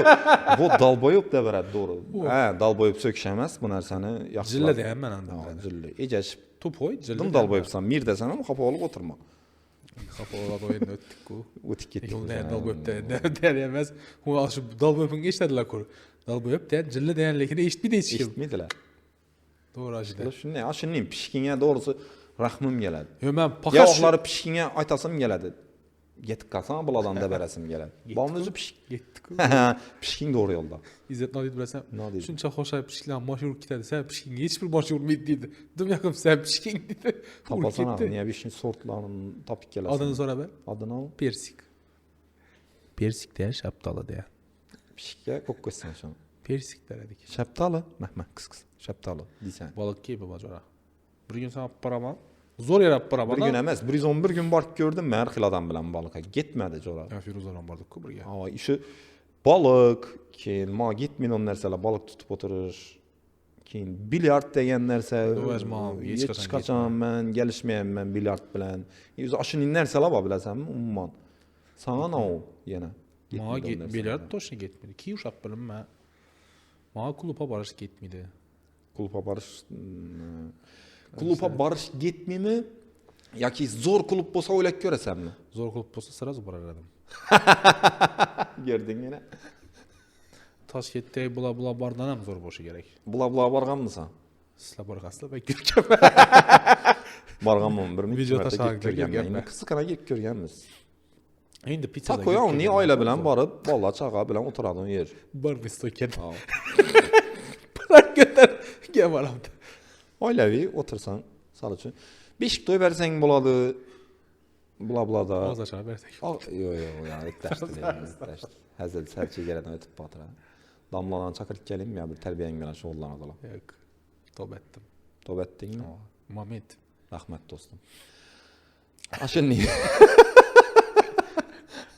bu dalboyup da berede doğru. He dalboyup söküşemez bu narsani yaxşı. Cille deyəm mən anda. Cille. Eceş Topoy, cille. dım dalboyupsan mir desen ama kafa olup oturma. Kapı orada oyunu öttük ku. Ötük gittik. Yol deyən dalboyup deyəməz. Hu aşı dalboyupun eşitədilər kur. Dalboyup deyən, cille deyən lekini eşitmedi heç kim. Eşitmediler. Doğru acıda. Şu ne? Aşının pişkine doğrusu rahmım geledi. Yo, mən Ya pakaş... oxları pişkine aytasım geledi. Yetib qalsam buladan da beresim geledi. Balın özü pişk. Getdik ku. Pişkin doğru yolda. İzzet nə deyib bilirsən? Nə deyib? Şunca xoşay pişiklərin başı vurub getədi. Sən pişkin heç bir başı vurmaydı deyildi. Dım yaxım sən pişkin dedi. Tapasan abi niye bir şey sortlarının tapik gelesin. Adını sonra ver. Adını al. Persik. Persik deyən şaptalı deyən. Pişkiye kok koysan şu an. Persik dedik. Şaptalı. Mehmet kıs. Şaptalı. Diysen. Balık keyfi bacora. Bir gün sana paraman. Zor yer paraman. Bir gün emez. 111 gün bark gördüm mü her xil adam bilen balığa. Gitmedi cora. Ya Firuza'dan bardık ku birge. Ama işi balık. Keyin ma gitmeyin on nerseler balık tutup oturur. Keyin bilyard degen nerse. Hiç kaçan ben gelişmeyen ben bilyard bilen. Yüz aşın nerseler var bilesen mi? Umman. Sana ne o yine? Ma bilyard toşuna gitmedi. Ki uşak bilim ma. Ma kulupa barış gitmedi. Kulupa barış Kulupa barış gitmi mi? Yaki zor kulup bolsa oylak göresen mi? Zor kulup bolsa sırası bararadım. Gördün yine. Taşkent'te bula bardanam zor boşu gerek. Bula bargan mısan? Sizle bargasla ben görkem. Bargan mı? Bir mi? Video taşağın görkem. Yine kısıkana girip görgenmiz. Şimdi pizza da Takoya niye aile bilen barıp valla çağa bilen oturadığın yer. Bar bistoken. Bırak götür. Gel baramda. Ailevi otursan salıçı. Beşik toy versen buladı. Bula da. Ağız aşağı versek. Yo yani dərst. Həzəl sərçi gələn ötüb batıra. Damlanan çakır gəlim ya bir tərbiyyən gələn şoğullarına da. Yok. Tob ettim. Tob etdin mi? Mehmet. Rahmet dostum. Aşın niye?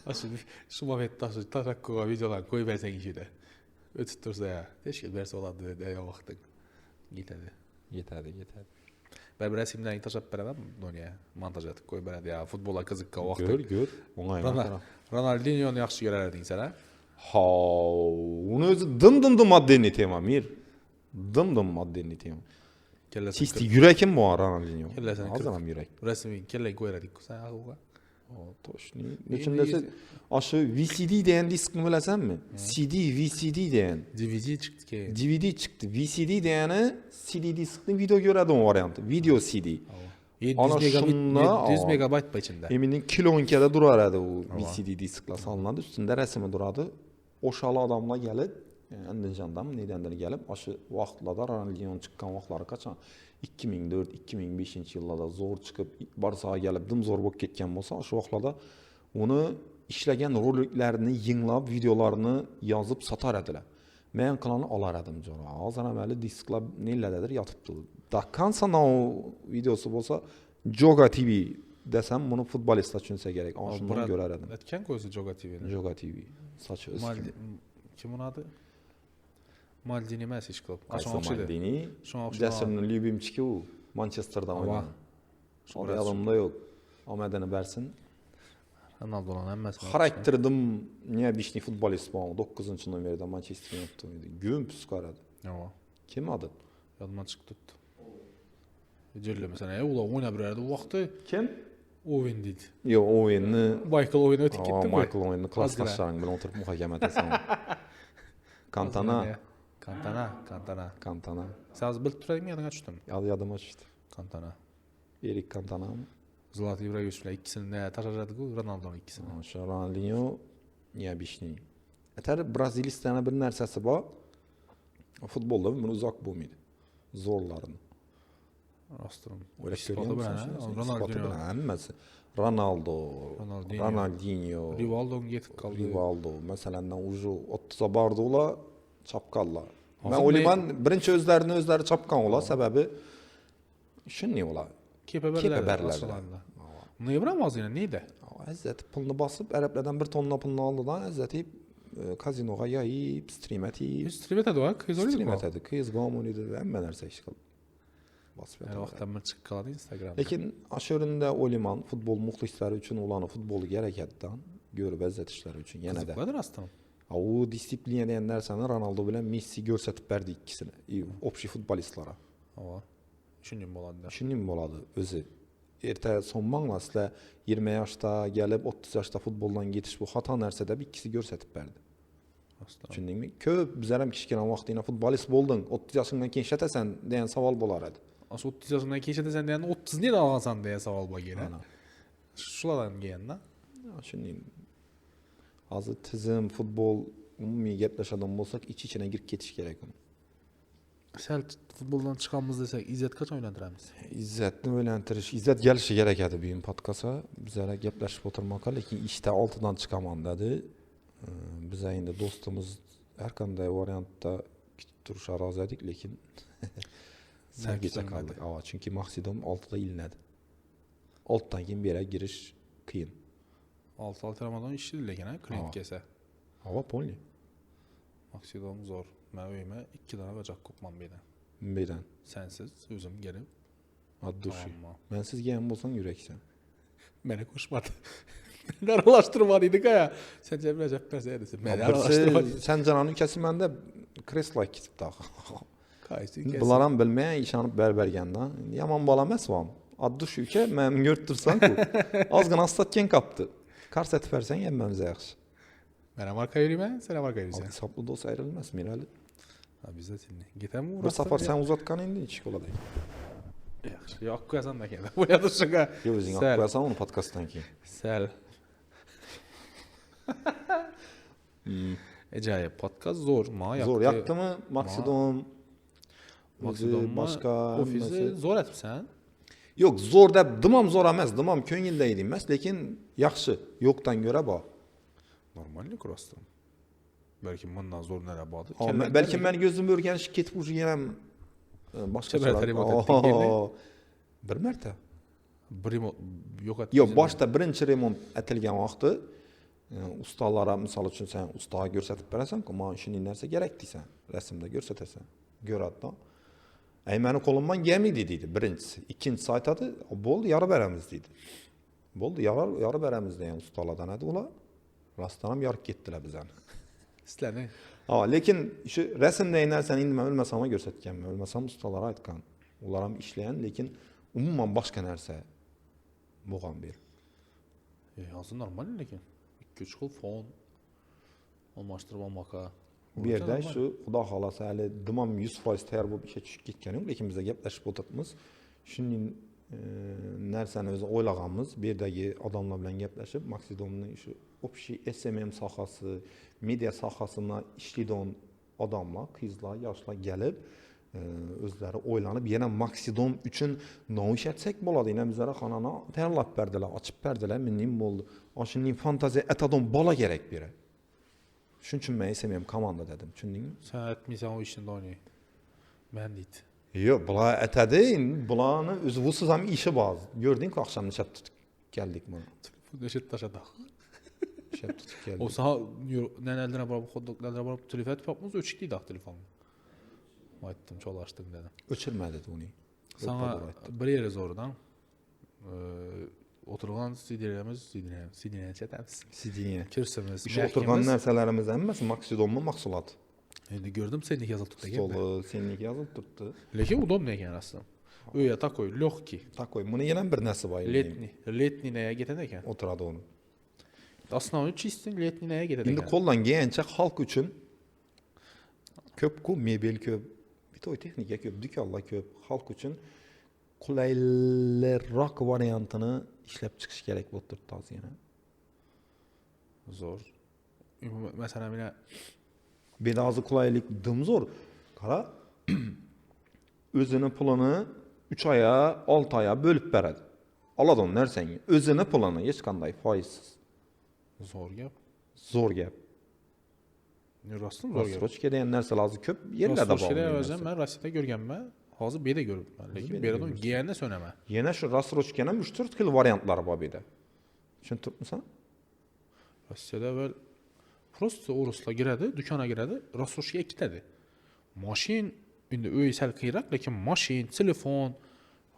Aslında şu Mehmet taşı tarakkoğa videolar koy versen işine. Ötüp dursa ya. Teşkil verse olandı de ya vaxtın. Gitedi. Yetədi. Ben bir resimden taşıp beraber Nonya montaj ettik koy beraber ya futbola kızıkka vaxtı. Gör. Ona Ronaldinho'nu yaxşı görərdin sənə. Ha, onu özü dım maddenli tema mir. Dım maddenli tema. Çisti yürekim bu Ronaldinho. Azanam yürek. Resmi kelle koyardik sen ağığa. Toşni. Neçindəsə aşı VCD deyən disk mi biləsən mi? CD, VCD deyən. DVD çıktı ki. DVD çıktı. VCD deyəni CD diskli video görədim variantı. Video CD. 700 megabayt içinde. Eminin kilonkede durardı o VCD diskla salınardı. Üstünde resmi duradı. O şalı adamla gelip, Andijan'dan nedendir gelip, aşı vaxtlarda Ronaldinho'nun çıkan vaxtları kaçan 2004-2005 yıllarda zor çıkıp Barsağa gelip dım zor bok ketken olsa, aşı vaxtlarda onu işlegen roliklerini yığınlab, videolarını yazıp satar ediler. Mən klanı alar edim cora. Azan əməli diskla neylədir yatıbdı. Dakansa o videosu olsa Joga TV desem bunu futbolistlar düşünse gerek. Şundan görerdim. Etken koysa Joga TV'de. Joga TV. Saçı öz. Kim onun adı? Maldini emas iş qilib. Maldini. Jasir'nin любимчики o. Manchester'dan oynayan. O adamda yok. Amadını versin. Ronaldo'nun hammasi. Xarakterdim niye bişni futbolist bu? 9. numarada Manchester United'da. Gün püskaradı. Yo'q. Kim adı? Yodimdan chiqib turibdi. Jirli mesela ular o'ynab berardi u vaqtda. Kim? Owen deydi. Yo'q, Owen'ni Michael Owen o'tib ketdi. Michael Owen'ni klassdoshlaring bilan o'tirib muhokama etasan. Kantana. Sen az bilib turadingmi, yodingga tushdimi? Yadıma tushdi. Kantana. Erik Kantana'mı? Zlatan Ibrahimovic bilan ikkisini tashladi-ku, Ronaldoning ikkisini. O'sha Ronaldinho niye bishni. Atar Brazilistana bir narsasi bor. Futbolda buni uzoq bo'lmaydi. Zo'rlarini. Rostrum. Ronaldinho hammasi. Ronaldinho, Rivaldo'ga yetib qoldi. Rivaldo, masalan, uju 30 bardi ular chapqanlar. Men o'ylayman, birinchi o'zlari chapqan ular, sababi shunday ular. Kepaberlar. Ne biramaz yine, neydi? Azzat pulni bosib, arablardan bir tonna pulni oldidan Azzat kazinoga yayib, stream etib. Stream etadi va, qiz o'ynaydi. Stream etadi, qiz o'ynaydi, hamma narsa ish qilib. Bosib etadi. Vaqtdan bir chiqib qoladi Instagramda. Lekin ashurunda o'ylayman, futbol muxlislari uchun ularni futbolga harakatdan ko'rib azzatishlari uchun yanada. Qiziqadi rostdan. U disiplina degan narsani Ronaldo bilan Messi ko'rsatib berdi ikkisini, общий futbolistlara. Shunday bo'ladi. Shunday bo'ladi o'zi. Erta sonmanglar sizlar 20 yoshda kelib 30 yoshda futboldan ketish bu xato narsa deb ikkisi ko'rsatib berdi. Tushundingmi? Ko'p bizlar ham kichkina vaqtingda futbolist bo'lding, 30 yoshingdan keyin ishatasan degan savol bo'lar edi. 30 yoshingdan keyin ishatasan degan 30 ni olgansan degan savol bo'lgan. Shulardan kelganda. Shunday. Hozir tizim, futbol umumiy gaplashadigan bo'lsak, ichi-ichiga kirib ketish kerak uni. Sal futboldan chiqamiz desak, Izzat qachon o'ylantiramiz? Izzatni o'ylantirish, Izzat kelishi kerak edi bu podkastga. Bizlar gaplashib o'tirmoqqa, lekin ishda 6dan chiqaman dedi. Biz endi do'stimiz har qanday variantda turishga rozi edik, lekin sergacha qoldik. Chunki maqsadim 6da ilinadi. 6dan keyin bera girish qiyin. 6 Ramazon ishli lekin klient kelsa. Polni. Maqsadim zo'r. Men uyima 2 dona bajoq qo'yman Beydan. Sensiz o'zim kelib. Addushi. Men sizga ham bo'lsang yuraksan. Meni qo'shmadi. Meni aralashtirmadingiz ya. Sen jabra bersa edi. Meni aralashtirmadingiz. Sen canını ukasi menda kreslo ketibdi. Qaysi ukasi? Bular ham bilmay ishonib berberganda. Yomon bola emas bu. Addushi uka, men ko'rib tursan-ku. Ozgina ostatgan qapti. Ko'rsatib bersang hammamiz yaxshi. Men marka yurayman, sen marka yuraysan. Hisobli do'st ayrilmas, Mirali. Обязательно. Getamu. Bir safar sen uzatganingda ish qoladi. Yaxshi, yo'q qo'yasan da keyin. Bu yerda shunga. Yo'q, o'zing olib qo'yasan uni podkastdan keyin. Sal. Ajoyib podkast zo'r, men yoqdi. Zo'r yoqdimi? Maqsadim boshqa ofisi zo'r etibsan. Yo'q, zo'r deb dimam zo'r emas, dimam ko'ngilda edi emas, lekin yaxshi, yo'qdan ko'ra bor. Normallik rostdan. Belki bundan zor nere bağlı. Belki ben gözüm örgenişip ketip ucu yenem başka şeyler. Bir merte. Yok, başta birinci remont etilgen vaqti ustalara misal üçün sen ustağa görsətib verəsən ki, ma işin inerse gerek deysən, resimde görsətəsən, görəd da. Məni kolumdan gelmedi deydi birincisi. İkincisi aytadı, boldu yarı berəmiz deydi. Boldu yarı berəmiz deyən ustalardan ədi ola. Rastlanam yarı getdilər bizəni. İstədi. Lekin şu resimde inersen indi mən ölməsəm görsətgən, ölməsəm ustalara aytqan. Onlara işləyən, lekin umumən başqa нәрсе boğan bir. Hazır normal lekin. 2-3 xil fon almashtırıb almaqa. Bir yerdə şu xudo xolasa hələ dimam 100% tayyor bo'lib ishə tushib ketganim, lekin bizə gəpləşib o'tiribmiz. Shunday narsani o'zi o'ylaganmiz. Bu yerdagi odamlar bilan gəpləşib, Maksidonning shu общий SMM sohasi, media sohasida ishlaydigan odamlar, qizlar, yoshlar kelib, o'zlari o'ylanib, yana Maksidon uchun nima ishlatsak bo'ladi? Yana bizlara xonani tayyorlab berdilar, ochib berdilar, mening bo'ldi. Shunday fantaziya etadigan bola kerak biri. Shuning uchun men SMM komanda dedim, tushundingmi? Sen etmeysen o işinde oynay. Ben deydi. Yo'q, bular etadi, bularni o'zi usiz ham ishi bor. Gördingki, oqshom necha geldik buna. Neşet taşadı. Şep tutup geldik. O saha nelerine barıp hodluklarına barıp telefon yapmamız öçükliydi telefon. Aytdım çolaştım dedim. Öçürmedi onu. Sana bir yere zordan oturgan sidine çetemiz. Sidiye. Kirsimiz. İşte oturgan narsalarımız emmes maksidon mu maksulat. Endi gördüm senlik yazılıp da geldi. Stolu senlik yazılıp durdu. Lekin udom ne ekan aslında. Öyle takoy lehki. Takoy bunu yenen bir narsa var. Letni neye geten ekan. Oturады onu. Aslında onu çistin letni neye geten Şimdi ekan. koldan gençe halk üçün köp ku mebel köp, bitoy texnika köp, dükkanlar köp, halk üçün qulaylık variantını işlep çıkış gerek bolup turdu az yana. Zor. Mesela mine Bedazı qulaylık dım zor. Kara özünün pulunu 3 aya, 6 aya bölüp beredi. Aladın nersen? Özünün pulunu hiç kanday faizsiz. zor gap. Zor gap. Ne rastım zor gap. Rasroçke deyen narsa lazım köp yerlerde Rasroçke'de bağlı. özüm ben Rossiyada görgenme. Hazır bede görüp ben. Lekin bereden giyende söneme. Yine şu Rasroçke'nin 3-4 xil variantları var bede. Düşünüp musan? Rossiyada böyle prosto orusla giredi, dükkana giredi. Rasroçke ikkitedi. Maşin indi öy sel kıyrak, lekin maşin, telefon,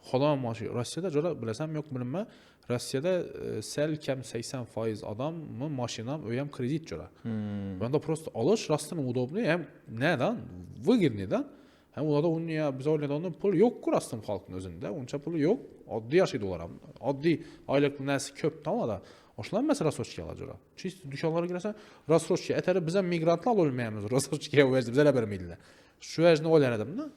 xola maşin. Rossiyada jora bilesem yok bilinme. Rossiyada sel kem 80% adam mı maşinam öyem kredit jora. Ben de prosto alış rastın udoblu hem neden? Выгодныйdan. Hem ulada onun ya biz oyladan pul yok ku rastım halkın özünde. Onça pulu yok. Addi yaşaydı olar. Addi aylık näsi köp tamam da. Oşlan mesela Rasroçke alacak. Çist dükkanlara giresen Rasroçke eteri bize migrantlar olmayamız. Rasroçke'ye verdi bize vermediler. Şu ejni oyladım da.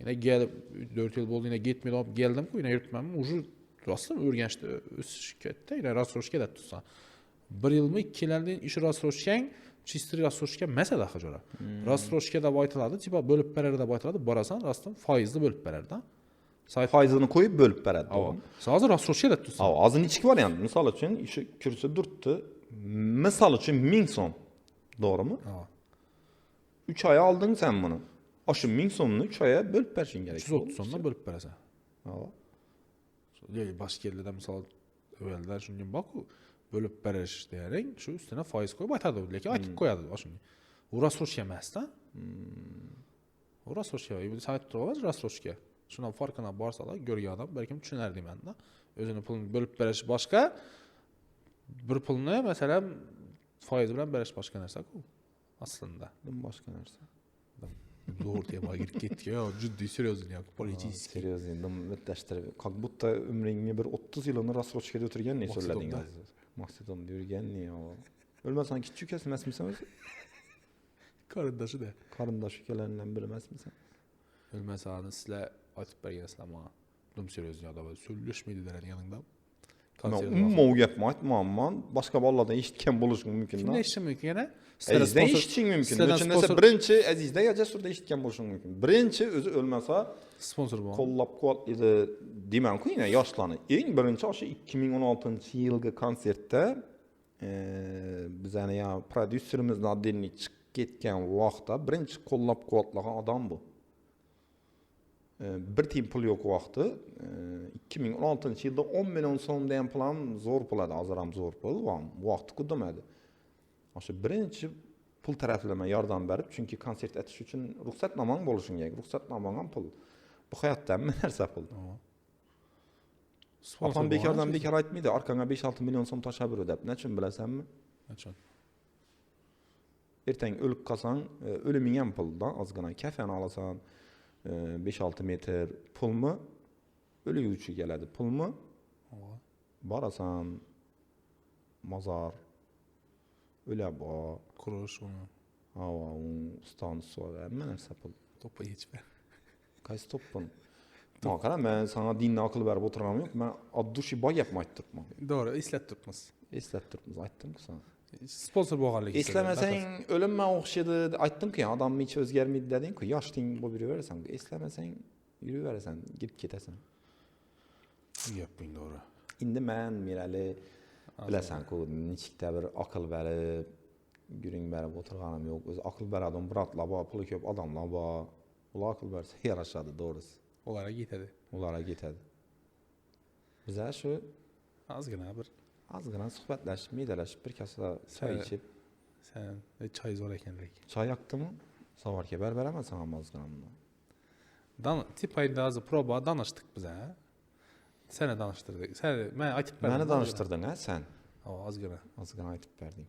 Yine gelip 4 yıl oldu yine gitmedi geldim ku yine yurtmam ucu rastım örgençti şirkette yine Rasroçke de tutsa. 1 yıl mı 2 yıldan iş Rasroçke'nin çistiri Rasroçke mesela hacora. Rasroçke da baytaladı tipa bölüp bererde de baytaladı barasan rastım faizli bölüp bererde. Faizini koyup bölüp beredi. Ava. Hazır Rasroçke de tutsa. Ava azın içki var yani. Misal için işi kürsü durttu. Misal için 1000 son. Doğru mu? Ava. 3 aya aldın sen bunu. Aşı 1000 sonunu 3 aya bölüp berşin gerek. 330 sondan bölüp berese. Ava. Başka yerlerde misal övelder şunun baku bölüp bereş diyerek şu üstüne faiz koyup atadı. Lekin aytıp koyadı. Aşın. O Rasroçke emas da. O Rasroçke. Bir sayt turabaz Rasroçke. Şuna farkına barsalar görgü adam belki düşüner deymen da. Özünü pulunu bölüp bereş başka bir pulunu mesela faiz bilen bereş başka narsa ku. Aslında. Başka narsa. Doğru diye bak git ya ciddi seriozun ya. Politiski. Seriyoz indim mütteştir. Как будто ömrüňe bir 30 ýylyny Rasroçke'de ötürgen ne söyledin ya? Maksidon diýergen ne ya? Ölmesen kiçük kesmezmisin özü? Karındaşı da. Karındaşı kelerinden bilmezmisin? Ölmesen sizle atıp bergenesler ama. Dum seriozun ya da söyleşmedi deren yanında. Umma yapma etme amman başka balladan eşitken buluşun mümkün. Kimle eşitken mümkün yana? Azizde eşitken mümkün. Üçündese birinci Azizde Cesur'da eşitken buluşun mümkün. Birinci özü ölmese sponsor bu. Kollap kuat idi demem ki yine yaşlanı. En birinci aşı 2016 yılgı konsertte bizane ya prodüserimiz adını çıkıp ketken vaqtda birinci kollap kuatlagan adam bu. Bir tim pul yok vaqtı. 2016 yılda 10 milyon so'm degan plan zor pul edi, azaram zor pul. Bu vaqt kudamadi. Aşı birinci pul taraflama yordam berip, çünkü konsert etiş üçün ruhsatnamang boluşun gerek. Ruhsatnamang pul. Bu hayatda mı narsa pul? Apam bekardan bekar aytmaydı. Arkana 5-6 milyon so'm taşabür ödep. Näçün bilesenmi? Näçün? Erteň ölüp kalsaň, ölümüňem puldan azgana kefen alasan, 5-6 metre pul mu? Ölüğü üçü geledi pul mu? Barasan, mazar, öyle ba, kuruş onu. hava, stansı var, men nerse pul. Topa geçme. Kays topun? Ma kara, men sana dinle akıl verip oturam yok, men adduşi bay yapmayıp durpma. Doğru, islet tutmaz. Eslet durpmaz, aytdım ki sana. Sponsor boğarlık Eslemesen ölümme okşadı, aytdım ki adam hiç özgermedi dedin ki yaştın bu biri verirsen, eslemesen yürü verirsen, gidip ketesen. Yapmayın doğru. İndi men mirali bilesen ki niçikde bir akıl verip, gürün verip oturganım yok. Öz akıl ver adam bıratla ba, pulu köp adamla ba. Ola akıl verse yaraşadı doğrusu. Olara gitedi. Olara gitedi. Bize şu Azgina suhbatlashib, meydalashib, bir kasa çay içip. Sen çay zor ekenlik. Çay yaktı mı? Savarga berberaman sana azginamda. Tipayda azı proba danıştık bize. Seni danıştırdık. Məni aytıb berdim. Məni danıştırdın ha sen? Azgina. Azgina aytıb berdim.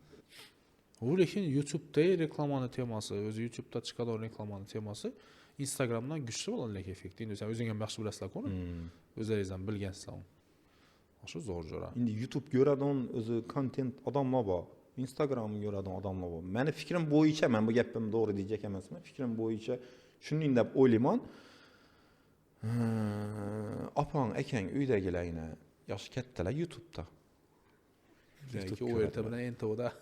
O lekin YouTube'da reklamanın teması, özü YouTube'da çıkan reklamanın teması Instagram'dan güçlü olan lek effekti. İndi sen özüngən yaxşı biləsizlər onu. Özlərinizdən bilgənsizlər. Aşı zor jora. İndi YouTube görədən özü content adamla var. Instagram'ı görədən adamla var. Mənim fikrim boyunca, mən bu gəpim doğru deyəcək emasmı? Fikrim boyunca şunu indi oylayman. Apan əkən üydəgiləyinə yaşı kətdələr YouTube'da. Belki o ertə bilən NTV'da.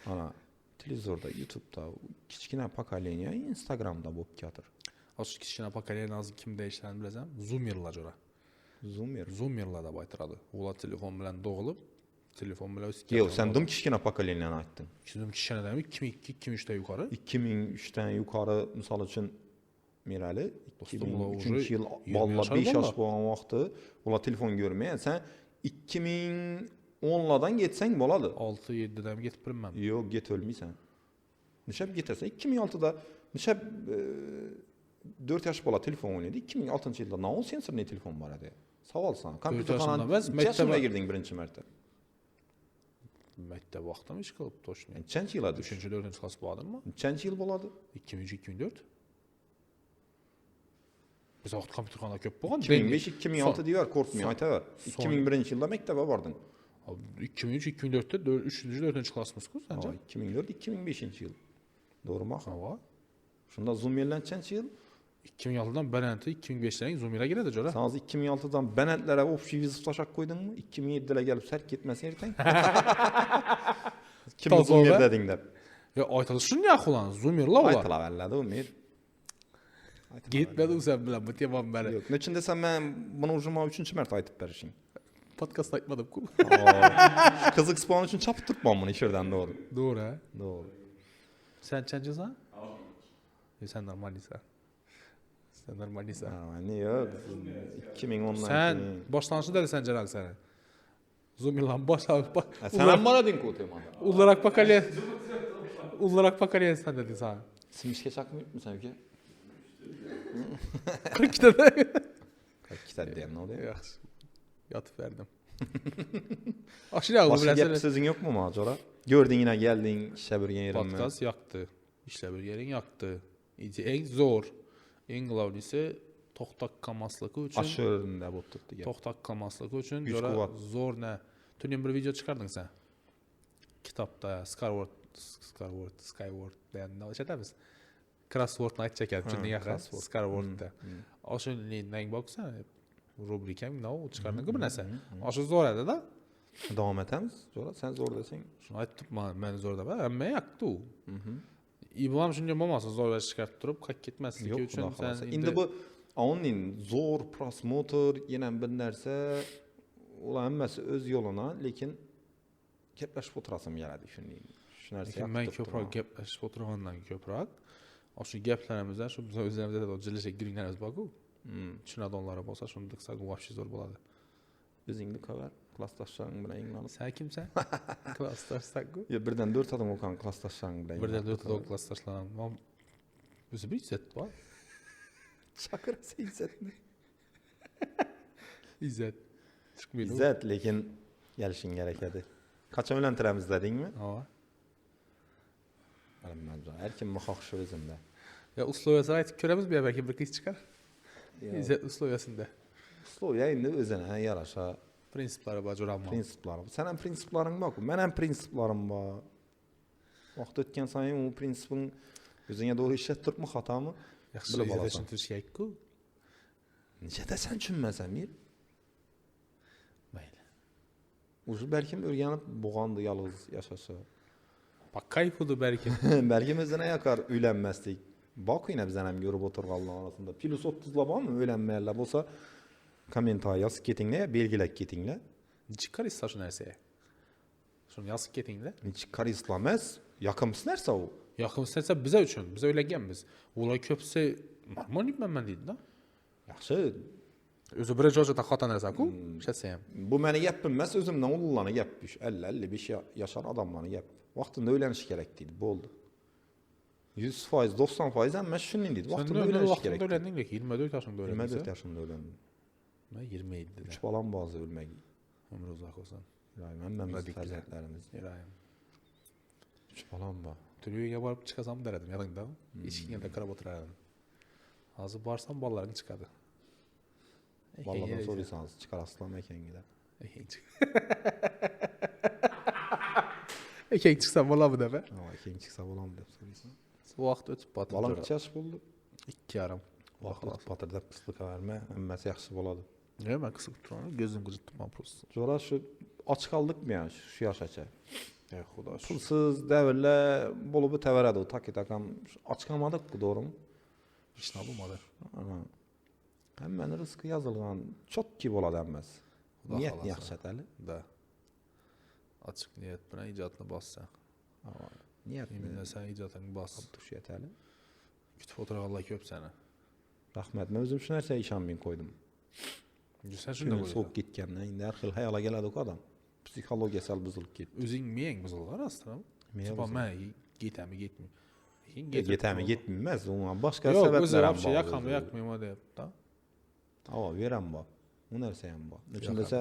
Ana televizorda, YouTube'da kiçkinə pokoleniya Instagram'da bo'lib ketdir. Aşı kiçkinə pokoleniya azı kim dəyişən biləcəm? Zoomerlar jora. Zoomerlar da baytıradı. Ola telefon bilan doğulub, telefon bilan üstə. Yox, sən dım kiçkinə pokoleniyanı aytdın. Kiçkinə demək 2002, 2003-dən yuxarı. 2003-dən yuxarı misal üçün Mirəli 2003 yıl balla 5 yaş olan vaxtı ola telefon görməyə sən 2010-ladan getsən boladı. 6-7-dən getib bilməm. Yox, get ölməysən. Nişəb getəsən 2006-da nişəb 4 yaş bola telefon oynaydı. 2006-cı ildə nə sensor ne telefon var idi? Savol sana. Kompüterxana məktəbə girdin birinci mərtə. Məktəb vaxtım iş qılıb toşun. Neçənci yıla düş? 3-cü, 4-cü klass buladınmı? Neçənci yıl boladı? 2003-2004. Biz vaxt kompüterxana köp bolğan. 2005-2006 deyir, korkmuyor, ayta var. 2001-ci ildə məktəbə vardın. 2003-2004-də 3-cü, 4-cü klassımız ku səncə? 2004-2005-ci yıl. Doğru mu? Hava. Şunda zoom yerlənçənci yıl? 2006-dan Bənənti, 2005-dən Zoom-ira girədi görə. Sən 2006-dan Bənətlərə общий vizit taşaq qoydun mu? 2007-də gəlib sərk getməsin ertən? Kim zoom yer dedin də? Ya aytalışın yax olan, Zoom-irla olar. Aytala vəllədi o mir. Getmədi o sən bilən, bu temam bəli. Yox, neçin desəm mən bunu ucuma 3-cü mərtə aytıb bərişin. Podcast aytmadım ku. Qızıq spawn üçün çapıb tutmam bunu işirdən doğru. Doğru hə? Doğru. Sən çəncəsən? Sən normallisən. Sən normallisən. Niyə? 2010-dan Sən başlanışı dedi sən Cəlal sənə. Zoom-irlan başlanış. Sən mənə dedin ku temada. Ullarak pakaliyen sən dedin sən. Simişkə çakmıyor mu sən ki? 42'də. 42'də deyən nə oldu? Yaxşı. Yatıb verdim. Aşırı ağlı biləsən. Başqa gəp sözün yoxmu macora? Gördün yine gəldin, işə bir yerin. Podcast yaktı. İşlə bir yerin yaktı. En zor, en qlavlisi toxtaq qamaslığı üçün. Aşırında bu tutdu gəp. Toxtaq qamaslığı üçün görə zor nə? Tünün bir video çıxardın sən. Kitapda Skyward deyəndə çəkəmiz. Crossword night çəkər. Çünki yaxın Skywardda. Aşın nəyin baxsan, rubrikəm nə o çıxardın ki, bu nəsə. Aşı zor ədə də. Davam etəmiz. Sonra sən zor desən. Şunu aytdım mən zor da. Əmmə yaktı o. İblam şimdi olmasın zor və çıxart durub qaq getməslik üçün sən indi bu onun zor prosmotr yenə bir нәрsə ola həmməsi öz yoluna, lakin gəpləşib oturasım gəldi düşündüyüm. Şu нәрsə yaptım. Mən köprək gəpləşib oturğandan köprək. Şu gəplərimizdən şu biz özlərimizdə də o cilişə girinlərimiz bax o. Çin adamları bolsa şunu dıqsa vəbşi zor boladı. Biz indi qavar klassdaşlarım bilan yığılanıb. Sən kimsən? Klassdaşsan ku? Ya birdən 4 adam olğan klassdaşlarım bilan. Birdən 4 adam klassdaşlarım. Özü bir izzət var. Çakırası izzət nə? İzzət. Çıxmıydı. İzzət, lakin gəlişin gərəkədi. Qaçan öyləntirəmiz dedinmi? Hava. Her kim muhakkak özündə. Ya Usloviyasına aytıb görəmiz bir belki bir qız çıxar. İzzət Usloviyasında. Usloviya indi özünə yaraşa prinsipləri var, cüranma. Prinsipləri. Sənin prinsiplərin var. Mənim prinsiplərim var. Vaxt ötkən sənin o prinsipin özünə doğru işlətdirmə xatamı? Yaxşı, İzzət üçün Türkiyək ku. Necə də sən düşünməsən bir? Bəli. Ucu bəlkə öyrənib boğandı yalnız yaşasa. Bak kayıpıdı belki. Belki özüne yakar öylənməslik. Bak yine bizden hem görüp oturğanlar arasında. Plus 30'la var mı öylənməyərlər bolsa kommentar yazıb ketinlə ya belgilək ketinlə. Çıxar istəşə nərsəyə. Şunu yazıb ketinlə. Çıxar isləməz. Yaxımsı nərsə o. Yaxımsı nərsə bizə üçün. Bizə öyləyən biz. Olay köpsə normal mən deyildi da. Yaxşı. Özü birinci hocada xata narsa-ku, işletsem. Bu məni gəp bilməz, özümdən oğullarını gəpmiş. 50-55 yaşar adamlarını gəp. Vaxtında öyrəniş gərəkdir, bu oldu. 100%, 90% əmmə şunun idi. Vaxtında öyrəniş Vaxtında gərəkdir. öyrəndin ki, 24 yaşında öyrəndin. 24 yaşında öyrəndim. Mən 27-də. 3 balam bazı ölmək. Ömrü uzaq olsun. İbrahim, məmməmiz fərzətlərimiz. İbrahim. 3 balam var. Türüyəyə barıb çıxasam dərədim, yadında. İçkiyə də qırab oturardım. Hazır varsam ballarını çıxadı. Valladan soruysanız, çıxar aslan əkən gedər. Əkən çıx. Əkən çıxsam bala bu dəfə. Əkən çıxsa balam deyib soruysan. Bu vaxt ötüb batır. Balam 2 yaş oldu. 2 yarım. Vaxt ötüb batırda qıslıqa vermə, əmməsi yaxşı boladı. Niyə mən qısıq tuturam? Gözüm qıcıtdım mən prosto. Sonra şu aç qaldıq mı ya şu yaşaça? Ya xuda şükür. Pulsuz dəvirlə bolubu təvərədi. Taki takam aç qalmadıq ki, doğru mu? Heç nə olmadı. Ana. Həmmən rızqı yazılğan çox ki boladı əmməz. Niyyət yaxşı əli. Da. Açıq niyyət buna icadını bassan. Niyyət Yeminlə sən icadını bas. Abduşiyyət əli. Kütüb oturaq Allah köp sənə. Rəhmət, mən özüm şu nəsə işan bin koydum. Sən şunu da Günün soğuk gitkəndən, indi hər xil həyala gələdi o adam. Psixologiyasal buzuluq getdi. Özün miyən qızıllar aslında? Sıpa mən getəmi getmir. Getəmi getməz, ona başqa səbəblər var. Yox, özü səbəblərəm vəbşə yaxamı yaxmayım o deyib da. Ava, verəm var. O nərsəyəm var. Üçündəsə,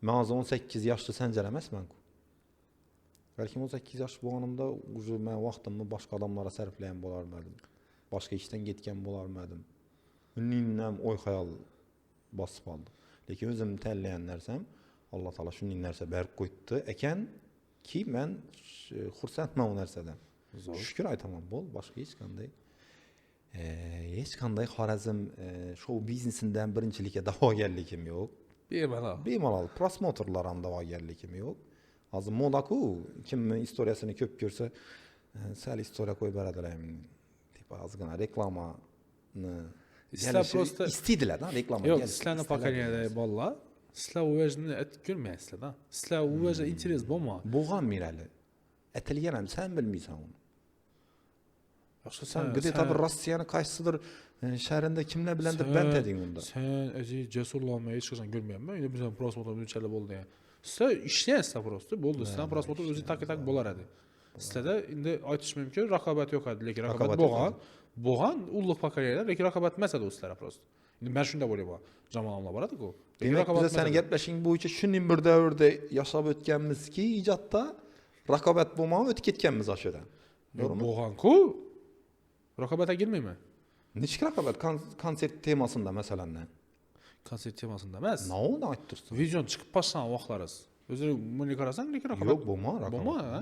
mən azı 18 yaşlı səncələməz mən ku. Bəlkə 18 yaş bu anımda mən vaxtımı başqa adamlara sərfləyən bolarmadım. Başqa işdən getkən bolarmadım. Ünlüyümdən oy xəyal basıb aldım. Lakin özüm təlləyənlərsəm, Allah Taala şu ninlərsə bərk qoydu. Əkən ki mən xursandman o nərsədən. Şükür aytamam bol, başqa heç qanday Xorazm show biznesindən birincilikə da'vogarligim yo'q. Bemalol prosmotorlaram da'vogarligim yo'q. Hozir moda-ku, kimni istoriyasini ko'p ko'rsa, sal istoriya qo'yib beradilar. Tipa ozgina reklamani İstər prosta istəyirlər da reklama. Yox, sizlərlə pokoleniyadə balla. Sizlər o vəcini et görməyəsizlər da. Sizlər o vəcə interes bolma. Boğan mirəli. Ətiliyənəm, sən bilmirsən onu. Yoxsa sən Qıdı tabi Rusiyanın qaysıdır şəhərində kimlə biləndir bənd edin onda. Sən əzi cəsurlanmaya heç qaçan görməyəm mən. İndi bizə prosmotor üçəli boldu yəni. Sizlər işləyənsizlər prosto, boldu. Sizlər prosmotor özü tak bolar idi. Sizlərdə indi aytış mümkün, rəqabət yox idi. Lakin rəqabət boğan ulluq pokoleniyalar, lakin rəqabət məsələ o sizlərə prosto. İndi mən şunda bolayım ha. Cəmalamla baradı ki o. Demək bizə səni gəpləşin bu iki şunun bir dövrdə yaşab ötkənmiz ki, icadda rəqabət bulmağı ötüb getkənmiz aşıdan. Boğan ku rəqabətə girməyimi? Neçə rəqabət konsert temasında məsələn nə? Konsert temasında emas. Nə oldu aytdırsın? Vizyon çıxıb başlan vaxtlarız. Özü bunu qarasan, lekin rəqabət. Yox, bulma rəqabət. Bulma, hə?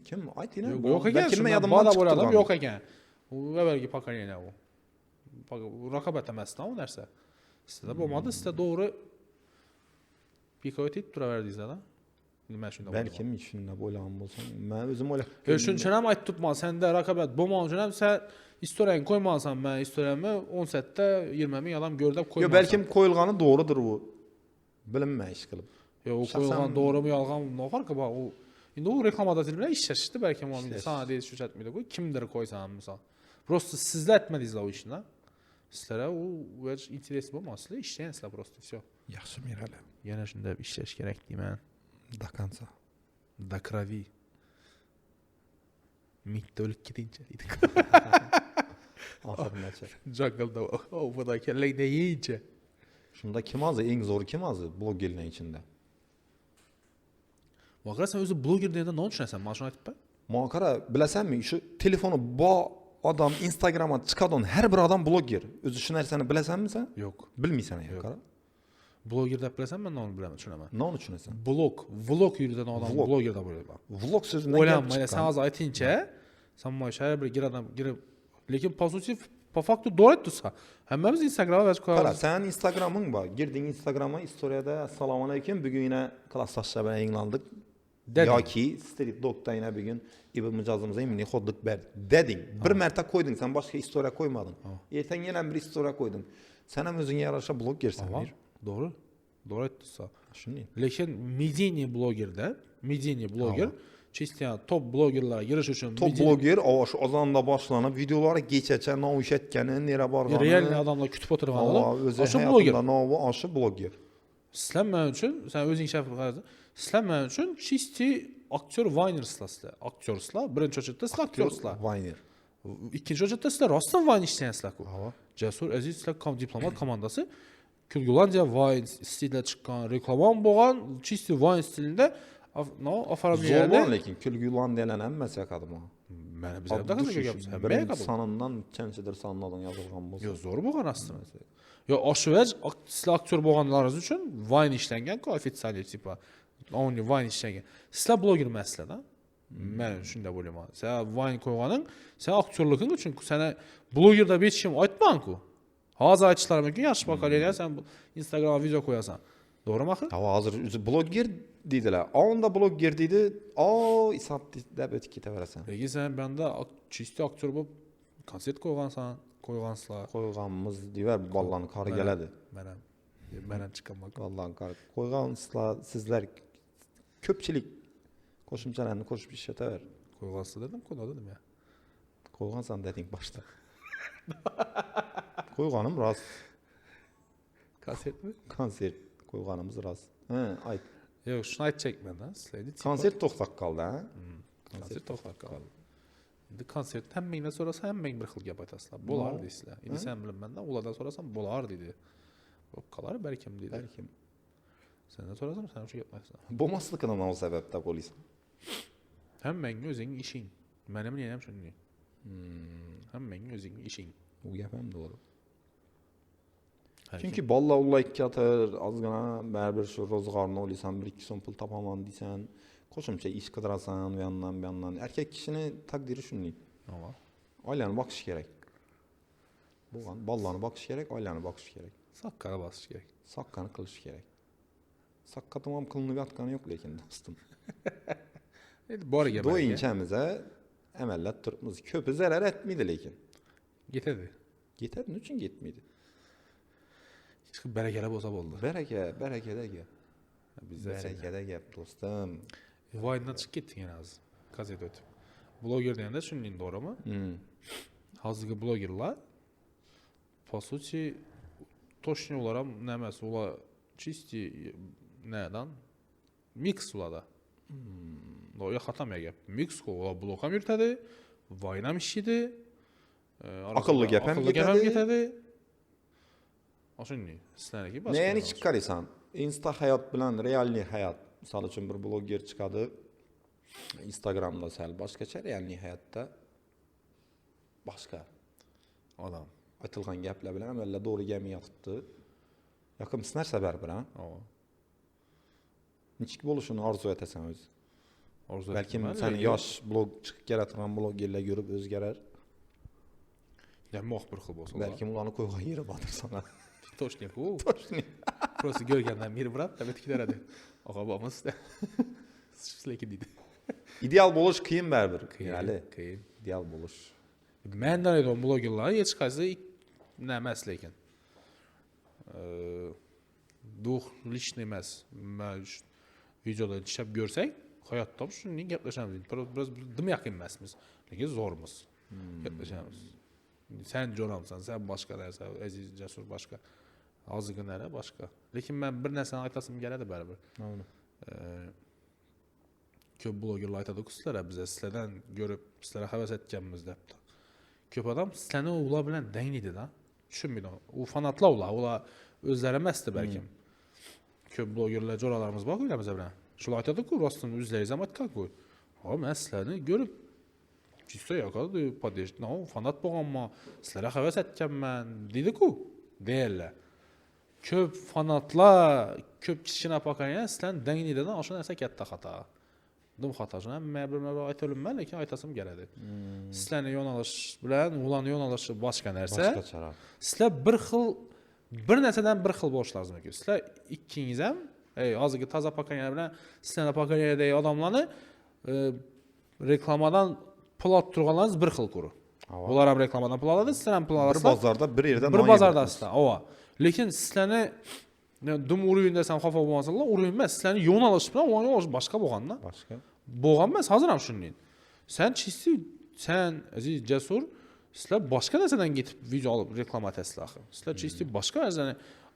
Kim ayt yenə? Yox ekan, Kimə yadımdan çıxdı. Yox ekan. O əvvəlki pokoleniya o. Rəqabət emas da o нәрsə. Sizdə olmadı, sizdə doğru pikoyet tura verdinizlər da. Bəlkə içində boylanım olsan, mən özüm öyle. Üçüncünəm ayt tutma, səndə rəqabət bulmaq üçün sən istoriyanı qoymasan, mən istoriyamı 10 sətdə 20 adam gördüb qoymasan. Yox, bəlkə qoyulğanı doğrudur bu. Bilinmə iş qılıb. Yox, o qoyulğan doğru mu, yalğan mı, nə farqı var? O indi o reklamada deyirlər, iş çəkdi, bəlkə mənim sana deyil şu çətməydi. Qoy kimdir qoysan misal. Prosta sizlər etmədinizlər o işini. Sizlərə o vəc interes olmasın, işləyənsizlər prosta, всё. Yaxşı mirələ. Yenə şunda işləş gərəkdir mən. До конца. До крови. Mitdə ölüb gidince dedik. Axır nəçə. Jungle'da o bu da kelleydə yeyince. Şunda kim azı, en zoru kim azı blogerlərin içində? Vaqra sən özü bloger deyəndə nə düşünəsən? Maşın aytıb bə? Muhakkara bilesənmi şu telefonu bu adam Instagram'a çıxadan hər bir adam bloger. Özü düşünərsəni bilesənmi sən? Yox. Bilmirsən ya qara. Bloger də bilirsən, mən nə onu bilirəm, düşünəmə. Nə onu düşünəsən? Vlog yürüdən adam bloger də böyle. Vlog sözündən gəlib çıxan. Sən az aytınca, sən şəhərə bir girib, lekin pozitiv, po faktu doğru etdiysə, həmimiz Instagram'a vəc qoyarız. Qara, sənin Instagramın var. Girdin Instagram'a, istoriyada salam aleyküm, bugün yine klassdaşlar bənə yayınlandık. Ya ki, Street Dog'da yine bir gün İbn Mücazımıza imni xodduk bərdi. Dedin, bir mərtə koydun, sən başqa istoriya koymadın. Ertən yenə bir istoriya koydun. Sən həm özün yarışa blog gersən bir. Doğru etdiysə. Şunu. Lekin medeni bloger Чисто top blogerlarga girish uchun Top bloger shu ozonda boshlanib, videolari kechacha novush etgani, nera borgani. Real odamlar kutib o'tirganlar. O'zi shu bloger. Shu bloger. Sizlar men uchun, sen o'zing shafqat qilasiz. Sizlar men uchun чисто aktyor Vaynerslar sizlar. Aktyorslar, birinchi o'chirda sizlar aktyorslar. Vayner. Ikkinchi o'chirda sizlar rostdan Vayne ishlaysizlar-ku. Jasur Aziz sizlar diplomat komandasi Kulgulandiya Vayne stilida chiqqan, reklam bo'lgan, чисто Vayne stilida ofaramlaydi. Zo'r lekin Kulgulandiyalar hammasi yoqadimi? Mana bizlarda qanday gapsiz? Birinchi sonundan ikkinchidir sonundan yozilgan bo'lsa. Yo, zo'r bo'lgan aslida. Yo, oshuvach sizlar aktyor bo'lganlaringiz uchun Vayne ishlangan-ku, ofitsial tipa. Only Vayne ishlangan. Sizlar bloger emaslar-da. Men shunday bo'laman. Sen Vayne qo'yganing, sen aktyorliging uchun seni bloger deb hech kim aytman-ku. Hozir aytishlari mumkin, yaxshi pokoleniya sen Instagramga video qo'yasan. To'g'rimi axir? Hozir o'zi bloger deydilar. Onda bloger deydi, isat deb o'tib ketaverasan. Lekin sen banda чисто aktyor bo'lib konsert qo'ygansizlar. Qo'yganmiz deyver, ballarni qari keladi. Men ham chiqaman. Ballarni qari qo'ygansizlar, sizlar ko'pchilik qo'shimchalarni qo'shib ishlataver. Qo'ygansizlar dedim, dedim ya. Qo'ygansan deding boshda. Qo'yganim rost. Konsertmi? Konsert qo'yganimiz rost. Ayt. Yo'q, shuni aytchakman-da, sizlarga. Konsert to'xtab qoldi, ha? Konsert to'xtab qoldi. Endi konsert hammangdan so'rasa, hammang bir xil gap aytasizlar. Bo'lar deysizlar. Endi sen bilmayman-da, ulardan so'rasam bo'lar deydi. Bo'p qolar balkim deydi. Balkim. Sendan so'rasam, sen o'sha gapni aytasan. Bo'lmasligini nima sababda bo'laysan? Hammang o'zing ishing. Meni ham shunday. Hammang o'zing ishing. U gap ham to'g'ri. Chunki balla ular katar, ozgina baribir shu ro'zg'orni o'ylaysan, 1-2 so'm pul topaman deysan, qo'shimcha ish qidirasan, bu yandan. Erkak kishini taqdiri shunday. Oilani boqish kerak. Bo'lgan, ballani boqish kerak, oilani boqish kerak. Soqqani bosish kerak. Soqqani qilish kerak. Soqqa tamom qilinib yotgani yo'q lekin do'stim. Endi boriga bor. Do'yinchamiz amallab turibmiz. Ko'pi zarar etmaydi lekin. Yetadi. Yetadi, nechun yetmaydi? Chiqib barakala bo'lsa bo'ldi. Barakada gap. Barakada gap do'stim. Vaynedan chiqib ketding yana hozir. Gazeta o'tib. Bloger deganda shunday to'g'rimi? Hozirgi blogerlar по сути точно ular ham nima emas, ular чисто nadan mix ularda. Do'ya xatama gap. Mix ular blog ham yuritadi, Vayne ham ishlaydi. Aqlli gap ham ketadi. Shunday. Sizlarniki boshqa. Neni chiqarsan? Insta hayot bilan realniy hayot. Misol uchun bir bloger chiqadi. Instagramda sal boshqacha, realniy hayotda boshqa odam. Aytilgan gaplar bilan amalla to'g'ri gap yotibdi. Yoqimsiz narsa baribir, ha? Nechik bo'lishini orzu etasan o'zi. Balkim sen yosh blog chiqib kelayotgan blogerlar ko'rib o'zgarar. Yamoq bir xil bo'lsa. Balkim ularni qo'ygan yeri bordir sana. Toshni-ku. Toshni. Просто ko'rgandan beri birat, tabiat kidaradi. Og'a bo'lmasda. Lekin deydi. Ideal bo'lish qiyin baribir. Qiyin. Ideal bo'lish. Mendan aytgan blogerlar hech qaysi emas lekin. Duh lishni emas. Men videoda ishlab ko'rsak, hayotda shunday gaplashamiz. Biroz dim yaqin emasmiz, lekin zo'rmiz. Gaplashamiz. Sen jo'ramsan, sen boshqa narsa, Aziz Jasur boshqa. Hozirgilari boshqa. Lekin men bir narsani aytasim keladi baribir. Ko'p blogerlar aytadi-ku sizlar bizlardan ko'rib, sizlarga havas etganmiz debdi. Ko'p odam sizlarni ular bilan danglaydi-da. Tushunmaydi. U fanatlar ular o'zlari emasdi balkim. Ko'p blogerlar jo'ralarimiz bor o'ylamiz bilan. Shular aytadi-ku, rostdan o'zlaringiz ham aytgan-ku. Men sizlarni ko'rib chisto yoqadi, podeshno, fanat bo'lganman, sizlarga havas etganman, dedi-ku, deyirlar. Ko'p fanatlar, ko'p kichkina pokoleniya sizlarni danglaydidan o'sha narsa katta xato. Dim xatosini men bir aytaman, lekin aytasim keladi. Sizlarning yo'nalish bilan ularning yo'nalishi boshqa narsa. Boshqacharoq. Sizlar bir narsadan bir xil bo'lishlaringiz mumkin. Sizlar ikkingiz ham, hozirgi toza pokoleniya bilan sizlarning pokoleniyadagi odamlarni reklamadan pul olib turganlaringiz bir xil ko'ru. Ular ham reklamadan pul oladi, sizlar ham pul olasizlar. Bir bozorda bir yerda bir bozordasizlar. Lekin sizlarni dum uruyun desam xafa bo'lmasanglar, uruyun emas. Sizlarni yo'nalish bilan yo'nalish boshqa bo'lganda. Boshqa. Bo'lgan emas, hozir ham shunday. Sen chisti, sen aziz Jasur, sizlar boshqa narsadan ketib video olib reklama atasizlar. Sizlar chisti boshqa narsani,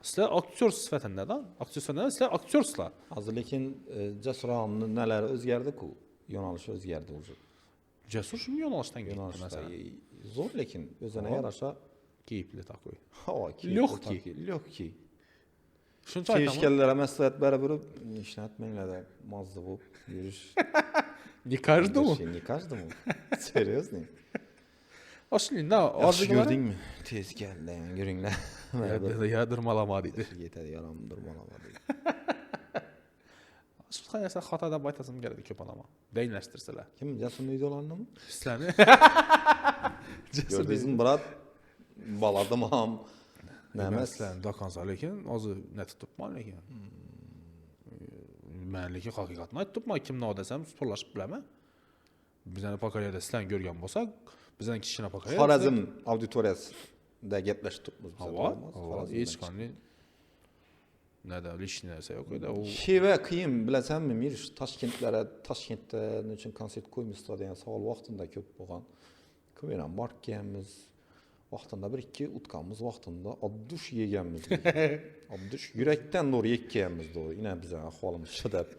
sizlar aktyor sifatida, aktyor sifatida sizlar aktyorsizlar. Hozir lekin Jasur og'amning nalari o'zgardi-ku, yo'nalishi o'zgardi o'zi. Jasur shunga yo'nalishdan ketdi Yo'nalishda zo'r lekin o'zine yarasha keyifli takoy. Lёгкий. Shuncha aytaman. Sevishganlarga maslahat berib turib, ishlatmanglar deb mazza bo'lib yurish. Не каждому. Не каждому. Серьезно? Aslında Yaxshi ko'rdingmi? Tez keldi, ko'ringlar. Yadırmalama deydi. Yetadi, yaramdırmalama deydi. Shu qayersa xato deb aytasim keladi ko'p odamlar. Deynlashtirsalar. Kim Jasurning videolarini? Sizlarni. Gördingizmi, brat? Baladim ham. Nəməsələn, dokansa lekin hozir nə tutubman lekin. Mən lekin haqiqatni aytibman, kimni odasam suturlashib bilaman. Bizani Pakariyada sizlarni ko'rgan bo'lsak, bizani kichkina Pakariya. Xorazm auditoriyasida gaplashib turibmiz biz. Hech qanday nada lishni narsa yo'q edi. U Sheva qiyin bilasanmi, Mirish Toshkentda nechun konsert qo'ymizda degan savol vaqtida ko'p bo'lgan. Ko'ram borganmiz. Vaqtında bir iki utkamız vaqtında adduş yeganmiz. Adduş yürekten doğru yekkanmiz doğru. Yine bize ahvalımız şiddet.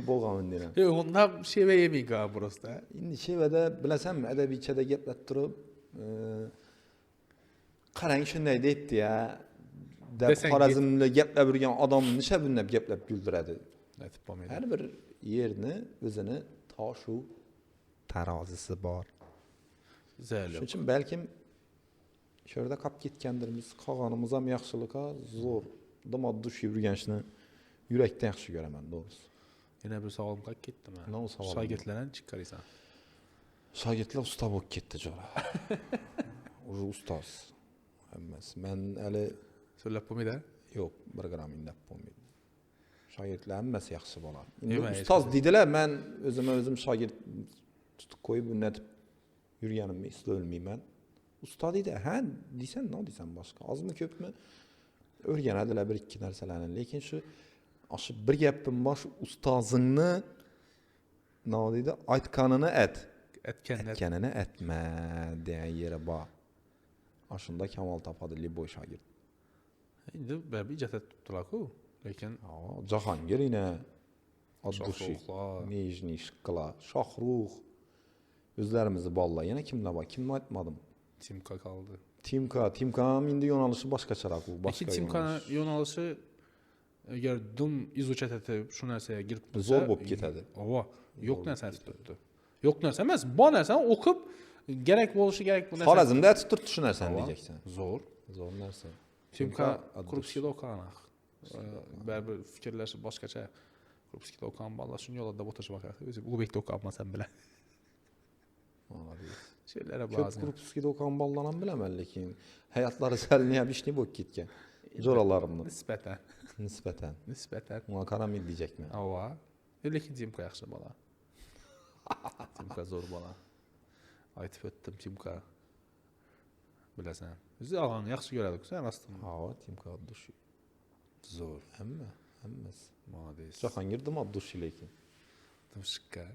Bolğamın deyilən. Onda şeva yemeyik ha burası. İndi şevada bilasanmi, adabiyyatda gaplab turib, qarang shunday deydi ya. Deb Xorazmda gaplab yurgan odam nisha bunday gaplab güldüradi. Aytib bo'lmaydi. Har bir yerni o'zini toshu tarozisi bor. Zəli. Shuning uchun balkim Şurada qap ketgandirmiz, qolganimiz ham yaxshilikqa zo'r. Dimod dush yurganishni yurakdan yaxshi ko'raman, to'g'risi. Yana bir savolim qolib ketdimi? Nima savol? Shogirdlardan chiqaraysan. Shogirdlar usta bo'lib ketdi jo'ra. Уже ustoz. Hammasi. Men hali so'lab bo'lmaydi? Yo'q, bir gram indab bo'lmaydi. Shogirdlar hammasi yaxshi bo'ladi. Endi ustoz dedilar, men o'zim shogird tutib qo'yib unatib yurganimni eslolmayman. Usta deydi, ha deysan, ne deysan boshqa. Ozmi ko'pmi o'rganadilar bir ikki narsalarni, lekin shu bir gapim bor, ustozingni ne deydi, aytganini aytganini aytma degan yeri bor. Shunda kamol topadi liboy shogird. Endi bir ijod tutdilar-ku, lekin Jahongir ina Oddushi, Nijniy Shqila, Shohrux o'zlarimizni bolalar, yana kimlar bor? Kimni aytmadim? Timka kaldı. Timka endi yo'nalishi boshqacharoq u, boshqa. Timka yo'nalishi agar dum izuchat etib shu narsaga girib tursa, zo'r bo'lib ketadi. Ava, yo'q narsa tutdi. Yo'q narsa emas, bor narsani o'qib, kerak bo'lishi kerak bu narsa. Xorazmda aytib turibdi shu narsani deyeceksan. Zo'r narsa. Timka Krupskiyda o'qiganaq. Baribir fikrlashi boshqacha. Krupskiyda o'qigan bolalar shunga yo'lda o'tirishib kerak. O'zi Ulug'bekda o'qiyapman bilan. Şeylere bazı. Köp Krupskiyda o'qigan bolalar ham bilaman, lekin hayotlari salniyam ishni bo'lib ketgan. Jo'ralarimni. Nisbatan. Unga qaramay diyecekman. Ava. Lekin Timka yaxshi bola. Timka zo'r bola. Aytib o'tdim Timka. Bilasan. O'zi og'ani yaxshi ko'radi-ku sen aslida. Ha, Timka Oddushi. Zo'r. Hammasi. Молодец. Jahongir Oddushi lekin. Tumshikka.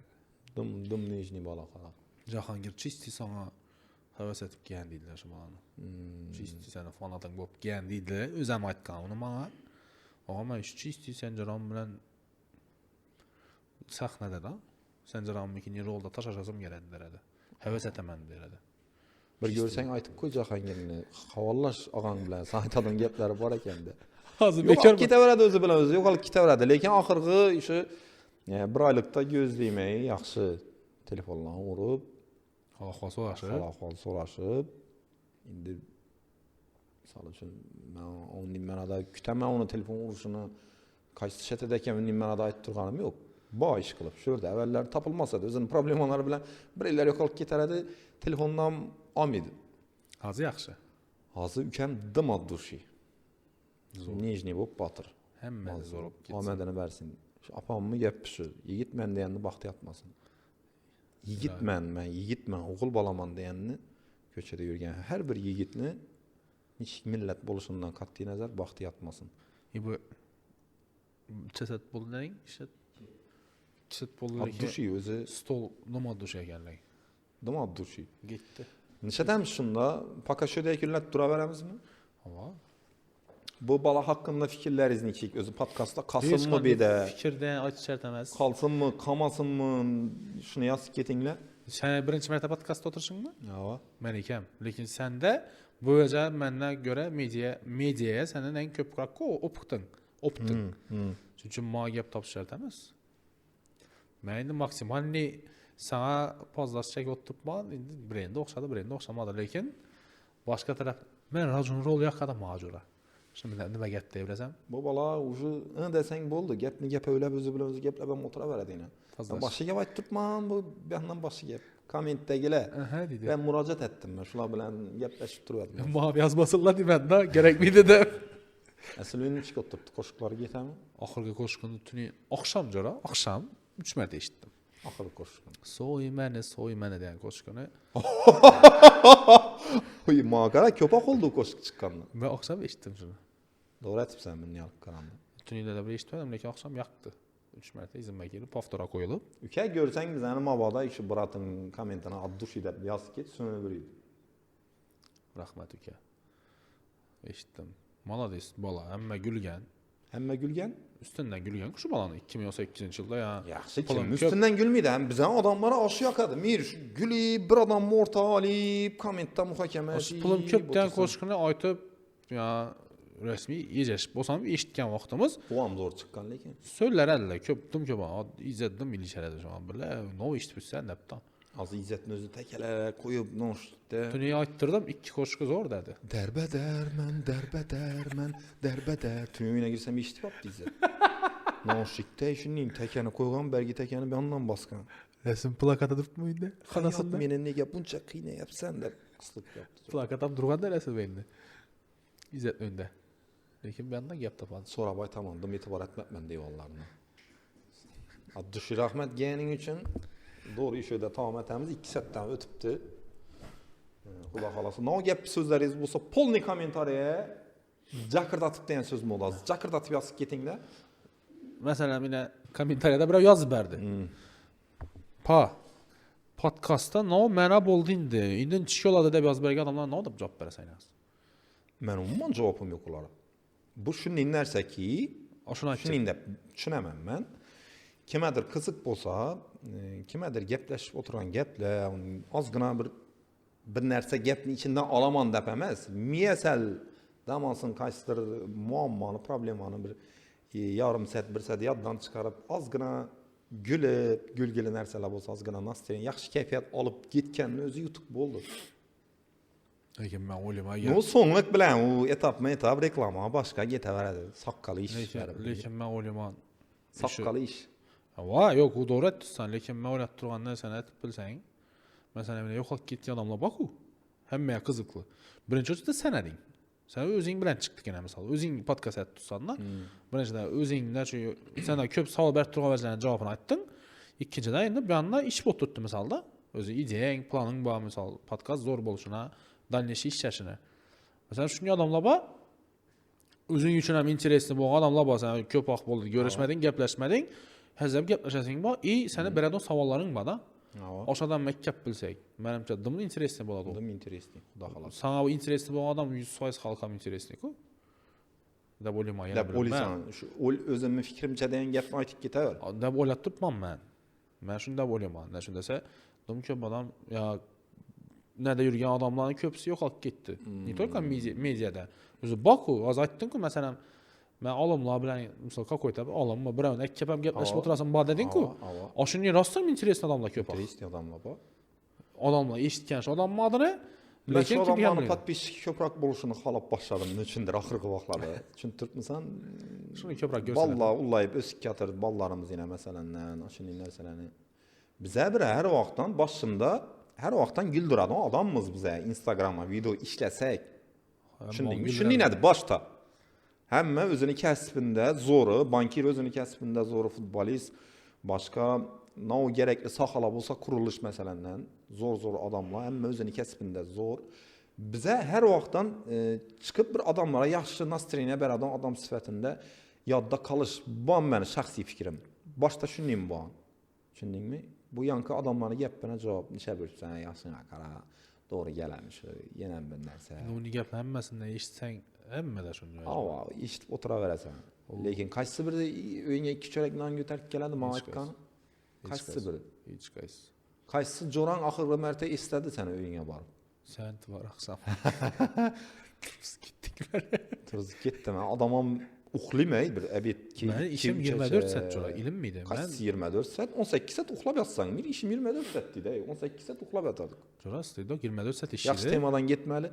Dum nijni bola qarab. Jahongir chisti sana havas etib kelgan deydilar shu bolani. Chisti sana fanating bo'lib kelgan deydilar. O'zim aytgan uni menga. Og'am shu chisti Sanjaron bilan sahnada Sanjaronniki rolda tashlashim kerak deradi. Havas etaman deradi. Bir ko'rsang aytib qo'y Jahongirni. Havollash og'ang bilan san aytadigan gaplari bor ekanda. Hozir bekor ketaveradi o'zi bilan o'zi, yo'qolib ketaveradi, lekin oxirgi shu bir oylikda ko'zlamay yaxshi telefondan urib, ahvol so'rashib, endi misol uchun men manada kutaman uni telefon urishini, qaysi shatada ekanini manada aytib turganim yo'q. Boy ish qilib, shu yerda avvallar topilmasa-da o'zining problemalari bilan bir yillar yo'qolib ketaradi, telefondan olmaydi. Hozir yaxshi. Hozir ukam dim Oddushi. Nijniy bo'lib botir. Hammasi zo'r bo'lib ketdi. Omadini bersin. Shu opamni gapi shu. Yigitman deganni baxti yotmasin. Yigitman, o'g'il bolaman deganni ko'chada yurgan har bir yigitni nechik millat bo'lishidan qat'iy nazar baxti yotmasin. Bu chasat bo'lding, Kisit bollar Ad duşi özü stol nima duş ekanligi. dima ad duşi. Getdi. Nişedem şunda pakaşöde ekürlet duraveremiz mi? Ama Bu bala hakkında fikirlerinizni içik. Özü podcastda kalsın mı bir de? Fikirden aytışar emas. Kalsın mı, kalmasın mı? Şunu yazıp ketingle. Sen birinci mərtəbə podkastda oturuşunmu? Ya. Mən ikəm. Lakin səndə böyəcə məndən görə mediaya sənin ən köp qıraqqa optun. Çünki mənə gəp tapışar emas. Mən indi maksimalni sana pozlaşacaq oturtma, indi brendə oxşamadı. Lakin başqa tərəf mən racun rol yaxada macura. Şimdi nima gap deyirəsəm? Bu bala ucu ın desen boldu. Gepni gep öyle özü bile özü geple ben motora verediğine. Başı gep ayt tutmam bu benden başı gep. Kommentdegile. Dedi. Ben müracaat ettim ben. Şular bilen gepleşip duruyordum. Mavi yazmasınlar demədi də, gərək miydi də? Əsl oyunu çık oturtdu. Koşukları getemi? Axırqı qoşqunu tüni axşam cora, axşam 3 mərtə eşitdim. Axırı koşukunu. Soy məni deyən qoşqunu. Uy mağara köpak oldu koşuk çıkanla. Mən axşam eşitdim şunu. Doğru etipsən ben yalık karanlığı. Tünidə də bir eşitmədim, lakin axşam yaxdı. 3 mərtə izin gəlib, paftora qoyulub. Ülke görsen biz yani mavada işi Bırat'ın komentine adduş eder. Yaz git sonra biriydi. Rəhmət ükə. Eşitdim. Malades bala, əmmə gülgən. Hemme Gülgen? Üstündən gülgən quşu balanı 2018-ci ildə ya. Yaxşı kim üstünden gülmeydi hem bize adamlara aşı yakadı. Mir gülüp bir adam orta alıp komentte muhakeme edip. Pulum köpdən qoşqunu aytıb ya rəsmi yecəşib olsam eşitgan vaxtımız. Bu am zor çıkan lekin. Söylər əllə köpdüm izlədim ilişələdi şu an belə. No eşitmişsən nəbdən. Az İzzet'in özü tekelere koyup noştu. Tüniyə aytdırdım 2 qoşqu zor dedi. Derbeder. Tünüğüne girsem iştip yaptı İzzet. Noşikte şunun tekeni koygan belki tekeni bir yandan baskan. Resim plakata durmuydu Hayat menen nege bunca kıyne yapsan da kıslık yaptı. Plakatam durğanda resim endi. İzzet önde. Lakin bir yandan gap tapan. Sonra bay tamamdım itibar etmem deyvallarına. Adduşi rahmet geğenin için doğru iş öde tamam etemiz 2 setten ötüptü. Kula halası. Ne o gap sözleriz bulsa polni komentariye cakırdatıp diyen söz mü oldu? Cakırdatıp yazıp getinle. Mesela yine komentariyada biraz yazıb verdi. Podcastda ne o mənə boldu indi. İndi çıxıyorlar da yazıb vergi adamlar ne o da cevap verəsən yaz. Ben umman cevabım yok olara. Bu şunu dinlerse ki, şunu indi düşünemem ben. Kimedir kızık bolsa, kimedir gepleşip oturan geple, azgına bir nerse gepni içinden alaman dep emez. Miyesel damansın kaçtır muammanı, problemanı bir yarım set bir set yaddan çıkarıp azgına gülgili nerseler bolsa azgına nasıl yaxşı keyfiyat alıp gitken özü yutup boldu. Lakin mən olayım ya. No sonluk bilen o etap reklama başka getiverdi. Sakkalı iş. Lakin mən olayım. Sakkalı iş. Va, yox, o doğru etdirsən, lakin mən olayat durğanda sən etib bilsən. Məsələn, yoxaq getdi adamla bax o. Həmməyə qızıqlı. Birinci özü də sən edin. Sən özün bilən çıxdı genə misal. Özün podkast etdirsən da. Birinci də özün nəçə sən də köp sual bərk durğanların cavabını aytdın. İkinci də indi bir anda iş oturtdu misalda. Özü ideyan, planın var misal podkast zor boluşuna, dальнейший işləşinə. Məsələn, şunu adamla bax özün üçün həm interesli bu adamla bax sən köp vaxt boldu, görüşmədin, gəpləşmədin. Həzəb gəpləşəsən bax, sənə belədən sualların var da. Aşağıdan məktəb bilsək, mənimcə dımın interesli boladı. Dım interesli. Sana o interesli bu adam 100% xalqam interesli ku. Da bolima yana bilməm. Da polisan, özümün fikrimcə deyən gəpni aytıb getər. Da bolat tutmam mən. Mən şunda bolima. Nə şundasa, dım ki adam ya nədə yürüyən adamların köpüsü yox haqq getdi. Ne только mediada. Özü bax o, az aytdın ki məsələn mən alımla bilən misal какой-то alımma birovun əkkəpəm gəpləşib oturasın ba dedin ki. Aşını rastım interesli adamla köp. İnteresli adamla bax. Adamla eşitken şu adamın adını lakin ki adamların patpişik köprak buluşunu xalab başladım. Nöçündür axırqı vaxtlarda. Çünki tutmusan şunu köprak görsənə. Vallahi ullayıb ösük yatır ballarımız yenə məsələn, aşını inlərsənəni. Bizə bir hər vaxtdan başında hər vaxtdan güldürən o adamımız bizə Instagrama video işləsək. Şimdi nədir başda? Həmmə özünü kəsbində zoru, bankir özünü kəsbində zoru, futbolist, başqa nə o gərəkli saxalab olsa quruluş məsələndən zor adamlar, həmmə özünü kəsbində zor. Bizə hər vaxtdan çıxıb bir adamlara yaxşı nastroyeniya bər adam sifətində yadda qalış. Bu mənim şəxsi fikrim. Başda şunlayım bu an. Tushundingmi? Bu yanki adamlarni gapini javob nisha beribsan, yaxshina qara. To'g'ri gelamish. Yana bir narsa. Uni gapni hammasini eshitsang, hammada shunday. Ava, eshitib o'tiraverasan. Lekin qaysi biri uyingga 2 chorak non ko'tarib keladi, men aytgan. Qaysi biri? Hech qaysi. Qaysi jo'rang oxirgi marta esladi seni uyingga borib? Sen varaqsan. Gittik. Turib ketdimi? Odamam uxlamay bir obed keyin. Men ishim 24 soat jo'ra, ilmmiydi. Qaysi 24 soat? 18 soat uxlab yotsang, men ishim 24 soat deydi. 18 soat uxlab yotadik. Jo'ra, stridok 24 soat ishlaydi. Yaxshi temadan ketmali.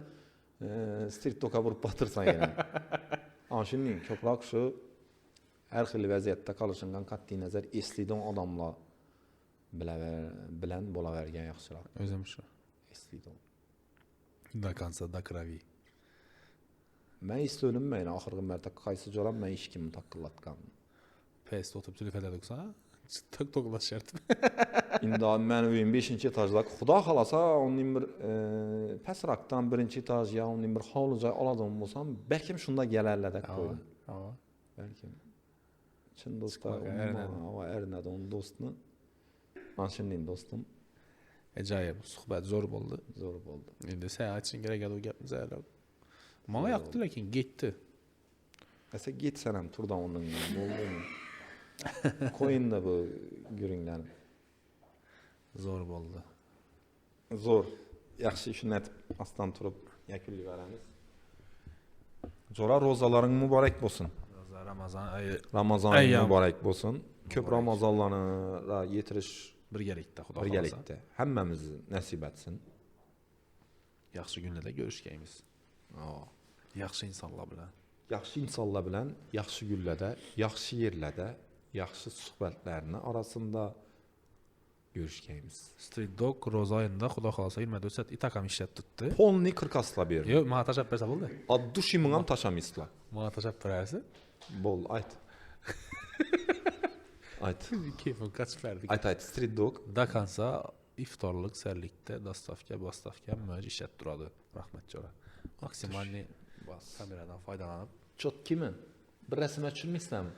Stridokka burib batırsan yana. Ana shuning ko'proq shu har xil vaziyatda qolishingdan qat'iy nazar eslaydigan odamlar bilan bo'lavergan yaxshiroq. O'zim shu. Eslaydigan. До конца, до крови. Men isto'nim men oxirgi marta qaysi jo'ram men hech kimni taqillatgan. Pes o'tib telefon ediksa, to'qlashardim. Endi men uyim 5-etajda, xudo xolasa, uning bir pastroqdan 1-etajga, uning bir hovli joy oladigan bo'lsam, balkim shunda kelarlar-da qo'ydim. Ha. Balkim. Chin do'stlar, erinadi o'n do'stni. Men shunday do'stim. Ajoyib, suhbat zo'r bo'ldi. Zo'r bo'ldi. Endi sen aytishing kerak edi u gapni zaylab. Menga yoqdi, lekin ketdi. Esa ketsan ham turdan o'rningdan bo'ldimi? Qo'yinda bu guringlarni. Zo'r bo'ldi. Zo'r. Yaxshi shuni aytib, asdan turib yakunlayveramiz. Jo'ra, rozalaring muborak bo'lsin. Ramazon Ramazon muborak bo'lsin. Ko'p Ramazonlarni yetirish birgalikda, xudo xolasa. Birgalikda hammamizni nasib etsin. Yaxshi kunlarda ko'rishgaymiz. Yaxshi insonlar bilan. Yaxshi insonlar bilan, yaxshi kunlarda, yaxshi yerlarda, yaxshi suhbatlarning orasida görüşgaymiz. Street Dog ro'za oyida xudo xolasa 24 soat itakam ishlab turibdi. Polni 40 asla berdi. Yo'q, menga tashab bersa bo'ldi. Addushimni ham tashamizlar. Menga tashab berarsiz? Bo'ldi, ayt. Ayt. Keyfim kaçib berdik. Ayt, Street Dog. До конца iftorlik, serlikda dostavka moj ishlab turadi. Rahmat jo'ra. Maksimalniy kameradan foydalanib, Chotkimi? Bir rasmga tushirmaysizlarmi?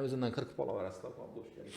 O'zimdan 40 polaverasizlar, bo'sh kerak.